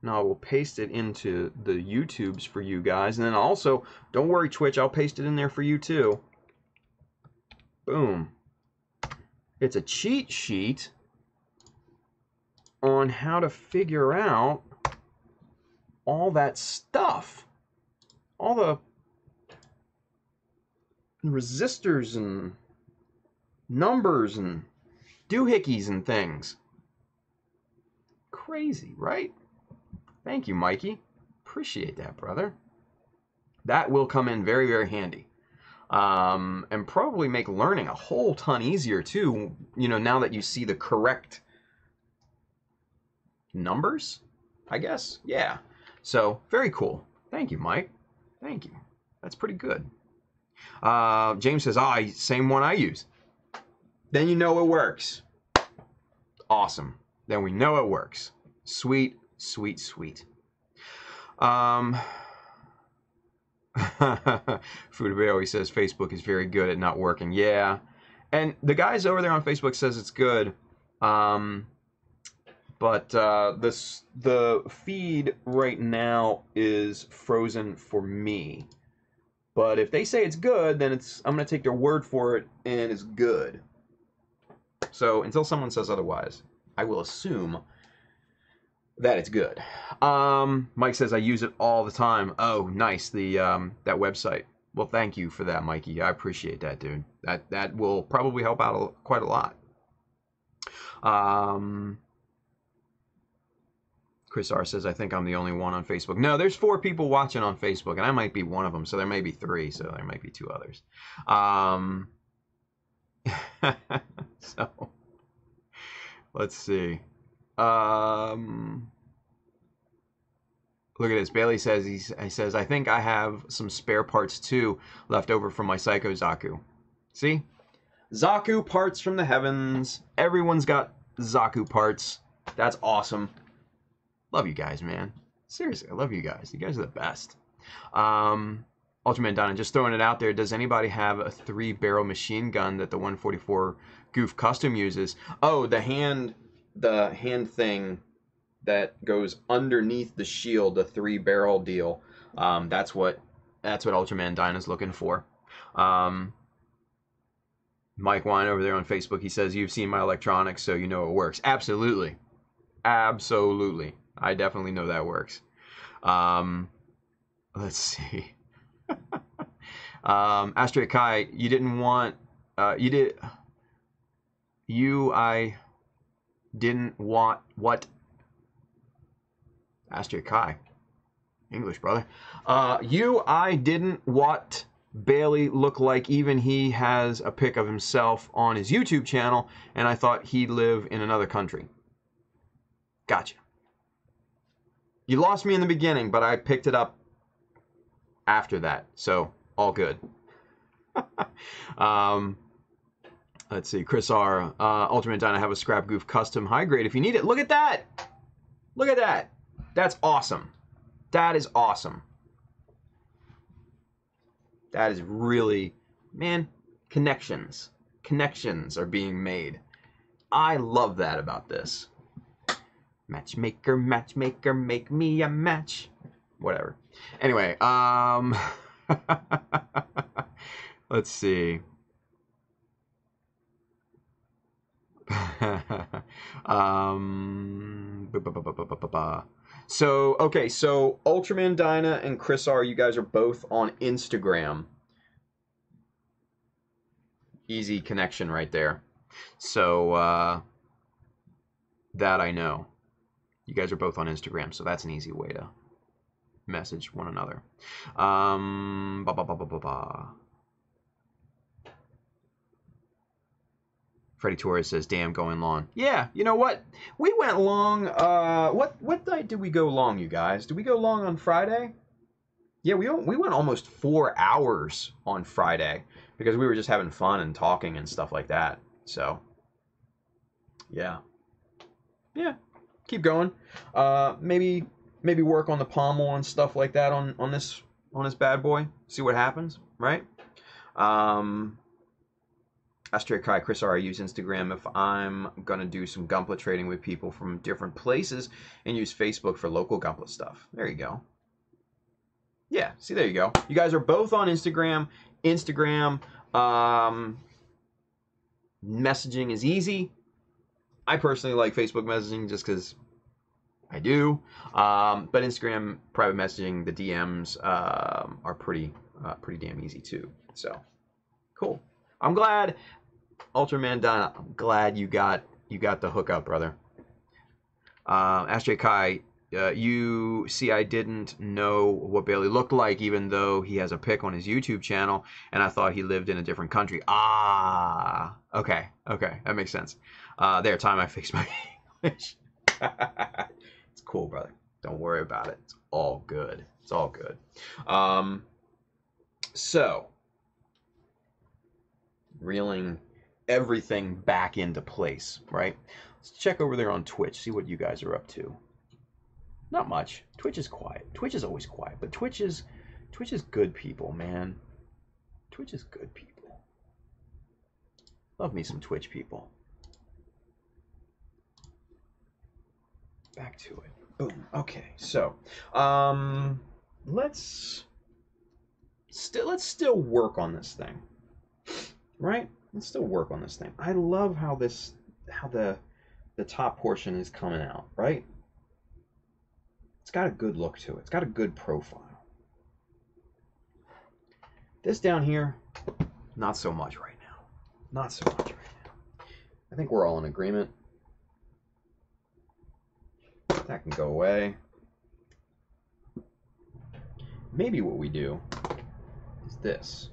Now I will paste it into the YouTubes for you guys. And then also, don't worry, Twitch, I'll paste it in there for you too. Boom. It's a cheat sheet on how to figure out all that stuff. All the resistors and numbers and doohickeys and things. Crazy, right? Thank you, Mikey. Appreciate that, brother. That will come in very, very handy. And probably make learning a whole ton easier, too, you know, now that you see the correct numbers, I guess. Yeah. So, very cool. Thank you, Mike. Thank you. That's pretty good. James says, same one I use. Then you know it works. Awesome. Then we know it works. Sweet, sweet, sweet. Foodabay always says Facebook is very good at not working. Yeah. And the guys over there on Facebook says it's good. But the feed right now is frozen for me. But if they say it's good, then I'm going to take their word for it, and it's good. So until someone says otherwise, I will assume that it's good. Mike says I use it all the time. Oh, nice. That website. Well, thank you for that, Mikey. I appreciate that, dude. That will probably help out quite a lot. Chris R says, I think I'm the only one on Facebook. No, there's 4 people watching on Facebook, and I might be one of them, so there may be 3, so there might be 2 others. So, let's see. Look at this. Bailey says, he says, I think I have some spare parts, too, left over from my Psycho Zaku. See? Zaku parts from the heavens. Everyone's got Zaku parts. That's awesome. Love you guys, man. Seriously, I love you guys. You guys are the best. Ultraman Donna, just throwing it out there. Does anybody have a 3-barrel machine gun that the 144 Goof Custom uses? Oh, the hand thing that goes underneath the shield, the 3-barrel deal. That's what Ultraman Dyna's looking for. Mike Wine over there on Facebook, he says, you've seen my electronics, so you know it works. Absolutely. Absolutely. I definitely know that works. Let's see. Astrid Kai, you didn't want... I didn't want... What? Astrid Kai. English, brother. I didn't want Bailey look like. Even he has a pic of himself on his YouTube channel, and I thought he'd live in another country. Gotcha. You lost me in the beginning, but I picked it up after that, so all good. Let's see. Chris R. Ultimate Dyna, have a Scrap Goof custom high grade if you need it. Look at that! Look at that! That's awesome. That is awesome. That is really... Man, connections. Connections are being made. I love that about this. Matchmaker, matchmaker, make me a match. Whatever. Anyway, let's see. So, okay, so Ultraman Dyna and Chris R, you guys are both on Instagram. Easy connection right there. So, that I know. You guys are both on Instagram, so that's an easy way to message one another. Freddie Torres says, damn, going long. Yeah, you know what? We went long. What night did we go long, you guys? Did we go long on Friday? Yeah, we went almost 4 hours on Friday because we were just having fun and talking and stuff like that. So, yeah. Yeah. Keep going. Maybe maybe work on the pommel and stuff like that on this bad boy. See what happens, right? Astray Kai, Chris R, I use Instagram if I'm gonna do some Gunpla trading with people from different places, and use Facebook for local Gunpla stuff. There you go. Yeah, see, there you go. You guys are both on Instagram. Messaging is easy. I personally like Facebook messaging just because I do. But Instagram private messaging, the DMs are pretty damn easy too. So cool. I'm glad, Ultraman Don. I'm glad you got the hookup, brother. Astray Kai, you see, I didn't know what Bailey looked like, even though he has a pic on his YouTube channel, and I thought he lived in a different country. Ah, okay, that makes sense. There, time I fixed my English. It's cool, brother. Don't worry about it. It's all good. It's all good. So, reeling everything back into place, right? Let's check over there on Twitch, see what you guys are up to. Not much. Twitch is quiet. Twitch is always quiet, but Twitch is good people, man. Twitch is good people. Love me some Twitch people. Back to it. Boom. Okay, so let's still work on this thing, right? Let's still work on this thing. I love how the top portion is coming out, right? It's got a good look to it. It's got a good profile. This down here, not so much right now. Not so much right now. I think we're all in agreement. That can go away. Maybe what we do is this.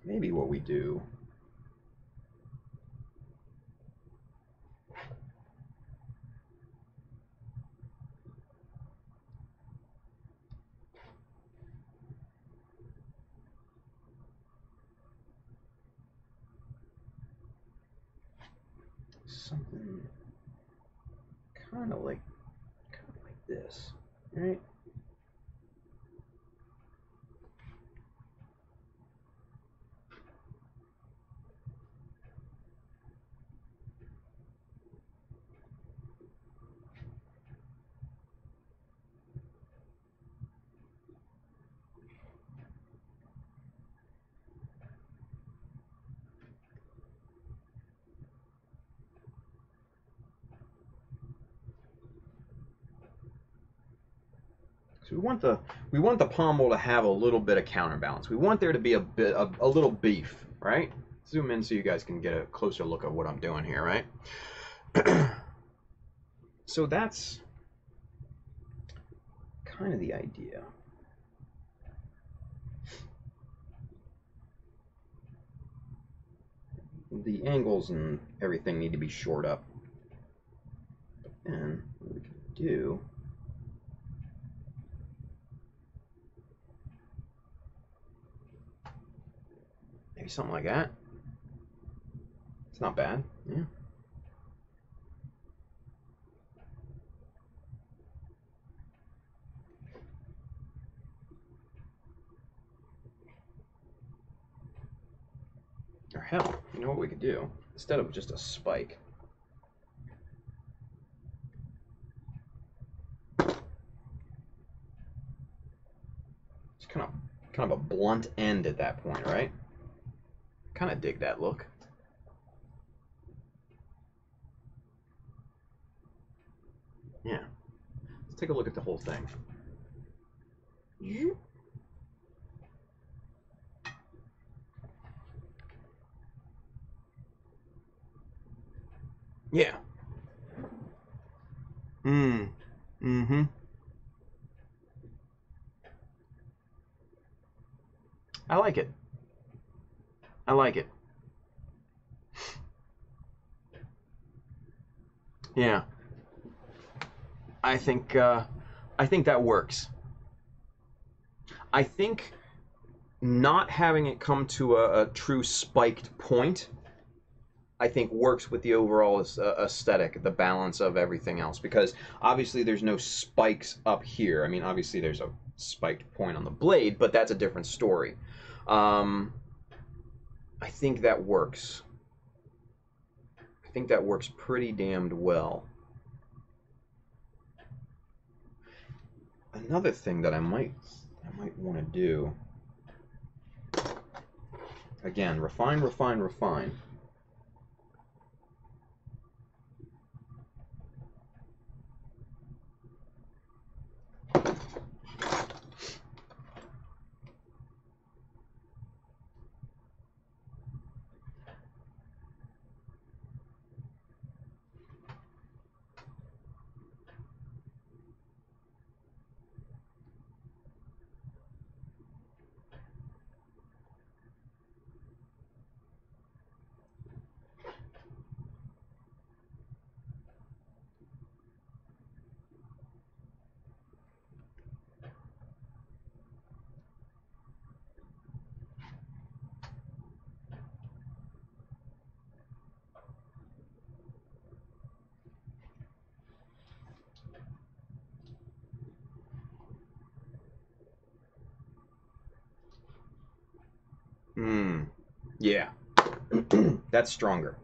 Maybe what we do something kind of like this, right? So we want the pommel to have a little bit of counterbalance. We want there to be a little beef, right? Zoom in so you guys can get a closer look at what I'm doing here, right? So that's kind of the idea. The angles and everything need to be shored up. And what we can do, maybe something like that. It's not bad, yeah. Or hell, you know what we could do? Instead of just a spike, it's kind of a blunt end at that point, right? Kind of dig that look. Yeah. Let's take a look at the whole thing. Yeah. Mm-hmm. I like it. I like it. Yeah. I think that works. I think not having it come to a true spiked point I think works with the overall aesthetic, the balance of everything else, because obviously there's no spikes up here. I mean, obviously there's a spiked point on the blade, but that's a different story. I think that works. I think that works pretty damned well. Another thing that I might want to do, again, refine, refine, refine. Yeah. That's stronger.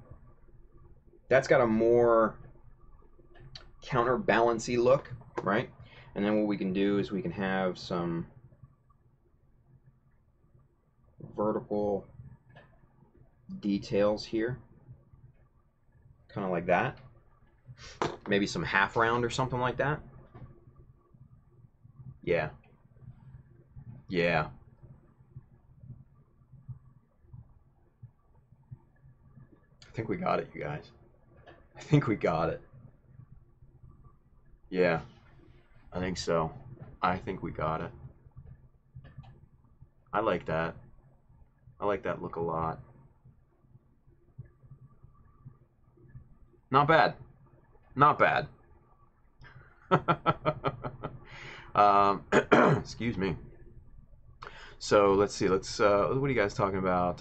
That's got a more counterbalancy look, right? And then what we can do is we can have some vertical details here. Kind of like that. Maybe some half round or something like that. Yeah. Yeah. I think we got it, you guys. I think we got it. Yeah, I think so. I think we got it. I like that. I like that look a lot. Not bad. Not bad. Excuse me. So let's see. Let's. What are you guys talking about?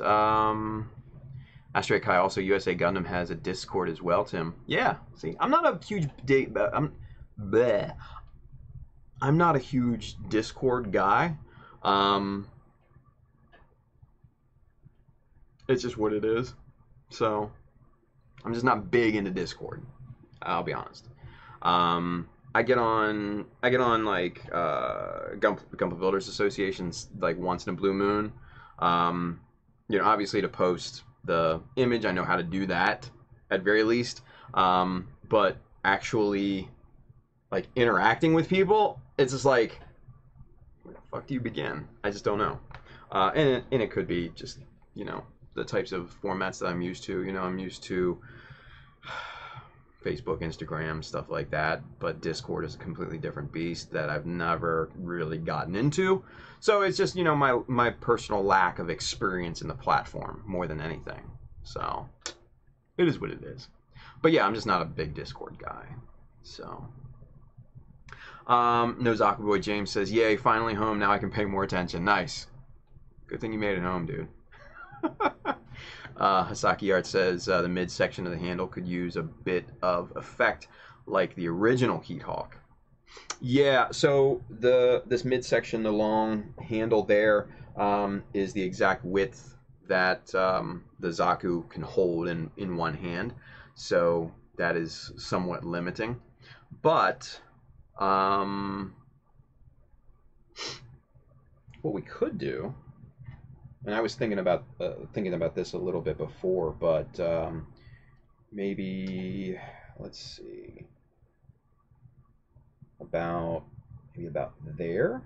Astray Kai, also USA Gundam has a Discord as well, Tim. Yeah, see, I'm not a huge I'm not a huge Discord guy. It's just what it is. So I'm just not big into Discord. I'll be honest. I get on like Gunpla Builders Associations like once in a blue moon. You know, obviously to post the image, I know how to do that at very least. But actually, like interacting with people, it's just like, where the fuck do you begin? I just don't know. And it could be just, you know, the types of formats that I'm used to. You know, I'm used to Facebook, Instagram, stuff like that. But Discord is a completely different beast that I've never really gotten into. So it's just, you know, my personal lack of experience in the platform more than anything. So it is what it is. But yeah, I'm just not a big Discord guy. So Nozaku Boy James says, "Yay, finally home. Now I can pay more attention." Nice. Good thing you made it home, dude. Hasaki Art says the midsection of the handle could use a bit of effect like the original Heat Hawk. Yeah, so this midsection, the long handle there, is the exact width that the Zaku can hold in one hand. So that is somewhat limiting. But what we could do, and I was thinking about this a little bit before, but maybe let's see, maybe about there.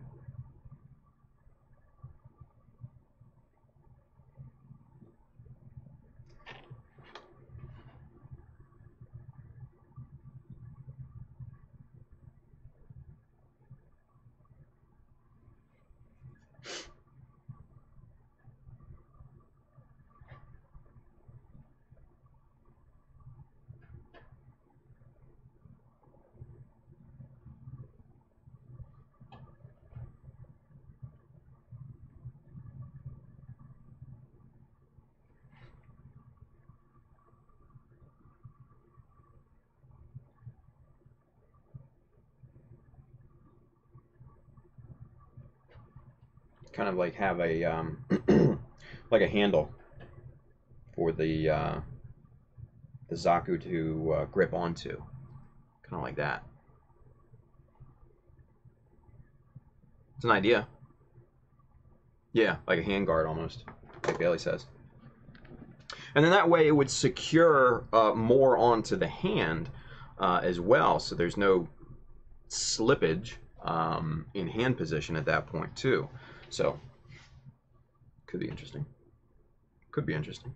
kind of like have a like a handle for the Zaku to grip onto, kind of like that. It's an idea. Yeah, like a handguard almost, like Bailey says. And then that way it would secure more onto the hand as well, so there's no slippage in hand position at that point too. So could be interesting. Could be interesting.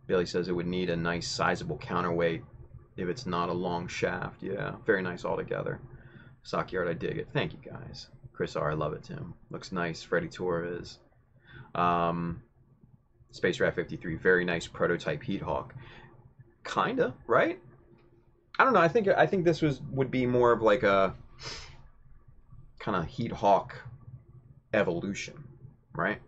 Bailey says it would need a nice sizable counterweight if it's not a long shaft. Yeah, very nice altogether. Stock Yard, I dig it. Thank you guys. Chris R, I love it, Tim. Looks nice. Freddie Torres. Space Rat 53, very nice prototype Heat Hawk. Kinda, right? I don't know. I think this would be more of like a kind of Heat Hawk evolution, right?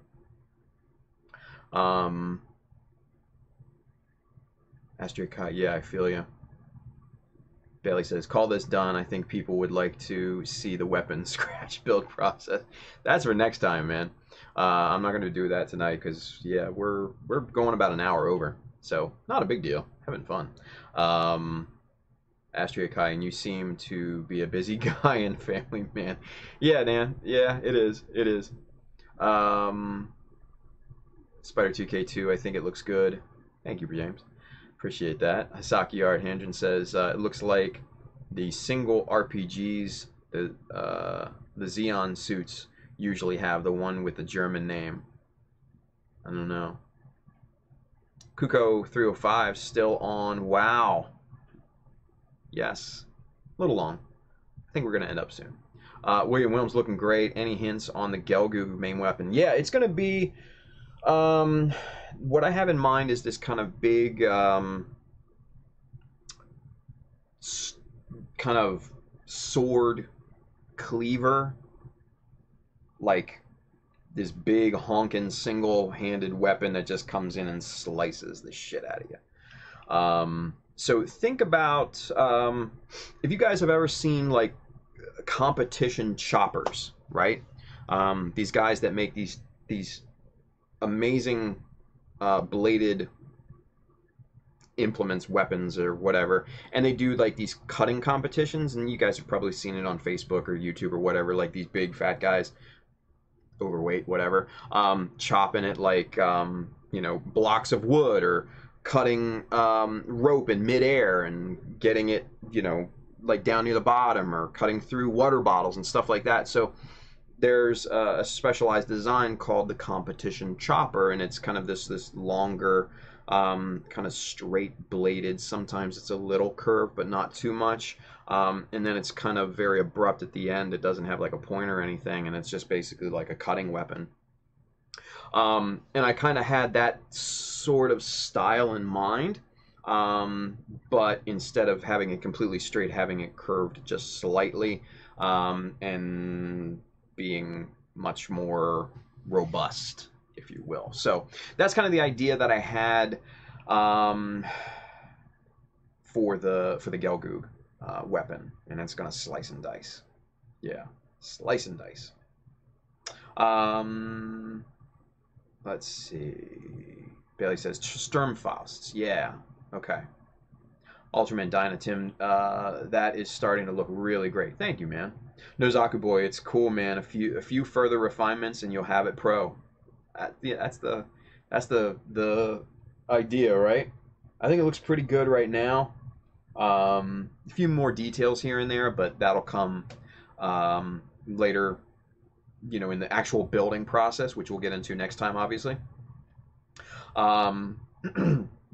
Astrid Kai, yeah, I feel you. Bailey says, call this done. I think people would like to see the weapon scratch build process. That's for next time, man. I'm not going to do that tonight because, yeah, we're going about an hour over. So, not a big deal. Having fun. Astrid Kai, and you seem to be a busy guy and family man. Yeah, Dan. Yeah, it is. It is. Spider 2K2, I think it looks good. Thank you, James. Appreciate that. Hisaki Art Handren says it looks like the single RPGs, the Xeon suits usually have the one with the German name. I don't know. Kuko 305 still on. Wow. Yes. A little long. I think we're going to end up soon. William Williams looking great. Any hints on the Gelgoog main weapon? Yeah, it's going to be... what I have in mind is this kind of big, kind of sword cleaver, like this big honking single-handed weapon that just comes in and slices the shit out of you. So think about if you guys have ever seen like competition choppers, right? These guys that make these amazing bladed implements, weapons, or whatever, and they do like these cutting competitions, and you guys have probably seen it on Facebook or YouTube or whatever, like these big fat guys, overweight, whatever, chopping it like you know, blocks of wood, or cutting rope in midair and getting it, you know, like down near the bottom, or cutting through water bottles and stuff like that. So there's a specialized design called the competition chopper, and it's kind of this longer, kind of straight bladed. Sometimes it's a little curved, but not too much. And then it's kind of very abrupt at the end. It doesn't have like a point or anything, and it's just basically like a cutting weapon. And I kind of had that sort of style in mind, but instead of having it completely straight, having it curved just slightly, and being much more robust, if you will. So that's kind of the idea that I had for the Gelgoog weapon, and it's gonna slice and dice. Yeah, slice and dice. Let's see. Bailey says Sturmfausts. Yeah. Okay. Ultraman Dyna Tim, that is starting to look really great. Thank you, man. Nozaku boy, it's cool, man. A few further refinements and you'll have it pro. Yeah, that's the idea, right? I think it looks pretty good right now. A few more details here and there, but that'll come later, you know, in the actual building process, which we'll get into next time, obviously.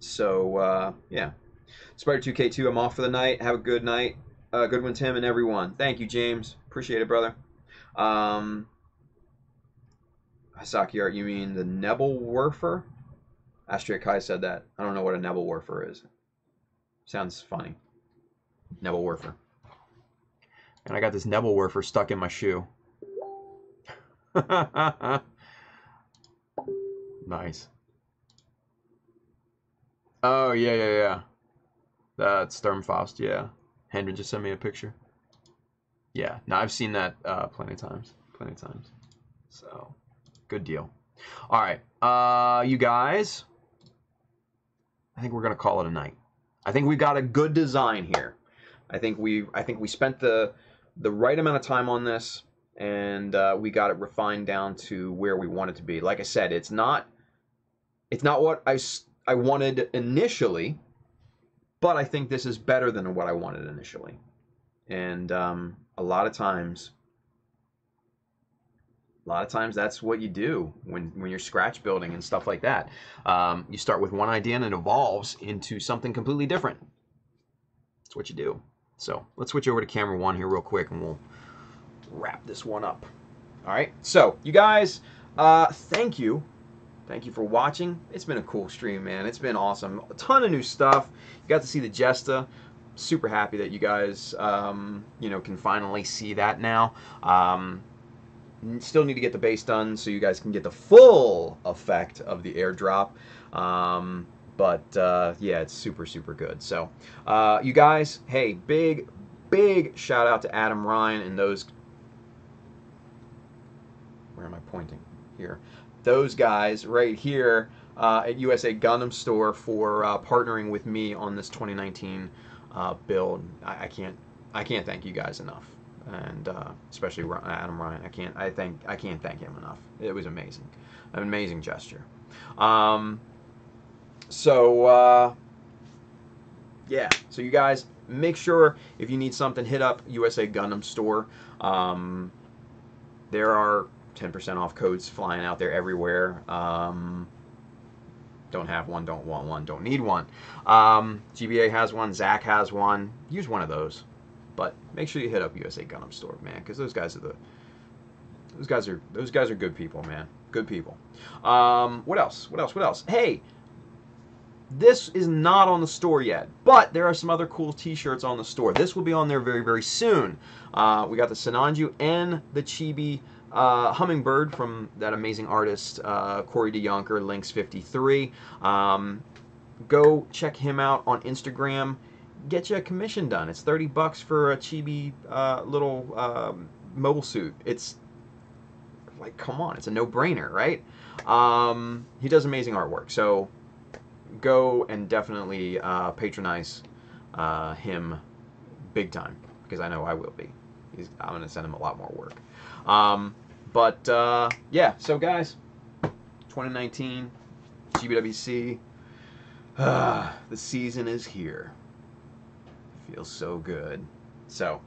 So yeah. Spider 2K2, I'm off for the night. Have a good night. Good one, Tim, and everyone. Thank you, James. Appreciate it, brother. Hisaki Art, you mean the Nebelwerfer? Astrid Kai said that. I don't know what a Nebelwerfer is. Sounds funny. Nebelwerfer. And I got this Nebelwerfer stuck in my shoe. Nice. Oh, yeah. That's Sturmfaust, yeah. Hendren just sent me a picture. Yeah, no, I've seen that plenty of times. So, good deal. All right, you guys, I think we're gonna call it a night. I think we've got a good design here. I think we spent the right amount of time on this, and we got it refined down to where we want it to be. Like I said, it's not what I wanted initially, but I think this is better than what I wanted initially. And a lot of times that's what you do when you're scratch building and stuff like that. You start with one idea and it evolves into something completely different. That's what you do. So let's switch over to camera 1 here real quick and we'll wrap this one up. All right, so you guys, thank you for watching. It's been a cool stream, man. It's been awesome. A ton of new stuff. You got to see the Jesta. Super happy that you guys can finally see that now. Still need to get the base done so you guys can get the full effect of the airdrop. But yeah, it's super good. So you guys, hey, big shout out to Adam Ryan and those. Where am I pointing? Here. Those guys right here at USA Gundam Store for partnering with me on this 2019 build. I can't thank you guys enough, and especially Adam Ryan. I can't thank him enough. It was amazing, an amazing gesture. Yeah, so you guys make sure if you need something, hit up USA Gundam Store. There are 10% off codes flying out there everywhere. Don't have one, don't want one, don't need one. GBA has one, Zach has one. Use one of those. But make sure you hit up USA Gundam Store, man, because those guys are good people, man. Good people. What else? Hey, this is not on the store yet, but there are some other cool t-shirts on the store. This will be on there very soon. We got the Sinanju and the Chibi Hummingbird from that amazing artist Corey DeYonker, Links53. Go check him out on Instagram. Get you a commission done. It's $30 for a Chibi little mobile suit. It's like, come on, it's a no-brainer, right? He does amazing artwork, so go and definitely patronize him big time, because I know I will be. I'm going to send him a lot more work. Yeah, so guys, 2019, GBWC, the season is here. Feels so good. So,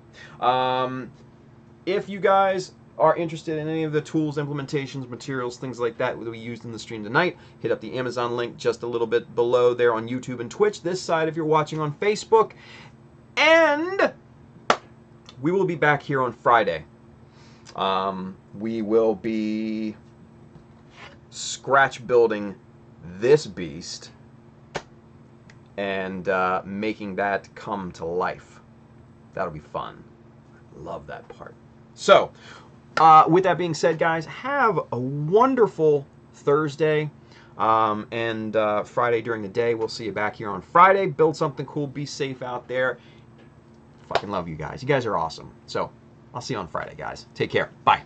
if you guys are interested in any of the tools, implementations, materials, things like that we used in the stream tonight, hit up the Amazon link just a little bit below there on YouTube and Twitch. This side if you're watching on Facebook. And we will be back here on Friday. We will be scratch building this beast and making that come to life. That'll be fun. Love that part. So, with that being said, guys, have a wonderful Thursday and Friday during the day. We'll see you back here on Friday. Build something cool. Be safe out there. Fucking love you guys. You guys are awesome. So, I'll see you on Friday, guys. Take care. Bye.